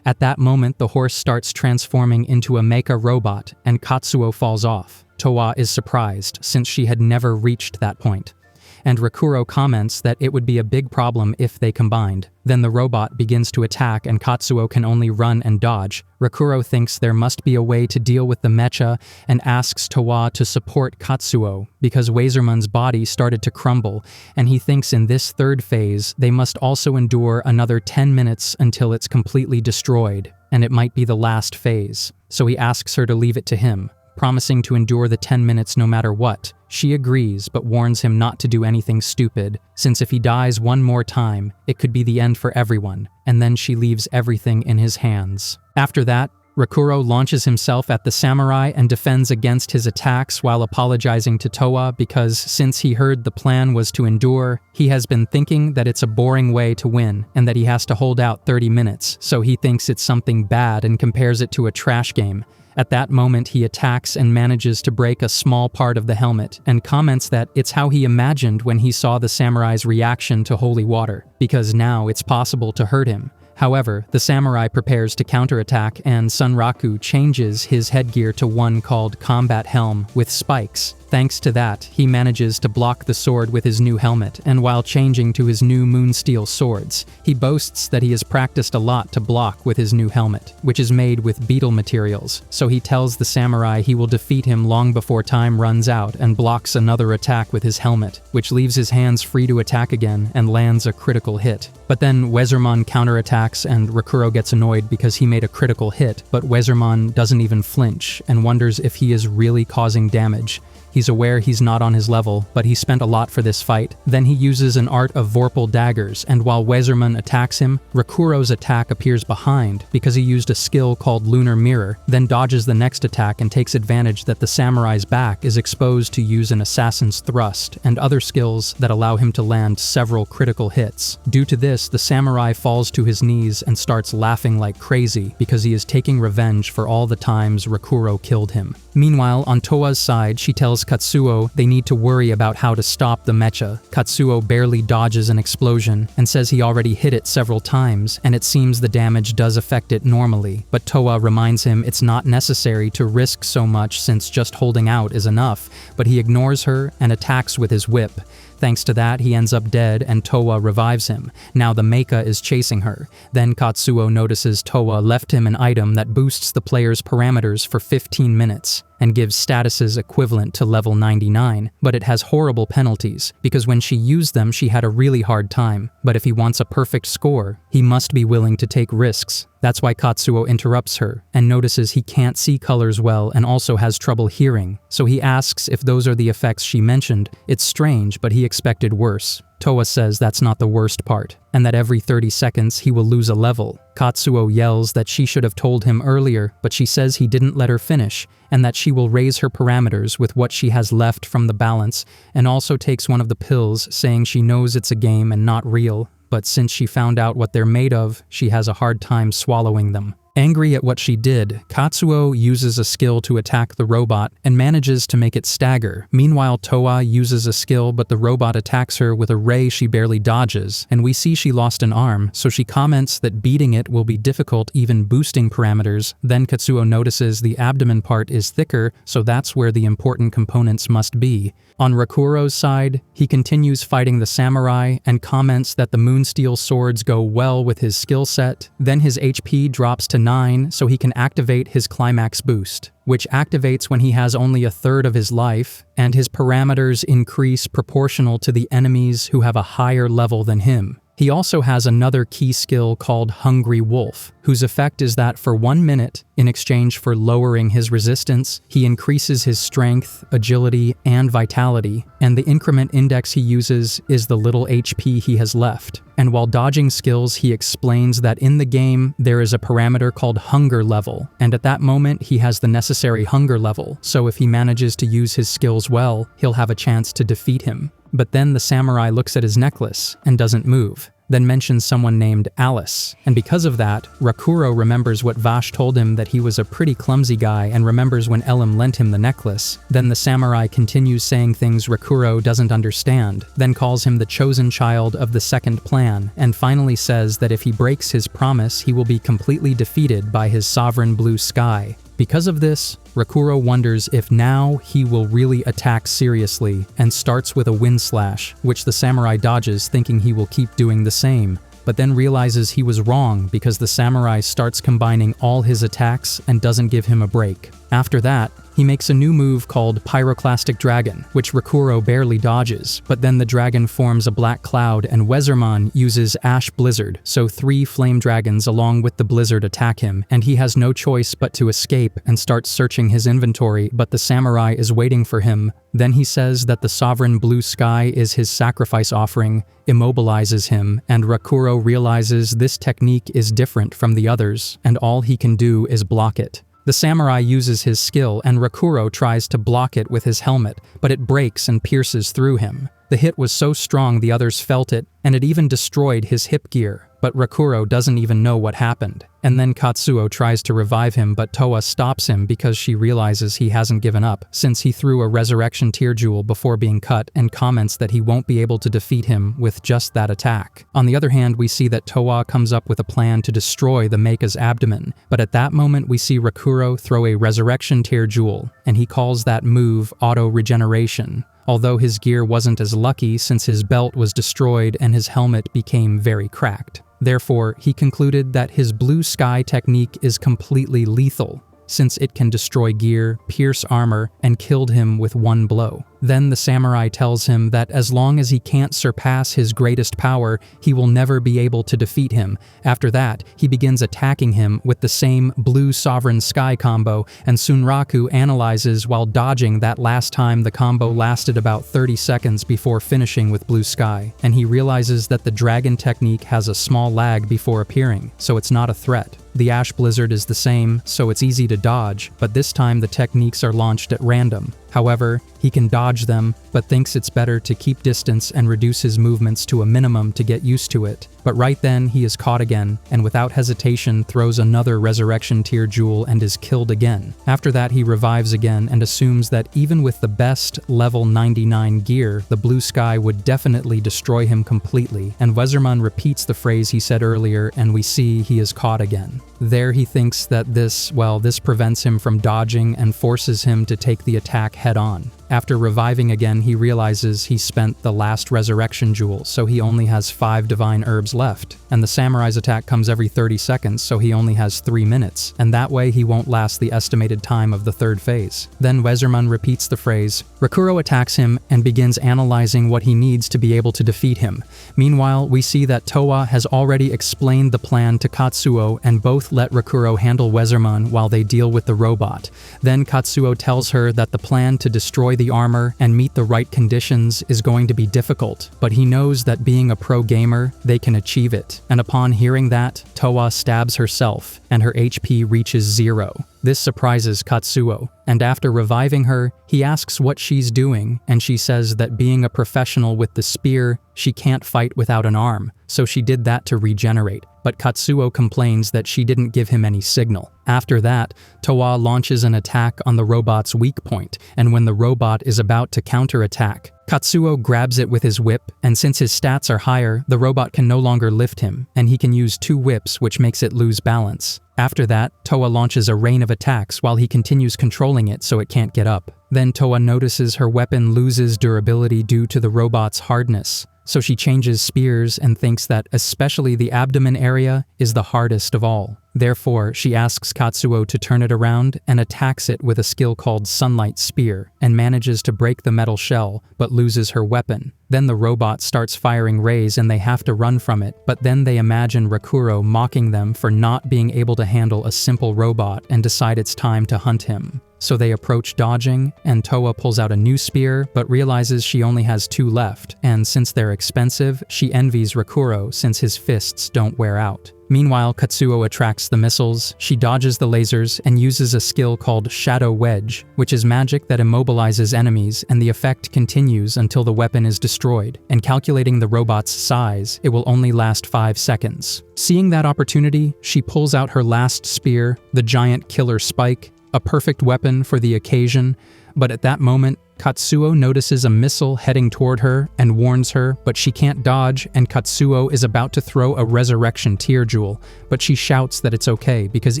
At that moment, the horse starts transforming into a mecha robot and Katsuo falls off. Towa is surprised since she had never reached that point. And Rakuro comments that it would be a big problem if they combined. Then the robot begins to attack and Katsuo can only run and dodge. Rakuro thinks there must be a way to deal with the mecha and asks Towa to support Katsuo because Wazerman's body started to crumble, and he thinks in this third phase they must also endure another 10 minutes until it's completely destroyed, and it might be the last phase. So he asks her to leave it to him, promising to endure the 10 minutes no matter what. She agrees, but warns him not to do anything stupid, since if he dies one more time, it could be the end for everyone, and then she leaves everything in his hands. After that, Rakuro launches himself at the samurai and defends against his attacks while apologizing to Towa because since he heard the plan was to endure, he has been thinking that it's a boring way to win and that he has to hold out 30 minutes, so he thinks it's something bad and compares it to a trash game. At that moment, he attacks and manages to break a small part of the helmet and comments that it's how he imagined when he saw the samurai's reaction to holy water, because now it's possible to hurt him. However, the samurai prepares to counterattack and Sunraku changes his headgear to one called Combat Helm with spikes. Thanks to that, he manages to block the sword with his new helmet, and while changing to his new Moonsteel swords, he boasts that he has practiced a lot to block with his new helmet, which is made with beetle materials, so he tells the samurai he will defeat him long before time runs out and blocks another attack with his helmet, which leaves his hands free to attack again and lands a critical hit. But then Wazerman counterattacks and Rakuro gets annoyed because he made a critical hit, but Wazerman doesn't even flinch and wonders if he is really causing damage. He's aware he's not on his level, but he spent a lot for this fight. Then he uses an art of Vorpal daggers, and while Wazerman attacks him, Rakuro's attack appears behind because he used a skill called Lunar Mirror, then dodges the next attack and takes advantage that the samurai's back is exposed to use an assassin's thrust and other skills that allow him to land several critical hits. Due to this, the samurai falls to his knees and starts laughing like crazy because he is taking revenge for all the times Rakuro killed him. Meanwhile, on Towa's side, she tells Katsuo they need to worry about how to stop the mecha. Katsuo barely dodges an explosion and says he already hit it several times, and it seems the damage does affect it normally, but Towa reminds him it's not necessary to risk so much since just holding out is enough, but he ignores her and attacks with his whip. Thanks to that, he ends up dead and Towa revives him. Now the mecha is chasing her. Then Katsuo notices Towa left him an item that boosts the player's parameters for 15 minutes and gives statuses equivalent to level 99, but it has horrible penalties, because when she used them she had a really hard time. But if he wants a perfect score, he must be willing to take risks. That's why Katsuo interrupts her and notices he can't see colors well and also has trouble hearing, so he asks if those are the effects she mentioned. It's strange, but he expected worse. Towa says that's not the worst part, and that every 30 seconds he will lose a level. Katsuo yells that she should have told him earlier, but she says he didn't let her finish, and that she will raise her parameters with what she has left from the balance, and also takes one of the pills, saying she knows it's a game and not real, but since she found out what they're made of, she has a hard time swallowing them. Angry at what she did, Katsuo uses a skill to attack the robot and manages to make it stagger. Meanwhile, Towa uses a skill, but the robot attacks her with a ray she barely dodges, and we see she lost an arm, so she comments that beating it will be difficult even boosting parameters. Then Katsuo notices the abdomen part is thicker, so that's where the important components must be. On Rakuro's side, he continues fighting the samurai and comments that the Moonsteel swords go well with his skill set. Then his HP drops to 9 so he can activate his climax boost, which activates when he has only a third of his life, and his parameters increase proportional to the enemies who have a higher level than him. He also has another key skill called Hungry Wolf, whose effect is that for 1 minute, in exchange for lowering his resistance, he increases his strength, agility, and vitality, and the increment index he uses is the little HP he has left. And while dodging skills, he explains that in the game, there is a parameter called hunger level, and at that moment, he has the necessary hunger level, so if he manages to use his skills well, he'll have a chance to defeat him. But then the samurai looks at his necklace and doesn't move, then mentions someone named Alice. And because of that, Rakuro remembers what Vash told him, that he was a pretty clumsy guy, and remembers when Elim lent him the necklace. Then the samurai continues saying things Rakuro doesn't understand, then calls him the chosen child of the second plan, and finally says that if he breaks his promise, he will be completely defeated by his sovereign blue sky. Because of this, Rakuro wonders if now he will really attack seriously, and starts with a wind slash, which the samurai dodges, thinking he will keep doing the same, but then realizes he was wrong because the samurai starts combining all his attacks and doesn't give him a break. After that, he makes a new move called Pyroclastic Dragon, which Rakuro barely dodges, but then the dragon forms a black cloud and Wazerman uses Ash Blizzard, so 3 flame dragons along with the blizzard attack him, and he has no choice but to escape and start searching his inventory, but the samurai is waiting for him. Then he says that the sovereign blue sky is his sacrifice offering, immobilizes him, and Rakuro realizes this technique is different from the others, and all he can do is block it. The samurai uses his skill, and Rakuro tries to block it with his helmet, but it breaks and pierces through him. The hit was so strong the others felt it, and it even destroyed his hip gear, but Rakuro doesn't even know what happened. And then Katsuo tries to revive him, but Towa stops him because she realizes he hasn't given up, since he threw a resurrection tear jewel before being cut, and comments that he won't be able to defeat him with just that attack. On the other hand, we see that Towa comes up with a plan to destroy the Meika's abdomen, but at that moment we see Rakuro throw a resurrection tear jewel, and he calls that move auto-regeneration. Although his gear wasn't as lucky since his belt was destroyed and his helmet became very cracked. Therefore, he concluded that his blue sky technique is completely lethal, since it can destroy gear, pierce armor, and killed him with one blow. Then the samurai tells him that as long as he can't surpass his greatest power, he will never be able to defeat him. After that, he begins attacking him with the same blue sovereign sky combo, and Sunraku analyzes while dodging that last time the combo lasted about 30 seconds before finishing with blue sky, and he realizes that the dragon technique has a small lag before appearing, so it's not a threat. The Ash Blizzard is the same, so it's easy to dodge, but this time the techniques are launched at random. However, he can dodge them, but thinks it's better to keep distance and reduce his movements to a minimum to get used to it. But right then, he is caught again, and without hesitation throws another resurrection tear jewel and is killed again. After that, he revives again and assumes that even with the best level 99 gear, the blue sky would definitely destroy him completely, and Wazerman repeats the phrase he said earlier, and we see he is caught again. There he thinks that this prevents him from dodging and forces him to take the attack head-on. After reviving again, he realizes he spent the last resurrection jewel, so he only has 5 divine herbs left, and the samurai's attack comes every 30 seconds, so he only has 3 minutes, and that way he won't last the estimated time of the third phase. Then Wazerman repeats the phrase. Rakuro attacks him and begins analyzing what he needs to be able to defeat him. Meanwhile, we see that Towa has already explained the plan to Katsuo, and both let Rakuro handle Wazerman while they deal with the robot. Then Katsuo tells her that the plan to destroy the armor and meet the right conditions is going to be difficult, but he knows that being a pro gamer, they can achieve it. And upon hearing that, Towa stabs herself, and her HP reaches 0. This surprises Katsuo, and after reviving her, he asks what she's doing, and she says that being a professional with the spear, she can't fight without an arm, so she did that to regenerate. But Katsuo complains that she didn't give him any signal. After that, Towa launches an attack on the robot's weak point, and when the robot is about to counterattack, Katsuo grabs it with his whip, and since his stats are higher, the robot can no longer lift him, and he can use 2 whips, which makes it lose balance. After that, Towa launches a rain of attacks while he continues controlling it so it can't get up. Then Towa notices her weapon loses durability due to the robot's hardness, so she changes spears and thinks that especially the abdomen area is the hardest of all. Therefore, she asks Katsuo to turn it around and attacks it with a skill called Sunlight Spear, and manages to break the metal shell, but loses her weapon. Then the robot starts firing rays and they have to run from it, but then they imagine Rakuro mocking them for not being able to handle a simple robot and decide it's time to hunt him. So they approach dodging, and Towa pulls out a new spear but realizes she only has 2 left, and since they're expensive, she envies Rakuro since his fists don't wear out. Meanwhile, Katsuo attracts the missiles, she dodges the lasers, and uses a skill called Shadow Wedge, which is magic that immobilizes enemies, and the effect continues until the weapon is destroyed, and calculating the robot's size, it will only last 5 seconds. Seeing that opportunity, she pulls out her last spear, the giant killer spike, a perfect weapon for the occasion, but at that moment, Katsuo notices a missile heading toward her and warns her, but she can't dodge, and Katsuo is about to throw a resurrection tear jewel, but she shouts that it's okay because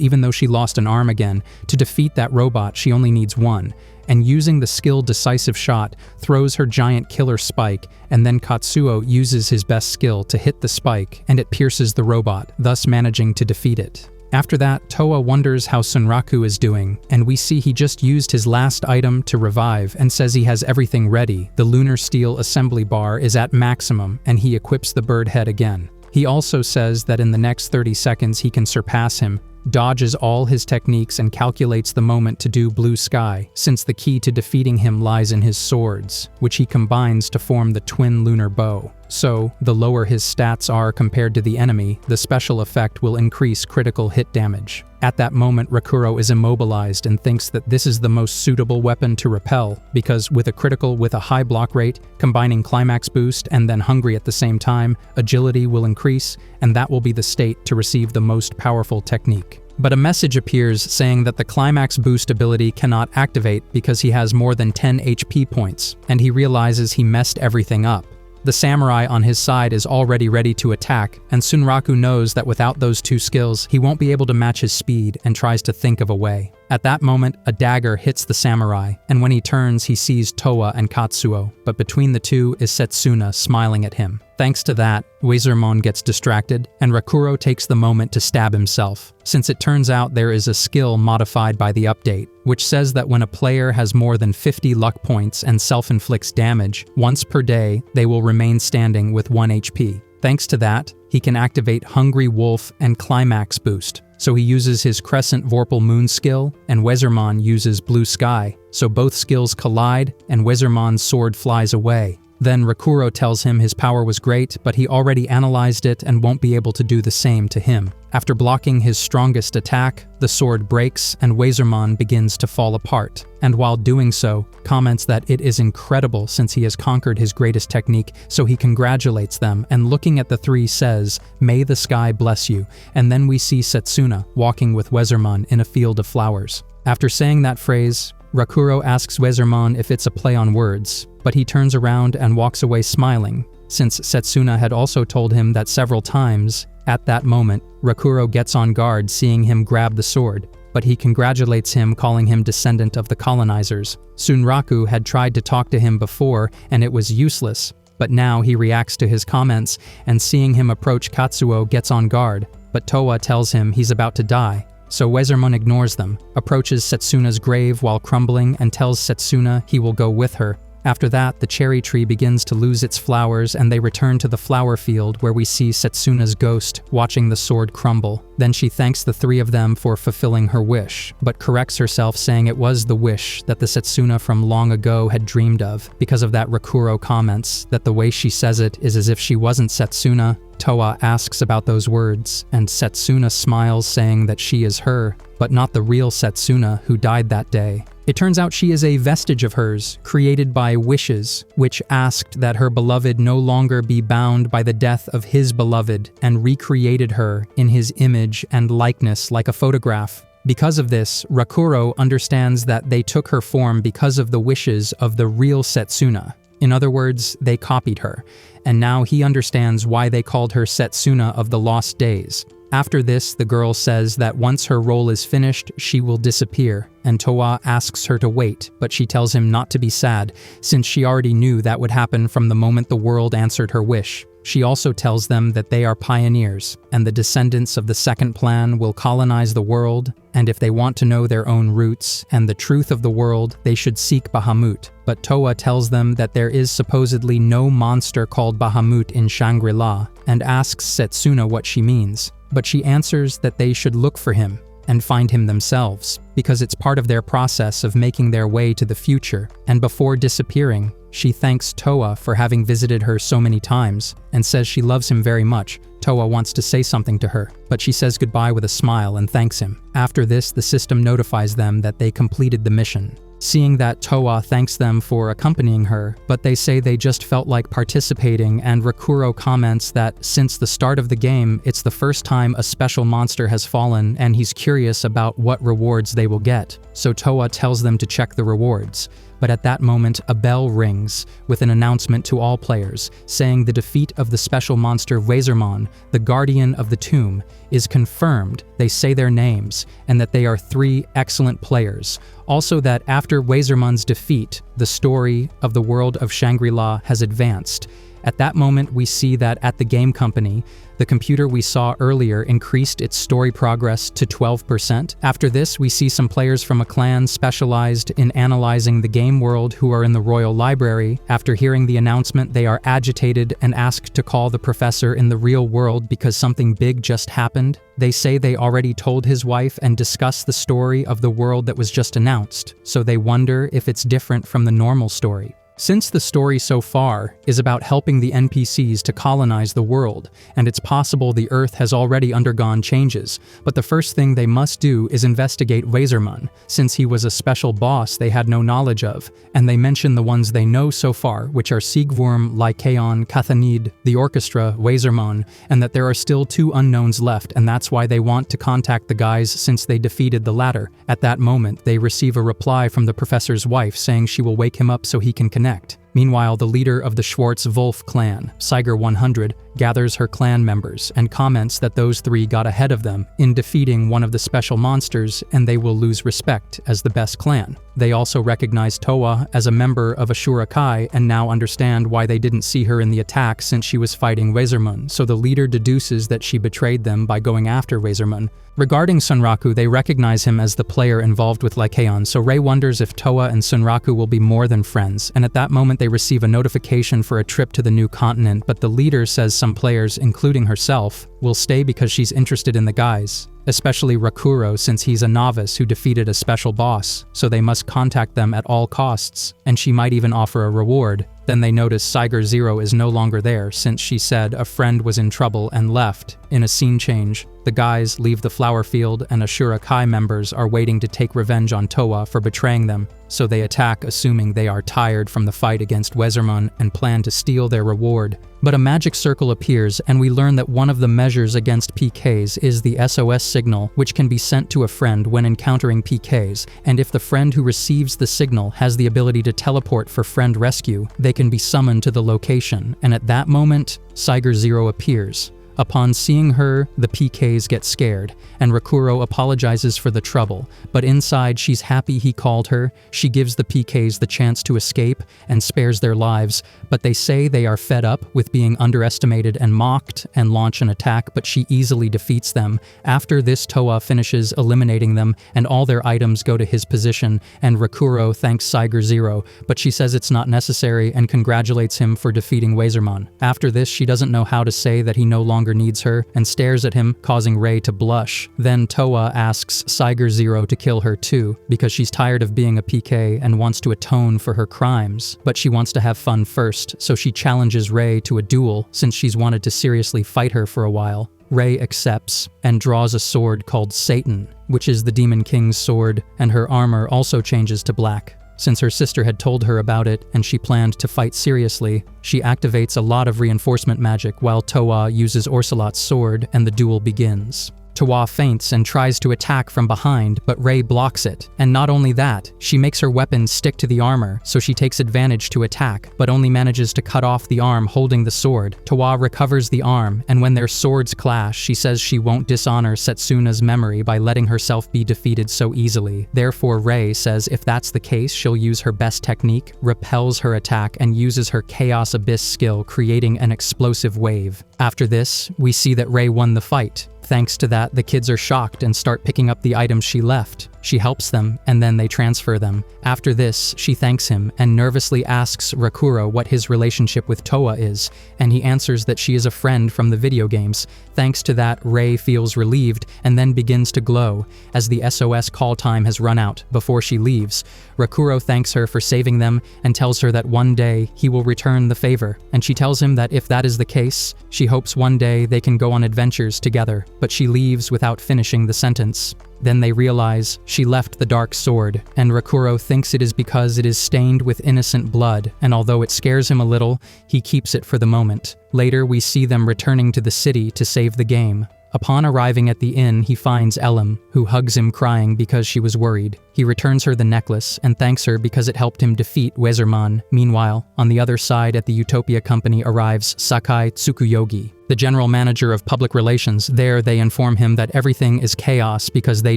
even though she lost an arm again, to defeat that robot she only needs 1, and using the skill decisive shot, throws her giant killer spike, and then Katsuo uses his best skill to hit the spike, and it pierces the robot, thus managing to defeat it. After that, Towa wonders how Sunraku is doing, and we see he just used his last item to revive and says he has everything ready. The lunar steel assembly bar is at maximum, and he equips the bird head again. He also says that in the next 30 seconds he can surpass him, dodges all his techniques and calculates the moment to do Blue Sky, since the key to defeating him lies in his swords, which he combines to form the twin lunar bow. So, the lower his stats are compared to the enemy, the special effect will increase critical hit damage. At that moment, Rakuro is immobilized and thinks that this is the most suitable weapon to repel, because with a critical with a high block rate, combining climax boost and then hungry at the same time, agility will increase, and that will be the state to receive the most powerful technique. But a message appears saying that the climax boost ability cannot activate because he has more than 10 HP points, and he realizes he messed everything up. The samurai on his side is already ready to attack, and Sunraku knows that without those 2 skills, he won't be able to match his speed and tries to think of a way. At that moment, a dagger hits the samurai, and when he turns, he sees Towa and Katsuo, but between the 2 is Setsuna smiling at him. Thanks to that, Wazerman gets distracted, and Rakuro takes the moment to stab himself, since it turns out there is a skill modified by the update, which says that when a player has more than 50 luck points and self-inflicts damage, once per day, they will remain standing with 1 HP. Thanks to that, he can activate Hungry Wolf and Climax Boost. So he uses his Crescent Vorpal Moon skill, and Wazerman uses Blue Sky, so both skills collide, and Wazerman's sword flies away. Then Rakuro tells him his power was great, but he already analyzed it and won't be able to do the same to him. After blocking his strongest attack, the sword breaks and Wazerman begins to fall apart, and while doing so, comments that it is incredible since he has conquered his greatest technique, so he congratulates them and looking at the 3 says, "May the sky bless you," and then we see Setsuna walking with Wazerman in a field of flowers. After saying that phrase, Rakuro asks Wazerman if it's a play on words, but he turns around and walks away smiling, since Setsuna had also told him that several times. At that moment, Rakuro gets on guard seeing him grab the sword, but he congratulates him calling him descendant of the colonizers. Sunraku had tried to talk to him before and it was useless, but now he reacts to his comments and seeing him approach Katsuo gets on guard, but Towa tells him he's about to die. So Wazerman ignores them, approaches Setsuna's grave while crumbling and tells Setsuna he will go with her. After that, the cherry tree begins to lose its flowers and they return to the flower field where we see Setsuna's ghost watching the sword crumble. Then she thanks the 3 of them for fulfilling her wish, but corrects herself saying it was the wish that the Setsuna from long ago had dreamed of. Because of that, Rakuro comments that the way she says it is as if she wasn't Setsuna. Towa asks about those words, and Setsuna smiles saying that she is her, but not the real Setsuna who died that day. It turns out she is a vestige of hers, created by wishes, which asked that her beloved no longer be bound by the death of his beloved, and recreated her in his image and likeness like a photograph. Because of this, Rakuro understands that they took her form because of the wishes of the real Setsuna. In other words, they copied her, and now he understands why they called her Setsuna of the Lost Days. After this, the girl says that once her role is finished, she will disappear, and Towa asks her to wait, but she tells him not to be sad, since she already knew that would happen from the moment the world answered her wish. She also tells them that they are pioneers, and the descendants of the second plan will colonize the world, and if they want to know their own roots and the truth of the world, they should seek Bahamut. But Towa tells them that there is supposedly no monster called Bahamut in Shangri-La, and asks Setsuna what she means. But she answers that they should look for him, and find him themselves, because it's part of their process of making their way to the future. And before disappearing, she thanks Toa for having visited her so many times and says she loves him very much. Toa wants to say something to her, but she says goodbye with a smile and thanks him. After this, the system notifies them that they completed the mission. Seeing that, Toa thanks them for accompanying her, but they say they just felt like participating, and Rakuro comments that since the start of the game, it's the first time a special monster has fallen and he's curious about what rewards they will get. So Toa tells them to check the rewards. But at that moment, a bell rings with an announcement to all players, saying the defeat of the special monster Wazerman, the guardian of the tomb, is confirmed. They say their names, and that they are 3 excellent players. Also that after Wazerman's defeat, the story of the world of Shangri-La has advanced. At that moment, we see that at the game company, the computer we saw earlier increased its story progress to 12%. After this, we see some players from a clan specialized in analyzing the game world who are in the Royal Library. After hearing the announcement, they are agitated and ask to call the professor in the real world because something big just happened. They say they already told his wife and discuss the story of the world that was just announced, so they wonder if it's different from the normal story. Since the story so far is about helping the NPCs to colonize the world, and it's possible the Earth has already undergone changes, but the first thing they must do is investigate Wazerman, since he was a special boss they had no knowledge of, and they mention the ones they know so far, which are Sigwurm, Lyan, Cathanid, the Orchestra, Wazerman, and that there are still 2 unknowns left, and that's why they want to contact the guys since they defeated the latter. At that moment, they receive a reply from the professor's wife saying she will wake him up so he can connect. Meanwhile, the leader of the Schwarz-Wolf clan, Siger 100, gathers her clan members and comments that those 3 got ahead of them in defeating one of the special monsters and they will lose respect as the best clan. They also recognize Toa as a member of Ashura Kai and now understand why they didn't see her in the attack since she was fighting Wazerman, so the leader deduces that she betrayed them by going after Wazerman. Regarding Sunraku, they recognize him as the player involved with Lyan, so Rei wonders if Toa and Sunraku will be more than friends, and at that moment they receive a notification for a trip to the new continent, but the leader says some players, including herself, will stay because she's interested in the guys, especially Rakuro since he's a novice who defeated a special boss, so they must contact them at all costs, and she might even offer a reward. Then they notice Siger 0 is no longer there since she said a friend was in trouble and left. In a scene change, the guys leave the flower field and Ashura Kai members are waiting to take revenge on Toa for betraying them, so they attack assuming they are tired from the fight against Wazerman and plan to steal their reward. But a magic circle appears and we learn that one of the measures against PKs is the SOS signal, which can be sent to a friend when encountering PKs, and if the friend who receives the signal has the ability to teleport for friend rescue, they can be summoned to the location, and at that moment, Siger 0 appears. Upon seeing her, the PKs get scared, and Rakuro apologizes for the trouble, but inside she's happy he called her. She gives the PKs the chance to escape and spares their lives, but they say they are fed up with being underestimated and mocked and launch an attack, but she easily defeats them. After this, Toa finishes eliminating them and all their items go to his position, and Rakuro thanks Siger 0, but she says it's not necessary and congratulates him for defeating Wazerman. After this, she doesn't know how to say that he no longer needs her and stares at him, causing Rei to blush. Then Toa asks Siger 0 to kill her too, because she's tired of being a PK and wants to atone for her crimes. But she wants to have fun first, so she challenges Rei to a duel since she's wanted to seriously fight her for a while. Rei accepts and draws a sword called Satan, which is the Demon King's sword, and her armor also changes to black. Since her sister had told her about it and she planned to fight seriously, she activates a lot of reinforcement magic while Toa uses Orcelot's sword and the duel begins. Toa feints and tries to attack from behind, but Rei blocks it. And not only that, she makes her weapon stick to the armor, so she takes advantage to attack, but only manages to cut off the arm holding the sword. Toa recovers the arm, and when their swords clash, she says she won't dishonor Setsuna's memory by letting herself be defeated so easily. Therefore, Rei says if that's the case, she'll use her best technique, repels her attack, and uses her Chaos Abyss skill, creating an explosive wave. After this, we see that Rei won the fight. Thanks to that, the kids are shocked and start picking up the items she left. She helps them, and then they transfer them. After this, she thanks him and nervously asks Rakuro what his relationship with Towa is, and he answers that she is a friend from the video games. Thanks to that, Rei feels relieved and then begins to glow, as the SOS call time has run out before she leaves. Rakuro thanks her for saving them and tells her that one day he will return the favor, and she tells him that if that is the case, she hopes one day they can go on adventures together, but she leaves without finishing the sentence. Then they realize she left the dark sword, and Rakuro thinks it is because it is stained with innocent blood, and although it scares him a little, he keeps it for the moment. Later, we see them returning to the city to save the game. Upon arriving at the inn, he finds Elim, who hugs him crying because she was worried. He returns her the necklace and thanks her because it helped him defeat Wazerman. Meanwhile, on the other side at the Utopia Company arrives Sakai Tsukuyogi, the general manager of public relations. There, they inform him that everything is chaos because they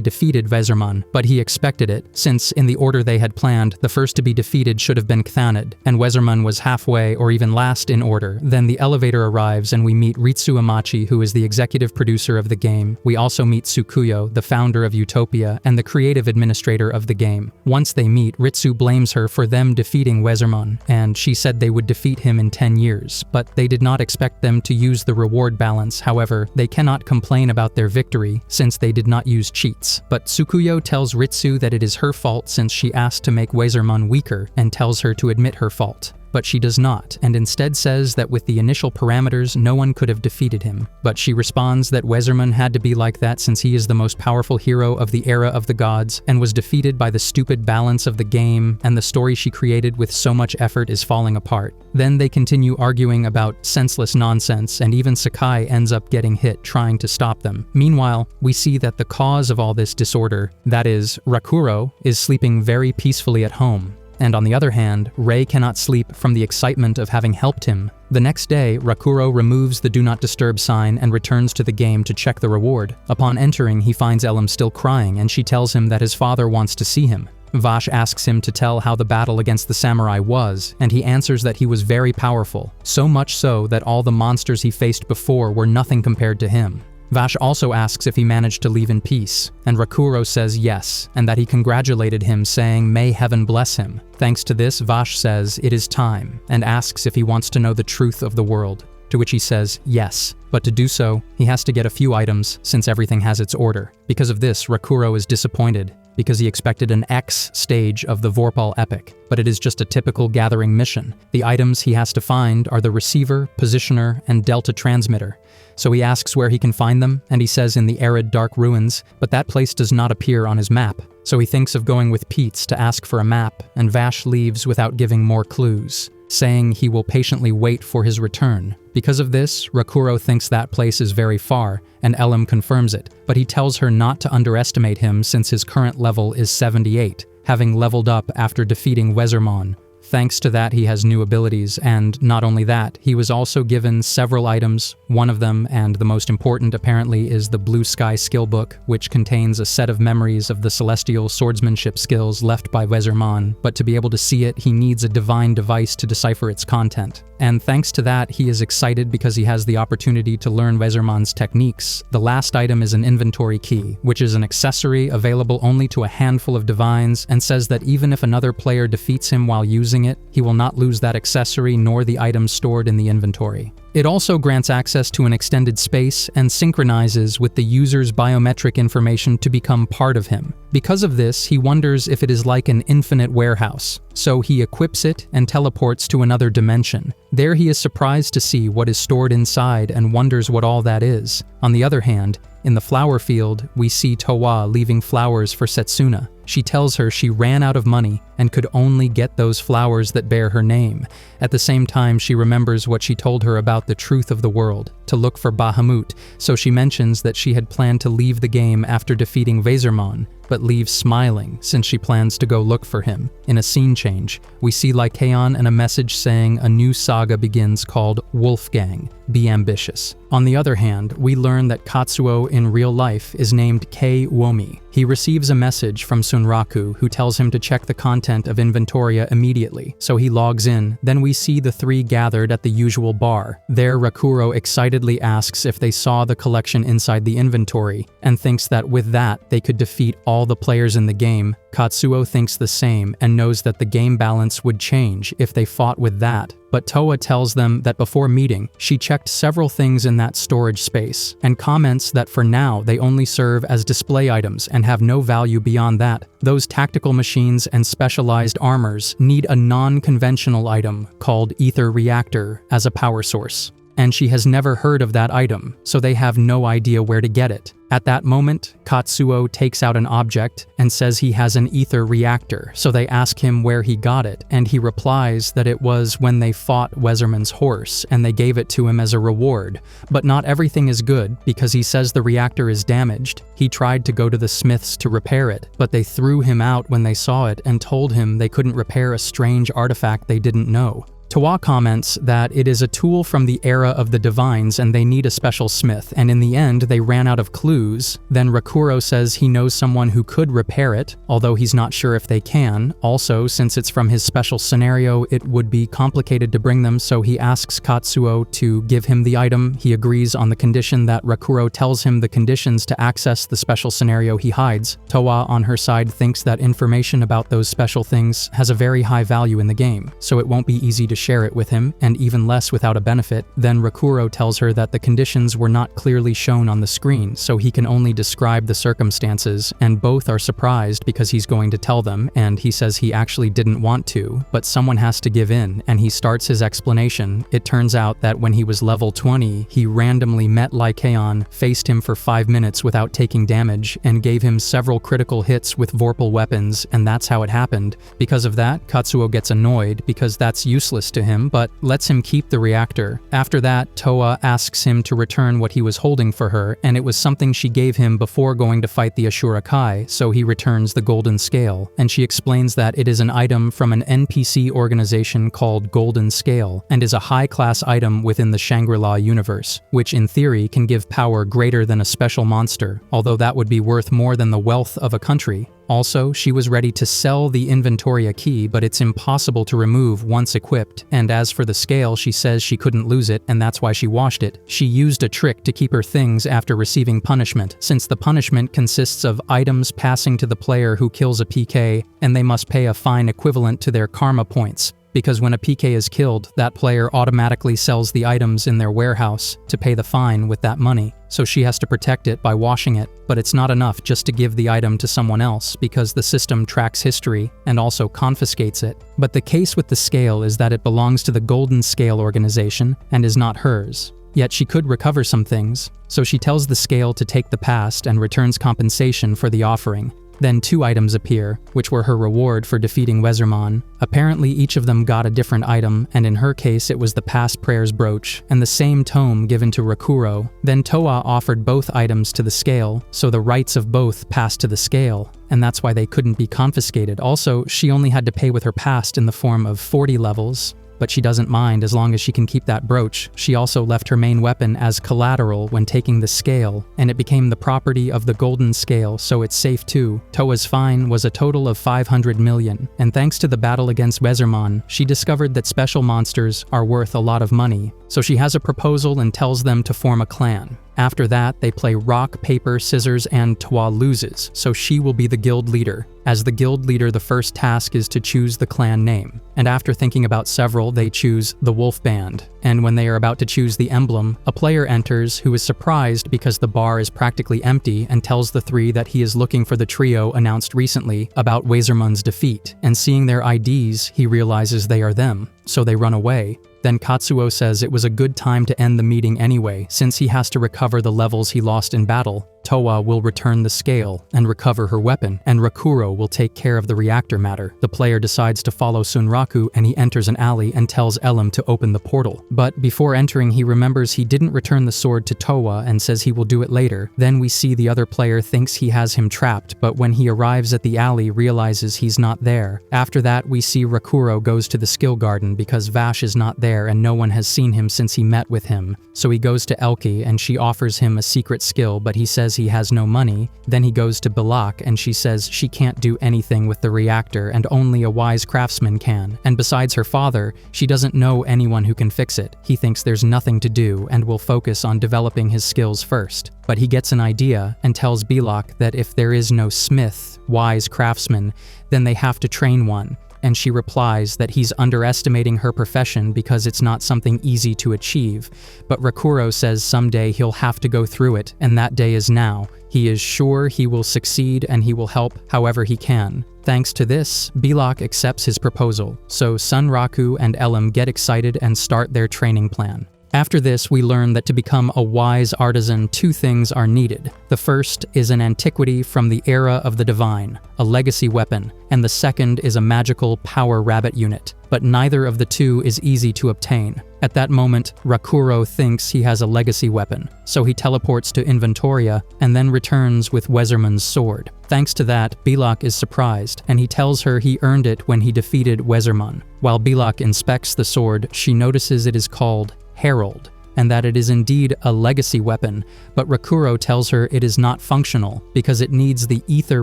defeated Wazerman, but he expected it, since in the order they had planned, the first to be defeated should have been Kthanid, and Wazerman was halfway or even last in order. Then the elevator arrives and we meet Ritsu Amachi, who is the executive producer of the game. We also meet Tsukuyo, the founder of Utopia and the creative administrator of the game. Once they meet, Ritsu blames her for them defeating Wazerman, and she said they would defeat him in 10 years, but they did not expect them to use the reward balance. However, they cannot complain about their victory since they did not use cheats. But Tsukuyo tells Ritsu that it is her fault since she asked to make Wazerman weaker and tells her to admit her fault. But she does not, and instead says that with the initial parameters, no one could have defeated him. But she responds that Wazerman had to be like that since he is the most powerful hero of the era of the gods, and was defeated by the stupid balance of the game, and the story she created with so much effort is falling apart. Then they continue arguing about senseless nonsense, and even Sakai ends up getting hit trying to stop them. Meanwhile, we see that the cause of all this disorder, that is, Rakuro, is sleeping very peacefully at home. And on the other hand, Rei cannot sleep from the excitement of having helped him. The next day, Rakuro removes the Do Not Disturb sign and returns to the game to check the reward. Upon entering, he finds Elim still crying, and she tells him that his father wants to see him. Vash asks him to tell how the battle against the samurai was, and he answers that he was very powerful, so much so that all the monsters he faced before were nothing compared to him. Vash also asks if he managed to leave in peace, and Rakuro says yes, and that he congratulated him, saying, "May heaven bless him." Thanks to this, Vash says it is time, and asks if he wants to know the truth of the world, to which he says yes. But to do so, he has to get a few items, since everything has its order. Because of this, Rakuro is disappointed, because he expected an X stage of the Vorpal epic, but it is just a typical gathering mission. The items he has to find are the receiver, positioner, and delta transmitter. So he asks where he can find them, and he says in the arid dark ruins, but that place does not appear on his map. So he thinks of going with Peets to ask for a map, and Vash leaves without giving more clues, saying he will patiently wait for his return. Because of this, Rakuro thinks that place is very far, and Elim confirms it, but he tells her not to underestimate him since his current level is 78, having leveled up after defeating Wazerman. Thanks to that, he has new abilities, and not only that, he was also given several items. One of them, and the most important apparently, is the Blue Sky Skill Book, which contains a set of memories of the celestial swordsmanship skills left by Wazerman, but to be able to see it, he needs a divine device to decipher its content. And thanks to that, he is excited because he has the opportunity to learn Wazerman's techniques. The last item is an inventory key, which is an accessory available only to a handful of divines, and says that even if another player defeats him while using it, he will not lose that accessory nor the items stored in the inventory. It also grants access to an extended space and synchronizes with the user's biometric information to become part of him. Because of this, he wonders if it is like an infinite warehouse. So he equips it and teleports to another dimension. There he is surprised to see what is stored inside and wonders what all that is. On the other hand, in the flower field, we see Towa leaving flowers for Setsuna. She tells her she ran out of money and could only get those flowers that bear her name. At the same time, she remembers what she told her about the truth of the world, to look for Bahamut, so she mentions that she had planned to leave the game after defeating Wazerman, but leaves smiling since she plans to go look for him. In a scene change, we see Lycaon and a message saying a new saga begins called Wolfgang, be ambitious. On the other hand, we learn that Katsuo in real life is named Kei Uomi. He receives a message from Sunraku, who tells him to check the content of Inventoria immediately, so he logs in. Then we see the three gathered at the usual bar. There, Rakuro excitedly asks if they saw the collection inside the inventory, and thinks that with that, they could defeat all all the players in the game, Katsuo thinks the same and knows that the game balance would change if they fought with that. But Towa tells them that before meeting, she checked several things in that storage space, and comments that for now they only serve as display items and have no value beyond that. Those tactical machines and specialized armors need a non-conventional item called Ether Reactor as a power source. And she has never heard of that item, so they have no idea where to get it. At that moment, Katsuo takes out an object and says he has an ether reactor, so they ask him where he got it, and he replies that it was when they fought Wazerman's horse, and they gave it to him as a reward. But not everything is good, because he says the reactor is damaged. He tried to go to the smiths to repair it, but they threw him out when they saw it and told him they couldn't repair a strange artifact they didn't know. Towa comments that it is a tool from the era of the divines and they need a special smith, and in the end they ran out of clues. Then Rakuro says he knows someone who could repair it, although he's not sure if they can. Also, since it's from his special scenario, it would be complicated to bring them, so he asks Katsuo to give him the item. He agrees on the condition that Rakuro tells him the conditions to access the special scenario he hides. Towa, on her side, thinks that information about those special things has a very high value in the game, so it won't be easy to share it with him, and even less without a benefit. Then Rakuro tells her that the conditions were not clearly shown on the screen, so he can only describe the circumstances, and both are surprised because he's going to tell them, and he says he actually didn't want to, but someone has to give in, and he starts his explanation. It turns out that when he was level 20, he randomly met Lyan, faced him for 5 minutes without taking damage, and gave him several critical hits with Vorpal weapons, and that's how it happened. Because of that, Katsuo gets annoyed because that's useless to him, but lets him keep the reactor. After that, Towa asks him to return what he was holding for her, and it was something she gave him before going to fight the Ashura Kai, so he returns the golden scale, and she explains that it is an item from an NPC organization called Golden Scale, and is a high-class item within the Shangri-La universe, which in theory can give power greater than a special monster, although that would be worth more than the wealth of a country. Also, she was ready to sell the Inventoria key, but it's impossible to remove once equipped, and as for the scale, she says she couldn't lose it, and that's why she washed it. She used a trick to keep her things after receiving punishment, since the punishment consists of items passing to the player who kills a PK, and they must pay a fine equivalent to their karma points. Because when a PK is killed, that player automatically sells the items in their warehouse to pay the fine with that money, so she has to protect it by washing it. But it's not enough just to give the item to someone else, because the system tracks history and also confiscates it. But the case with the scale is that it belongs to the Golden Scale organization and is not hers. Yet she could recover some things, so she tells the scale to take the past and returns compensation for the offering. Then 2 items appear, which were her reward for defeating Wazerman. Apparently each of them got a different item, and in her case it was the Past Prayers brooch, and the same tome given to Rakuro. Then Towa offered both items to the scale, so the rights of both passed to the scale, and that's why they couldn't be confiscated. Also, she only had to pay with her past in the form of 40 levels. But she doesn't mind as long as she can keep that brooch. She also left her main weapon as collateral when taking the scale, and it became the property of the Golden Scale, so it's safe too. Towa's fine was a total of 500 million, and thanks to the battle against Wazerman, she discovered that special monsters are worth a lot of money, so she has a proposal and tells them to form a clan. After that, they play rock, paper, scissors, and Towa loses, so she will be the guild leader. As the guild leader, the first task is to choose the clan name, and after thinking about several, they choose the Wolf Band. And when they are about to choose the emblem, a player enters who is surprised because the bar is practically empty and tells the 3 that he is looking for the trio announced recently about Wazerman's defeat, and seeing their IDs, he realizes they are them, so they run away. Then Katsuo says it was a good time to end the meeting anyway, since he has to recover the levels he lost in battle. Towa will return the scale and recover her weapon, and Rakuro will take care of the reactor matter. The player decides to follow Sunraku, and he enters an alley and tells Elim to open the portal. But before entering, he remembers he didn't return the sword to Towa and says he will do it later. Then we see the other player thinks he has him trapped, but when he arrives at the alley, realizes he's not there. After that, we see Rakuro goes to the skill garden because Vash is not there and no one has seen him since he met with him. So he goes to Elki and she offers him a secret skill, but he says he he has no money. Then he goes to Belak and she says she can't do anything with the reactor and only a wise craftsman can. And besides her father, she doesn't know anyone who can fix it. He thinks there's nothing to do and will focus on developing his skills first. But he gets an idea and tells Belak that if there is no smith, wise craftsman, then they have to train one. And she replies that he's underestimating her profession because it's not something easy to achieve. But Rakuro says someday he'll have to go through it, and that day is now. He is sure he will succeed and he will help however he can. Thanks to this, Belak accepts his proposal, so Sunraku and Elam get excited and start their training plan. After this, we learn that to become a wise artisan, 2 things are needed. The first is an antiquity from the era of the divine, a legacy weapon, and the second is a magical power rabbit unit. But neither of the 2 is easy to obtain. At that moment, Rakuro thinks he has a legacy weapon, so he teleports to Inventoria and then returns with Wazerman's sword. Thanks to that, Belak is surprised, and he tells her he earned it when he defeated Wazerman. While Belak inspects the sword, she notices it is called Herald, and that it is indeed a legacy weapon, but Rakuro tells her it is not functional because it needs the ether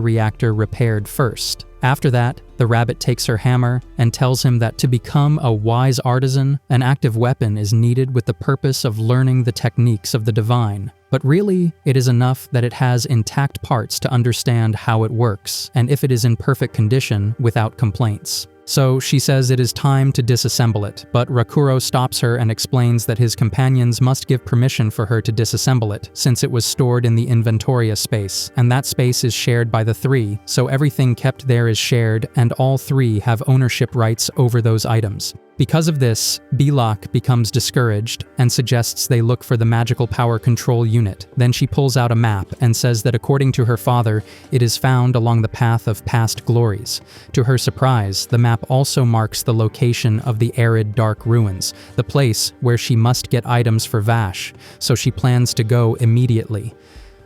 reactor repaired first. After that, the rabbit takes her hammer and tells him that to become a wise artisan, an active weapon is needed with the purpose of learning the techniques of the divine. But really, it is enough that it has intact parts to understand how it works, and if it is in perfect condition, without complaints. So she says it is time to disassemble it, but Rakuro stops her and explains that his companions must give permission for her to disassemble it, since it was stored in the Inventoria space, and that space is shared by the 3, so everything kept there is shared, and all 3 have ownership rights over those items. Because of this, Belak becomes discouraged and suggests they look for the magical power control unit. Then she pulls out a map and says that according to her father, it is found along the path of past glories. To her surprise, the map also marks the location of the arid dark ruins, the place where she must get items for Vash, so she plans to go immediately.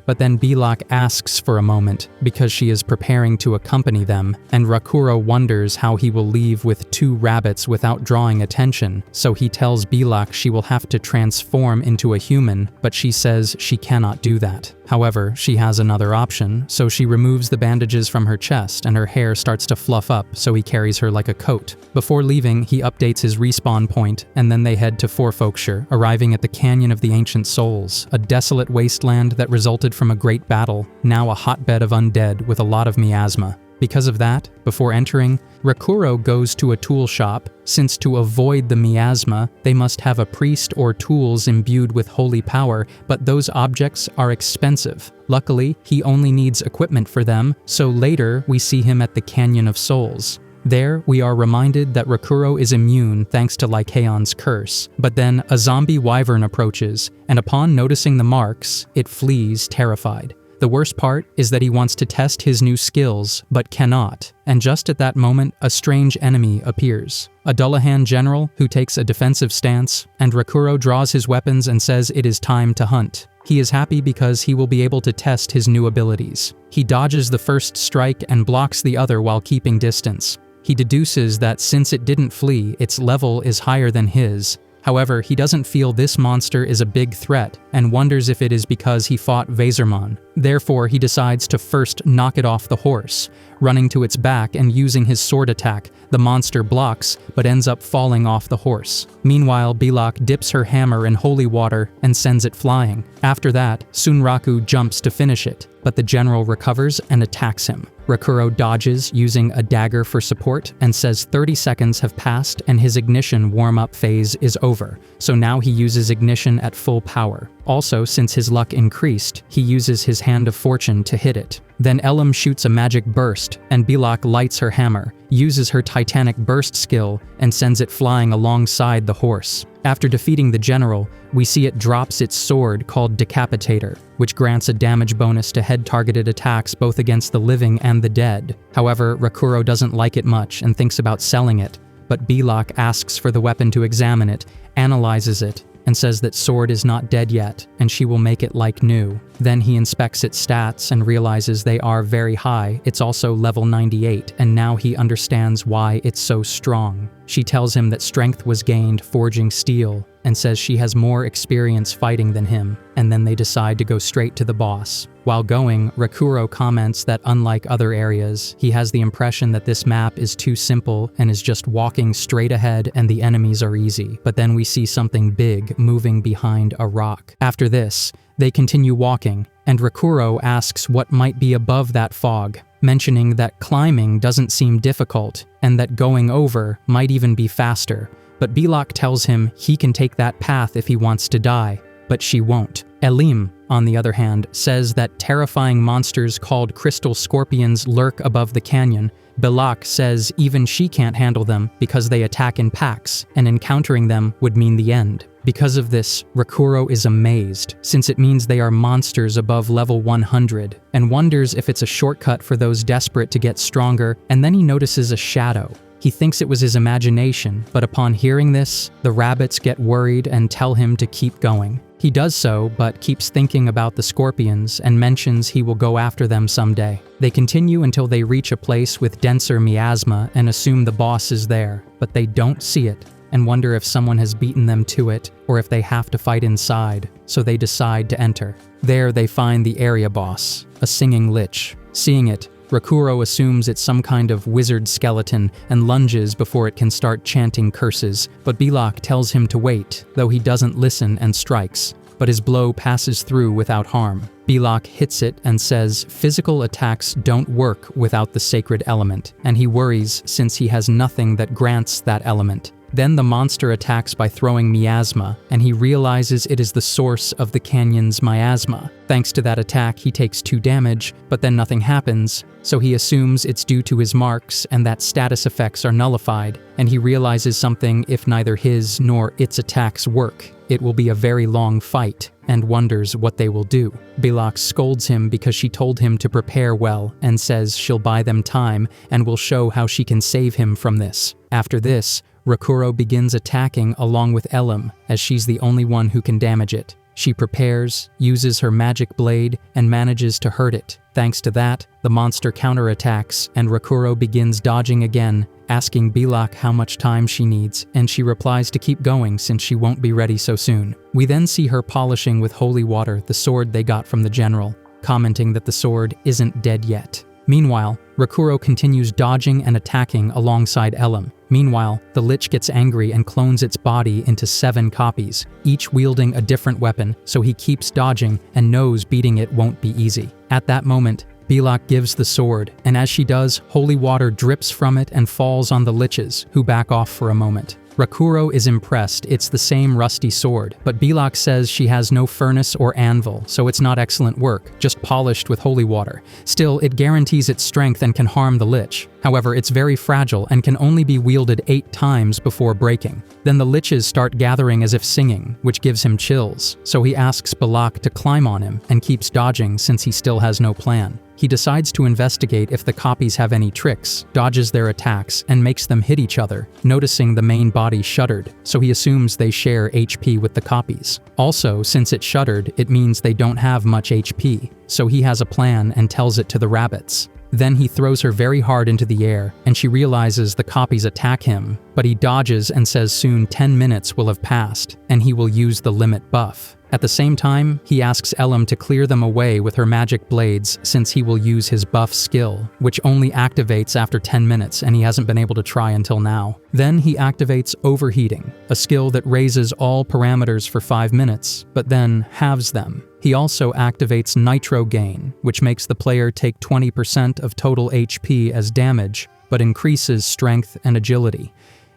But then Belak asks for a moment because she is preparing to accompany them, and Rakuro wonders how he will leave with 2 rabbits without drawing attention, so he tells Belak she will have to transform into a human, but she says she cannot do that. However, she has another option, so she removes the bandages from her chest and her hair starts to fluff up, so he carries her like a coat. Before leaving, he updates his respawn point, and then they head to Forfolkshire, arriving at the Canyon of the Ancient Souls, a desolate wasteland that resulted from a great battle, now a hotbed of undead with a lot of miasma. Because of that, before entering, Rakuro goes to a tool shop, since to avoid the miasma, they must have a priest or tools imbued with holy power, but those objects are expensive. Luckily, he only needs equipment for them, so later we see him at the Canyon of Souls. There, we are reminded that Rakuro is immune thanks to Lycaon's curse, but then a zombie wyvern approaches, and upon noticing the marks, it flees terrified. The worst part is that he wants to test his new skills, but cannot, and just at that moment, a strange enemy appears. A Dullahan general who takes a defensive stance, and Rakuro draws his weapons and says it is time to hunt. He is happy because he will be able to test his new abilities. He dodges the first strike and blocks the other while keeping distance. He deduces that since it didn't flee, its level is higher than his. However, he doesn't feel this monster is a big threat, and wonders if it is because he fought Wazerman. Therefore, he decides to first knock it off the horse. Running to its back and using his sword attack, the monster blocks, but ends up falling off the horse. Meanwhile, Belak dips her hammer in holy water and sends it flying. After that, Sunraku jumps to finish it, but the general recovers and attacks him. Rakuro dodges using a dagger for support and says 30 seconds have passed and his ignition warm-up phase is over, so now he uses ignition at full power. Also, since his luck increased, he uses his Hand of Fortune to hit it. Then Elam shoots a magic burst, and Belak lights her hammer, uses her Titanic Burst skill, and sends it flying alongside the horse. After defeating the general, we see it drops its sword called Decapitator, which grants a damage bonus to head-targeted attacks both against the living and the dead. However, Rakuro doesn't like it much and thinks about selling it, but Belak asks for the weapon to examine it, analyzes it, and says that sword is not dead yet, and she will make it like new. Then he inspects its stats and realizes they are very high. It's also level 98, and now he understands why it's so strong. She tells him that strength was gained forging steel and says she has more experience fighting than him, and then they decide to go straight to the boss. While going, Rakuro comments that unlike other areas, he has the impression that this map is too simple and is just walking straight ahead and the enemies are easy. But then we see something big moving behind a rock. After this, they continue walking, and Rakuro asks what might be above that fog, mentioning that climbing doesn't seem difficult and that going over might even be faster. But Belak tells him he can take that path if he wants to die, but she won't. Elim, on the other hand, says that terrifying monsters called crystal scorpions lurk above the canyon. Belak says even she can't handle them because they attack in packs, and encountering them would mean the end. Because of this, Rakuro is amazed, since it means they are monsters above level 100, and wonders if it's a shortcut for those desperate to get stronger, and then he notices a shadow. He thinks it was his imagination, but upon hearing this, the rabbits get worried and tell him to keep going. He does so, but keeps thinking about the scorpions and mentions he will go after them someday. They continue until they reach a place with denser miasma and assume the boss is there, but they don't see it and wonder if someone has beaten them to it or if they have to fight inside, so they decide to enter. There they find the area boss, a singing lich. Seeing it, Rakuro assumes it's some kind of wizard skeleton and lunges before it can start chanting curses, but Belak tells him to wait, though he doesn't listen and strikes. But his blow passes through without harm. Belak hits it and says physical attacks don't work without the sacred element, and he worries since he has nothing that grants that element. Then the monster attacks by throwing miasma, and he realizes it is the source of the canyon's miasma. Thanks to that attack, he takes 2 damage, but then nothing happens, so he assumes it's due to his marks and that status effects are nullified, and he realizes something: if neither his nor its attacks work, it will be a very long fight, and wonders what they will do. Belak scolds him because she told him to prepare well and says she'll buy them time and will show how she can save him from this. After this, Rakuro begins attacking along with Elim, as she's the only one who can damage it. She prepares, uses her magic blade, and manages to hurt it. Thanks to that, the monster counterattacks, and Rakuro begins dodging again, asking Belak how much time she needs, and she replies to keep going since she won't be ready so soon. We then see her polishing with holy water the sword they got from the general, commenting that the sword isn't dead yet. Meanwhile, Rakuro continues dodging and attacking alongside Elim. Meanwhile, the lich gets angry and clones its body into 7 copies, each wielding a different weapon, so he keeps dodging and knows beating it won't be easy. At that moment, Belak gives the sword, and as she does, holy water drips from it and falls on the liches, who back off for a moment. Rakuro is impressed it's the same rusty sword, but Belak says she has no furnace or anvil, so it's not excellent work, just polished with holy water. Still, it guarantees its strength and can harm the lich. However, it's very fragile and can only be wielded 8 times before breaking. Then the liches start gathering as if singing, which gives him chills, so he asks Belak to climb on him and keeps dodging since he still has no plan. He decides to investigate if the copies have any tricks, dodges their attacks, and makes them hit each other, noticing the main body shuddered, so he assumes they share HP with the copies. Also, since it shuddered, it means they don't have much HP, so he has a plan and tells it to the rabbits. Then he throws her very hard into the air, and she realizes the copies attack him, but he dodges and says soon 10 minutes will have passed, and he will use the limit buff. At the same time, he asks Elim to clear them away with her magic blades since he will use his buff skill, which only activates after 10 minutes and he hasn't been able to try until now. Then he activates Overheating, a skill that raises all parameters for 5 minutes, but then halves them. He also activates Nitro Gain, which makes the player take 20% of total HP as damage, but increases strength and agility.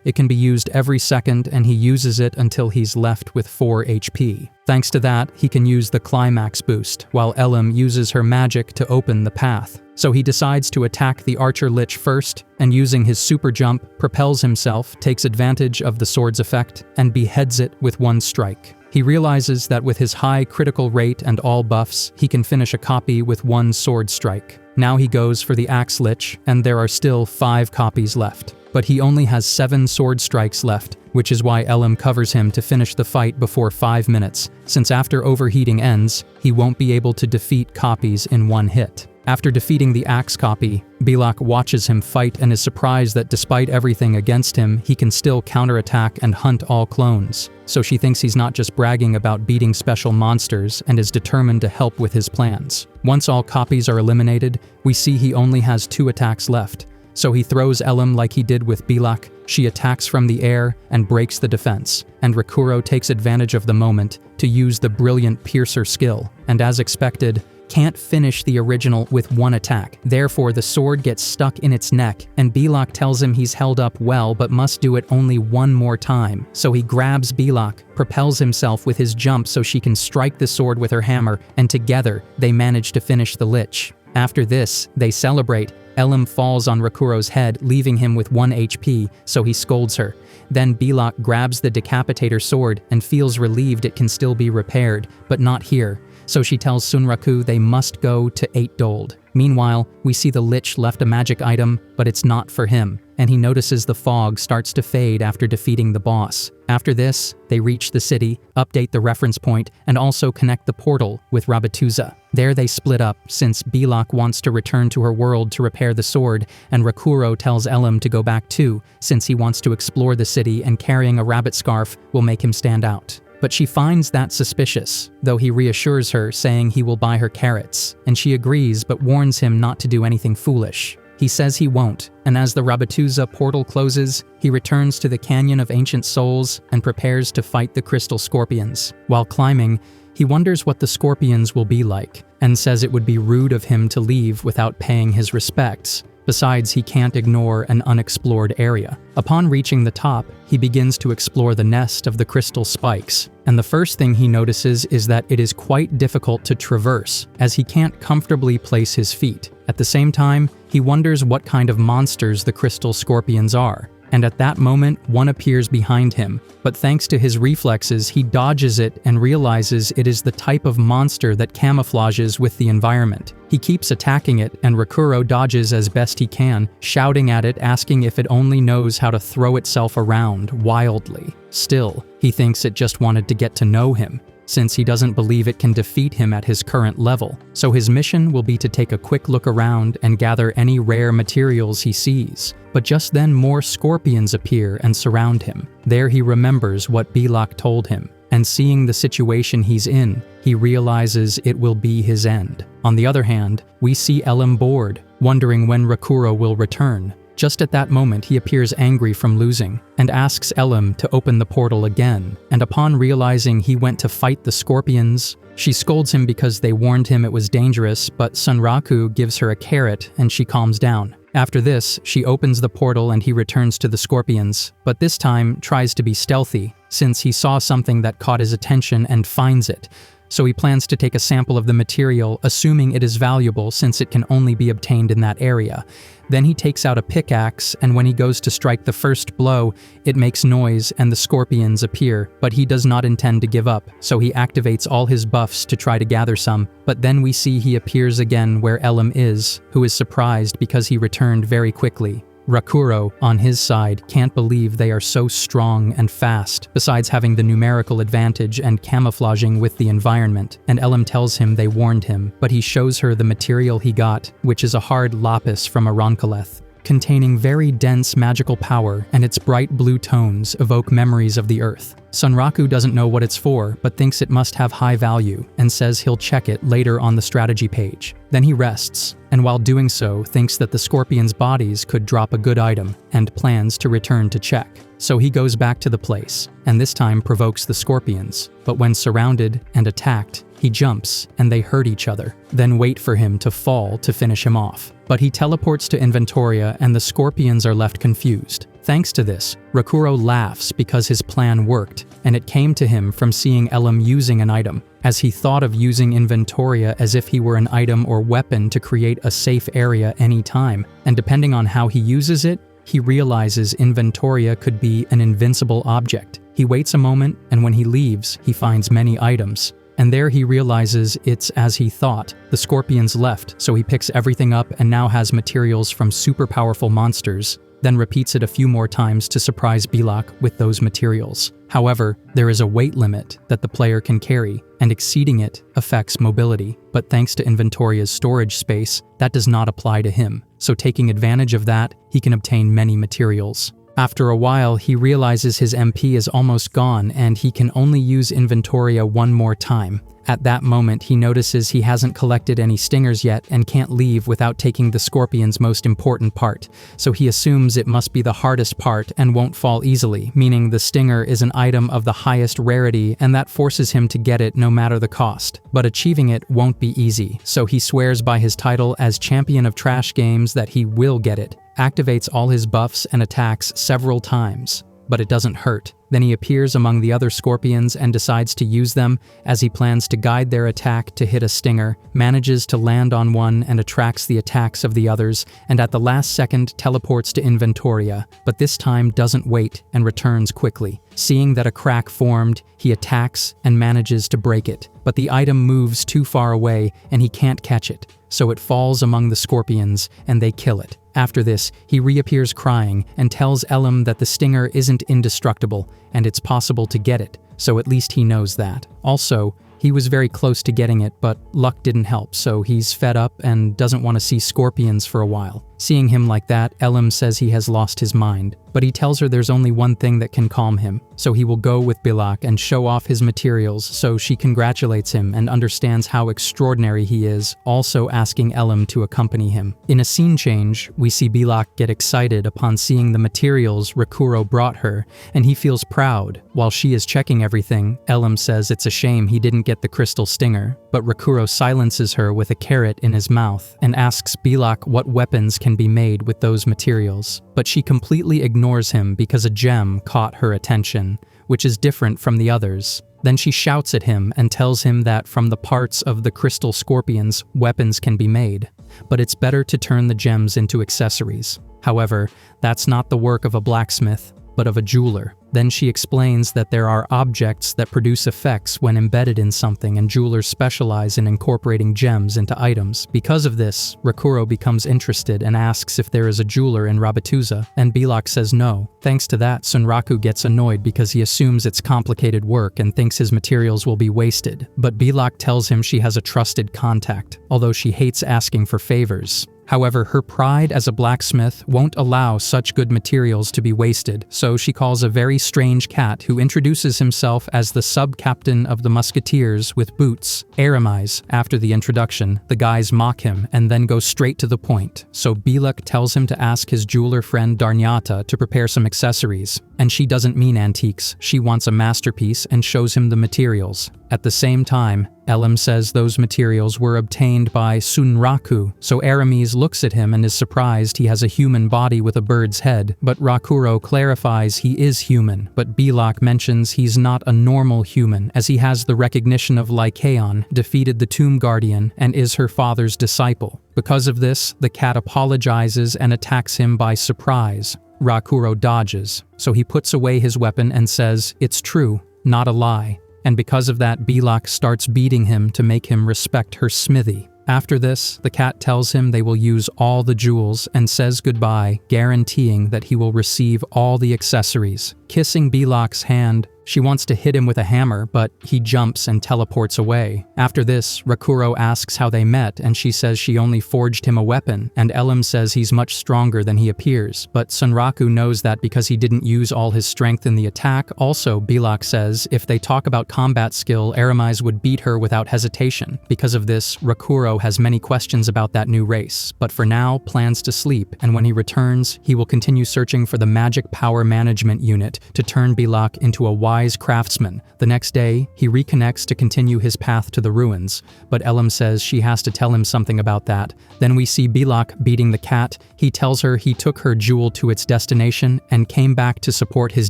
It can be used every second, and he uses it until he's left with 4 HP. Thanks to that, he can use the Climax boost, while Elim uses her magic to open the path. So he decides to attack the Archer Lich first, and using his super jump, propels himself, takes advantage of the sword's effect, and beheads it with 1 strike. He realizes that with his high critical rate and all buffs, he can finish a copy with 1 sword strike. Now he goes for the Axe Lich, and there are still 5 copies left. But he only has 7 sword strikes left, which is why Elim covers him to finish the fight before 5 minutes, since after Overheating ends, he won't be able to defeat copies in 1 hit. After defeating the axe copy, Belak watches him fight and is surprised that despite everything against him, he can still counterattack and hunt all clones. So she thinks he's not just bragging about beating special monsters and is determined to help with his plans. Once all copies are eliminated, we see he only has 2 attacks left. So he throws Elim like he did with Belak. She attacks from the air and breaks the defense, and Rakuro takes advantage of the moment to use the brilliant piercer skill, and as expected, can't finish the original with 1 attack. Therefore, the sword gets stuck in its neck, and Belak tells him he's held up well but must do it only 1 more time. So he grabs Belak, propels himself with his jump so she can strike the sword with her hammer, and together they manage to finish the lich. After this, they celebrate. Elim falls on Rakuro's head, leaving him with 1 HP, so he scolds her. Then Belak grabs the decapitator sword and feels relieved it can still be repaired, but not here. So she tells Sunraku they must go to 8 Dold. Meanwhile, we see the Lich left a magic item, but it's not for him, and he notices the fog starts to fade after defeating the boss. After this, they reach the city, update the reference point, and also connect the portal with Rabatuza. There they split up, since Belak wants to return to her world to repair the sword, and Rakuro tells Elim to go back too, since he wants to explore the city and carrying a rabbit scarf will make him stand out. But she finds that suspicious, though he reassures her, saying he will buy her carrots, and she agrees but warns him not to do anything foolish. He says he won't, and as the Rabatuza portal closes, he returns to the Canyon of Ancient Souls and prepares to fight the Crystal Scorpions. While climbing, he wonders what the scorpions will be like, and says it would be rude of him to leave without paying his respects. Besides, he can't ignore an unexplored area. Upon reaching the top, he begins to explore the nest of the crystal spikes, and the first thing he notices is that it is quite difficult to traverse, as he can't comfortably place his feet. At the same time, he wonders what kind of monsters the crystal scorpions are. And at that moment, one appears behind him, but thanks to his reflexes, he dodges it and realizes it is the type of monster that camouflages with the environment. He keeps attacking it, and Rakuro dodges as best he can, shouting at it, asking if it only knows how to throw itself around wildly. Still, he thinks it just wanted to get to know him, since he doesn't believe it can defeat him at his current level. So his mission will be to take a quick look around and gather any rare materials he sees. But just then more scorpions appear and surround him. There he remembers what Belak told him, and seeing the situation he's in, he realizes it will be his end. On the other hand, we see Elim bored, wondering when Rakuro will return. Just at that moment, he appears angry from losing, and asks Elim to open the portal again, and upon realizing he went to fight the scorpions, she scolds him because they warned him it was dangerous, but Sunraku gives her a carrot and she calms down. After this, she opens the portal and he returns to the scorpions, but this time tries to be stealthy, since he saw something that caught his attention and finds it. So he plans to take a sample of the material, assuming it is valuable since it can only be obtained in that area. Then he takes out a pickaxe, and when he goes to strike the first blow, it makes noise and the scorpions appear, but he does not intend to give up, so he activates all his buffs to try to gather some. But then we see he appears again where Elim is, who is surprised because he returned very quickly. Rakuro, on his side, can't believe they are so strong and fast, besides having the numerical advantage and camouflaging with the environment, and Elim tells him they warned him, but he shows her the material he got, which is a hard lapis from Aronkaleth, containing very dense magical power, and its bright blue tones evoke memories of the earth. Sunraku doesn't know what it's for, but thinks it must have high value, and says he'll check it later on the strategy page. Then he rests, and while doing so, thinks that the scorpions' bodies could drop a good item, and plans to return to check. So he goes back to the place, and this time provokes the scorpions, but when surrounded and attacked, he jumps, and they hurt each other, then wait for him to fall to finish him off. But he teleports to Inventoria, and the scorpions are left confused. Thanks to this, Rakuro laughs because his plan worked, and it came to him from seeing Elim using an item, as he thought of using Inventoria as if he were an item or weapon to create a safe area anytime, and depending on how he uses it, he realizes Inventoria could be an invincible object. He waits a moment, and when he leaves, he finds many items. And there he realizes it's as he thought. The scorpions left, so he picks everything up and now has materials from super powerful monsters, then repeats it a few more times to surprise Belak with those materials. However, there is a weight limit that the player can carry, and exceeding it affects mobility. But thanks to Inventoria's storage space, that does not apply to him. So taking advantage of that, he can obtain many materials. After a while, he realizes his MP is almost gone and he can only use Inventoria one more time. At that moment, he notices he hasn't collected any stingers yet and can't leave without taking the scorpion's most important part, so he assumes it must be the hardest part and won't fall easily, meaning the stinger is an item of the highest rarity and that forces him to get it no matter the cost. But achieving it won't be easy, so he swears by his title as champion of trash games that he will get it, activates all his buffs and attacks several times. But it doesn't hurt. Then he appears among the other scorpions and decides to use them as he plans to guide their attack to hit a stinger, manages to land on one and attracts the attacks of the others, and at the last second teleports to Inventoria, but this time doesn't wait and returns quickly. Seeing that a crack formed, he attacks and manages to break it, but the item moves too far away and he can't catch it, so it falls among the scorpions and they kill it. After this, he reappears crying and tells Elam that the stinger isn't indestructible and it's possible to get it, so at least he knows that. Also, he was very close to getting it, but luck didn't help, so he's fed up and doesn't want to see scorpions for a while. Seeing him like that, Elam says he has lost his mind, but he tells her there's only one thing that can calm him, so he will go with Bilak and show off his materials, so she congratulates him and understands how extraordinary he is, also asking Elam to accompany him. In a scene change, we see Bilak get excited upon seeing the materials Rakuro brought her, and he feels proud. While she is checking everything, Elam says it's a shame he didn't get the crystal stinger, but Rakuro silences her with a carrot in his mouth and asks Bilak what weapons can be made with those materials. But she completely ignores him because a gem caught her attention, which is different from the others. Then she shouts at him and tells him that from the parts of the crystal scorpions, weapons can be made, but it's better to turn the gems into accessories. However, that's not the work of a blacksmith, but of a jeweler. Then she explains that there are objects that produce effects when embedded in something, and jewelers specialize in incorporating gems into items. Because of this, Rakuro becomes interested and asks if there is a jeweler in Rabatuza, and Bilak says no. Thanks to that, Sunraku gets annoyed because he assumes it's complicated work and thinks his materials will be wasted. But Bilak tells him she has a trusted contact, although she hates asking for favors. However, her pride as a blacksmith won't allow such good materials to be wasted, so she calls a very strange cat who introduces himself as the sub-captain of the musketeers with boots, Aramis. After the introduction, the guys mock him and then go straight to the point, so Bilak tells him to ask his jeweler friend Darnyata to prepare some accessories. And she doesn't mean antiques, she wants a masterpiece and shows him the materials. At the same time, Elam says those materials were obtained by Sunraku, so Aramis looks at him and is surprised he has a human body with a bird's head, but Rakuro clarifies he is human, but Bilak mentions he's not a normal human as he has the recognition of Lycaon, defeated the Tomb Guardian, and is her father's disciple. Because of this, the cat apologizes and attacks him by surprise. Rakuro dodges, so he puts away his weapon and says, "It's true, not a lie." And because of that, Bilak starts beating him to make him respect her smithy. After this, the cat tells him they will use all the jewels and says goodbye, guaranteeing that he will receive all the accessories. Kissing Bilak's hand, she wants to hit him with a hammer, but he jumps and teleports away. After this, Rakuro asks how they met, and she says she only forged him a weapon, and Elam says he's much stronger than he appears, but Sunraku knows that because he didn't use all his strength in the attack. Also, Bilak says if they talk about combat skill, Aramis would beat her without hesitation. Because of this, Rakuro has many questions about that new race, but for now plans to sleep, and when he returns, he will continue searching for the magic power management unit to turn Bilak into a wise craftsman. The next day, he reconnects to continue his path to the ruins, but Elam says she has to tell him something about that. Then we see Bilak beating the cat. He tells her he took her jewel to its destination and came back to support his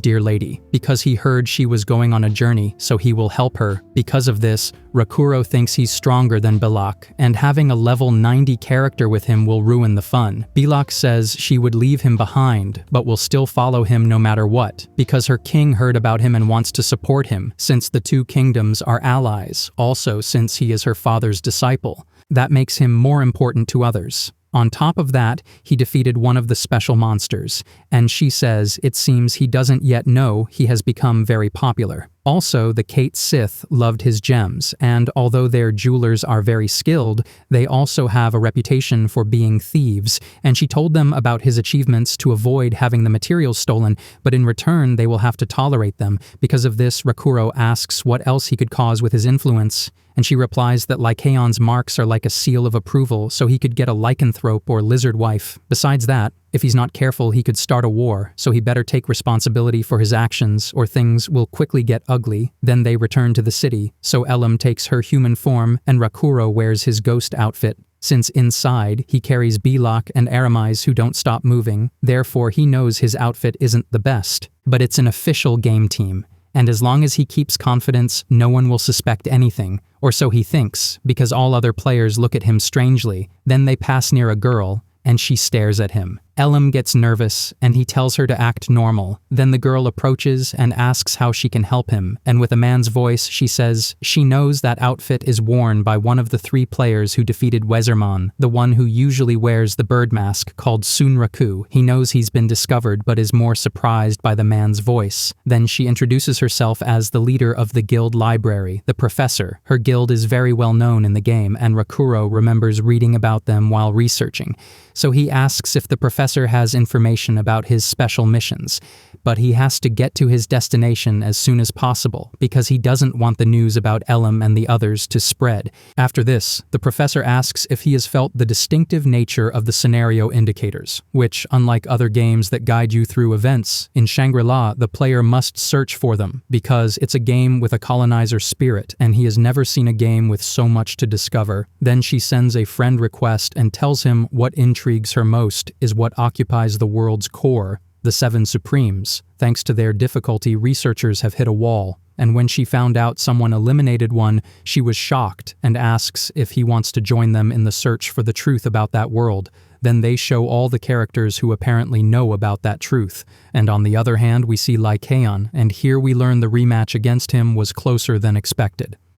dear lady, because he heard she was going on a journey, so he will help her. Because of this, Rakuro thinks he's stronger than Bilak, and having a level 90 character with him will ruin the fun. Bilak says she would leave him behind, but will still follow him no matter what, because her king heard about him and wants to support him, since the two kingdoms are allies, also since he is her father's disciple. That makes him more important to others. On top of that, he defeated one of the special monsters, and she says it seems he doesn't yet know he has become very popular. Also, the Kate Sith loved his gems, and although their jewelers are very skilled, they also have a reputation for being thieves, and she told them about his achievements to avoid having the materials stolen, but in return they will have to tolerate them. Because of this, Rakuro asks what else he could cause with his influence, and she replies that Lycaon's marks are like a seal of approval, so he could get a lycanthrope or lizard wife. Besides that, if he's not careful, he could start a war, so he better take responsibility for his actions, or things will quickly get ugly. Then they return to the city, so Elam takes her human form, and Rakuro wears his ghost outfit. Since inside, he carries Belok and Aramise who don't stop moving, therefore he knows his outfit isn't the best. But it's an official game team, and as long as he keeps confidence, no one will suspect anything, or so he thinks, because all other players look at him strangely. Then they pass near a girl, and she stares at him. Elam gets nervous, and he tells her to act normal. Then the girl approaches and asks how she can help him, and with a man's voice, she says she knows that outfit is worn by one of the 3 players who defeated Wazerman, the one who usually wears the bird mask called Sunraku. He knows he's been discovered, but is more surprised by the man's voice. Then she introduces herself as the leader of the guild library, the professor. Her guild is very well known in the game, and Rakuro remembers reading about them while researching. So he asks if the professor has information about his special missions, but he has to get to his destination as soon as possible because he doesn't want the news about Elam and the others to spread. After this, the professor asks if he has felt the distinctive nature of the scenario indicators, which, unlike other games that guide you through events, in Shangri-La the player must search for them because it's a game with a colonizer spirit and he has never seen a game with so much to discover. Then she sends a friend request and tells him what intrigues her most is what occupies the world's core, the 7 Supremes. Thanks to their difficulty, researchers have hit a wall, and when she found out someone eliminated one, she was shocked and asks if he wants to join them in the search for the truth about that world. Then they show all the characters who apparently know about that truth. And on the other hand, we see Lycaon, and here we learn the rematch against him was closer than expected.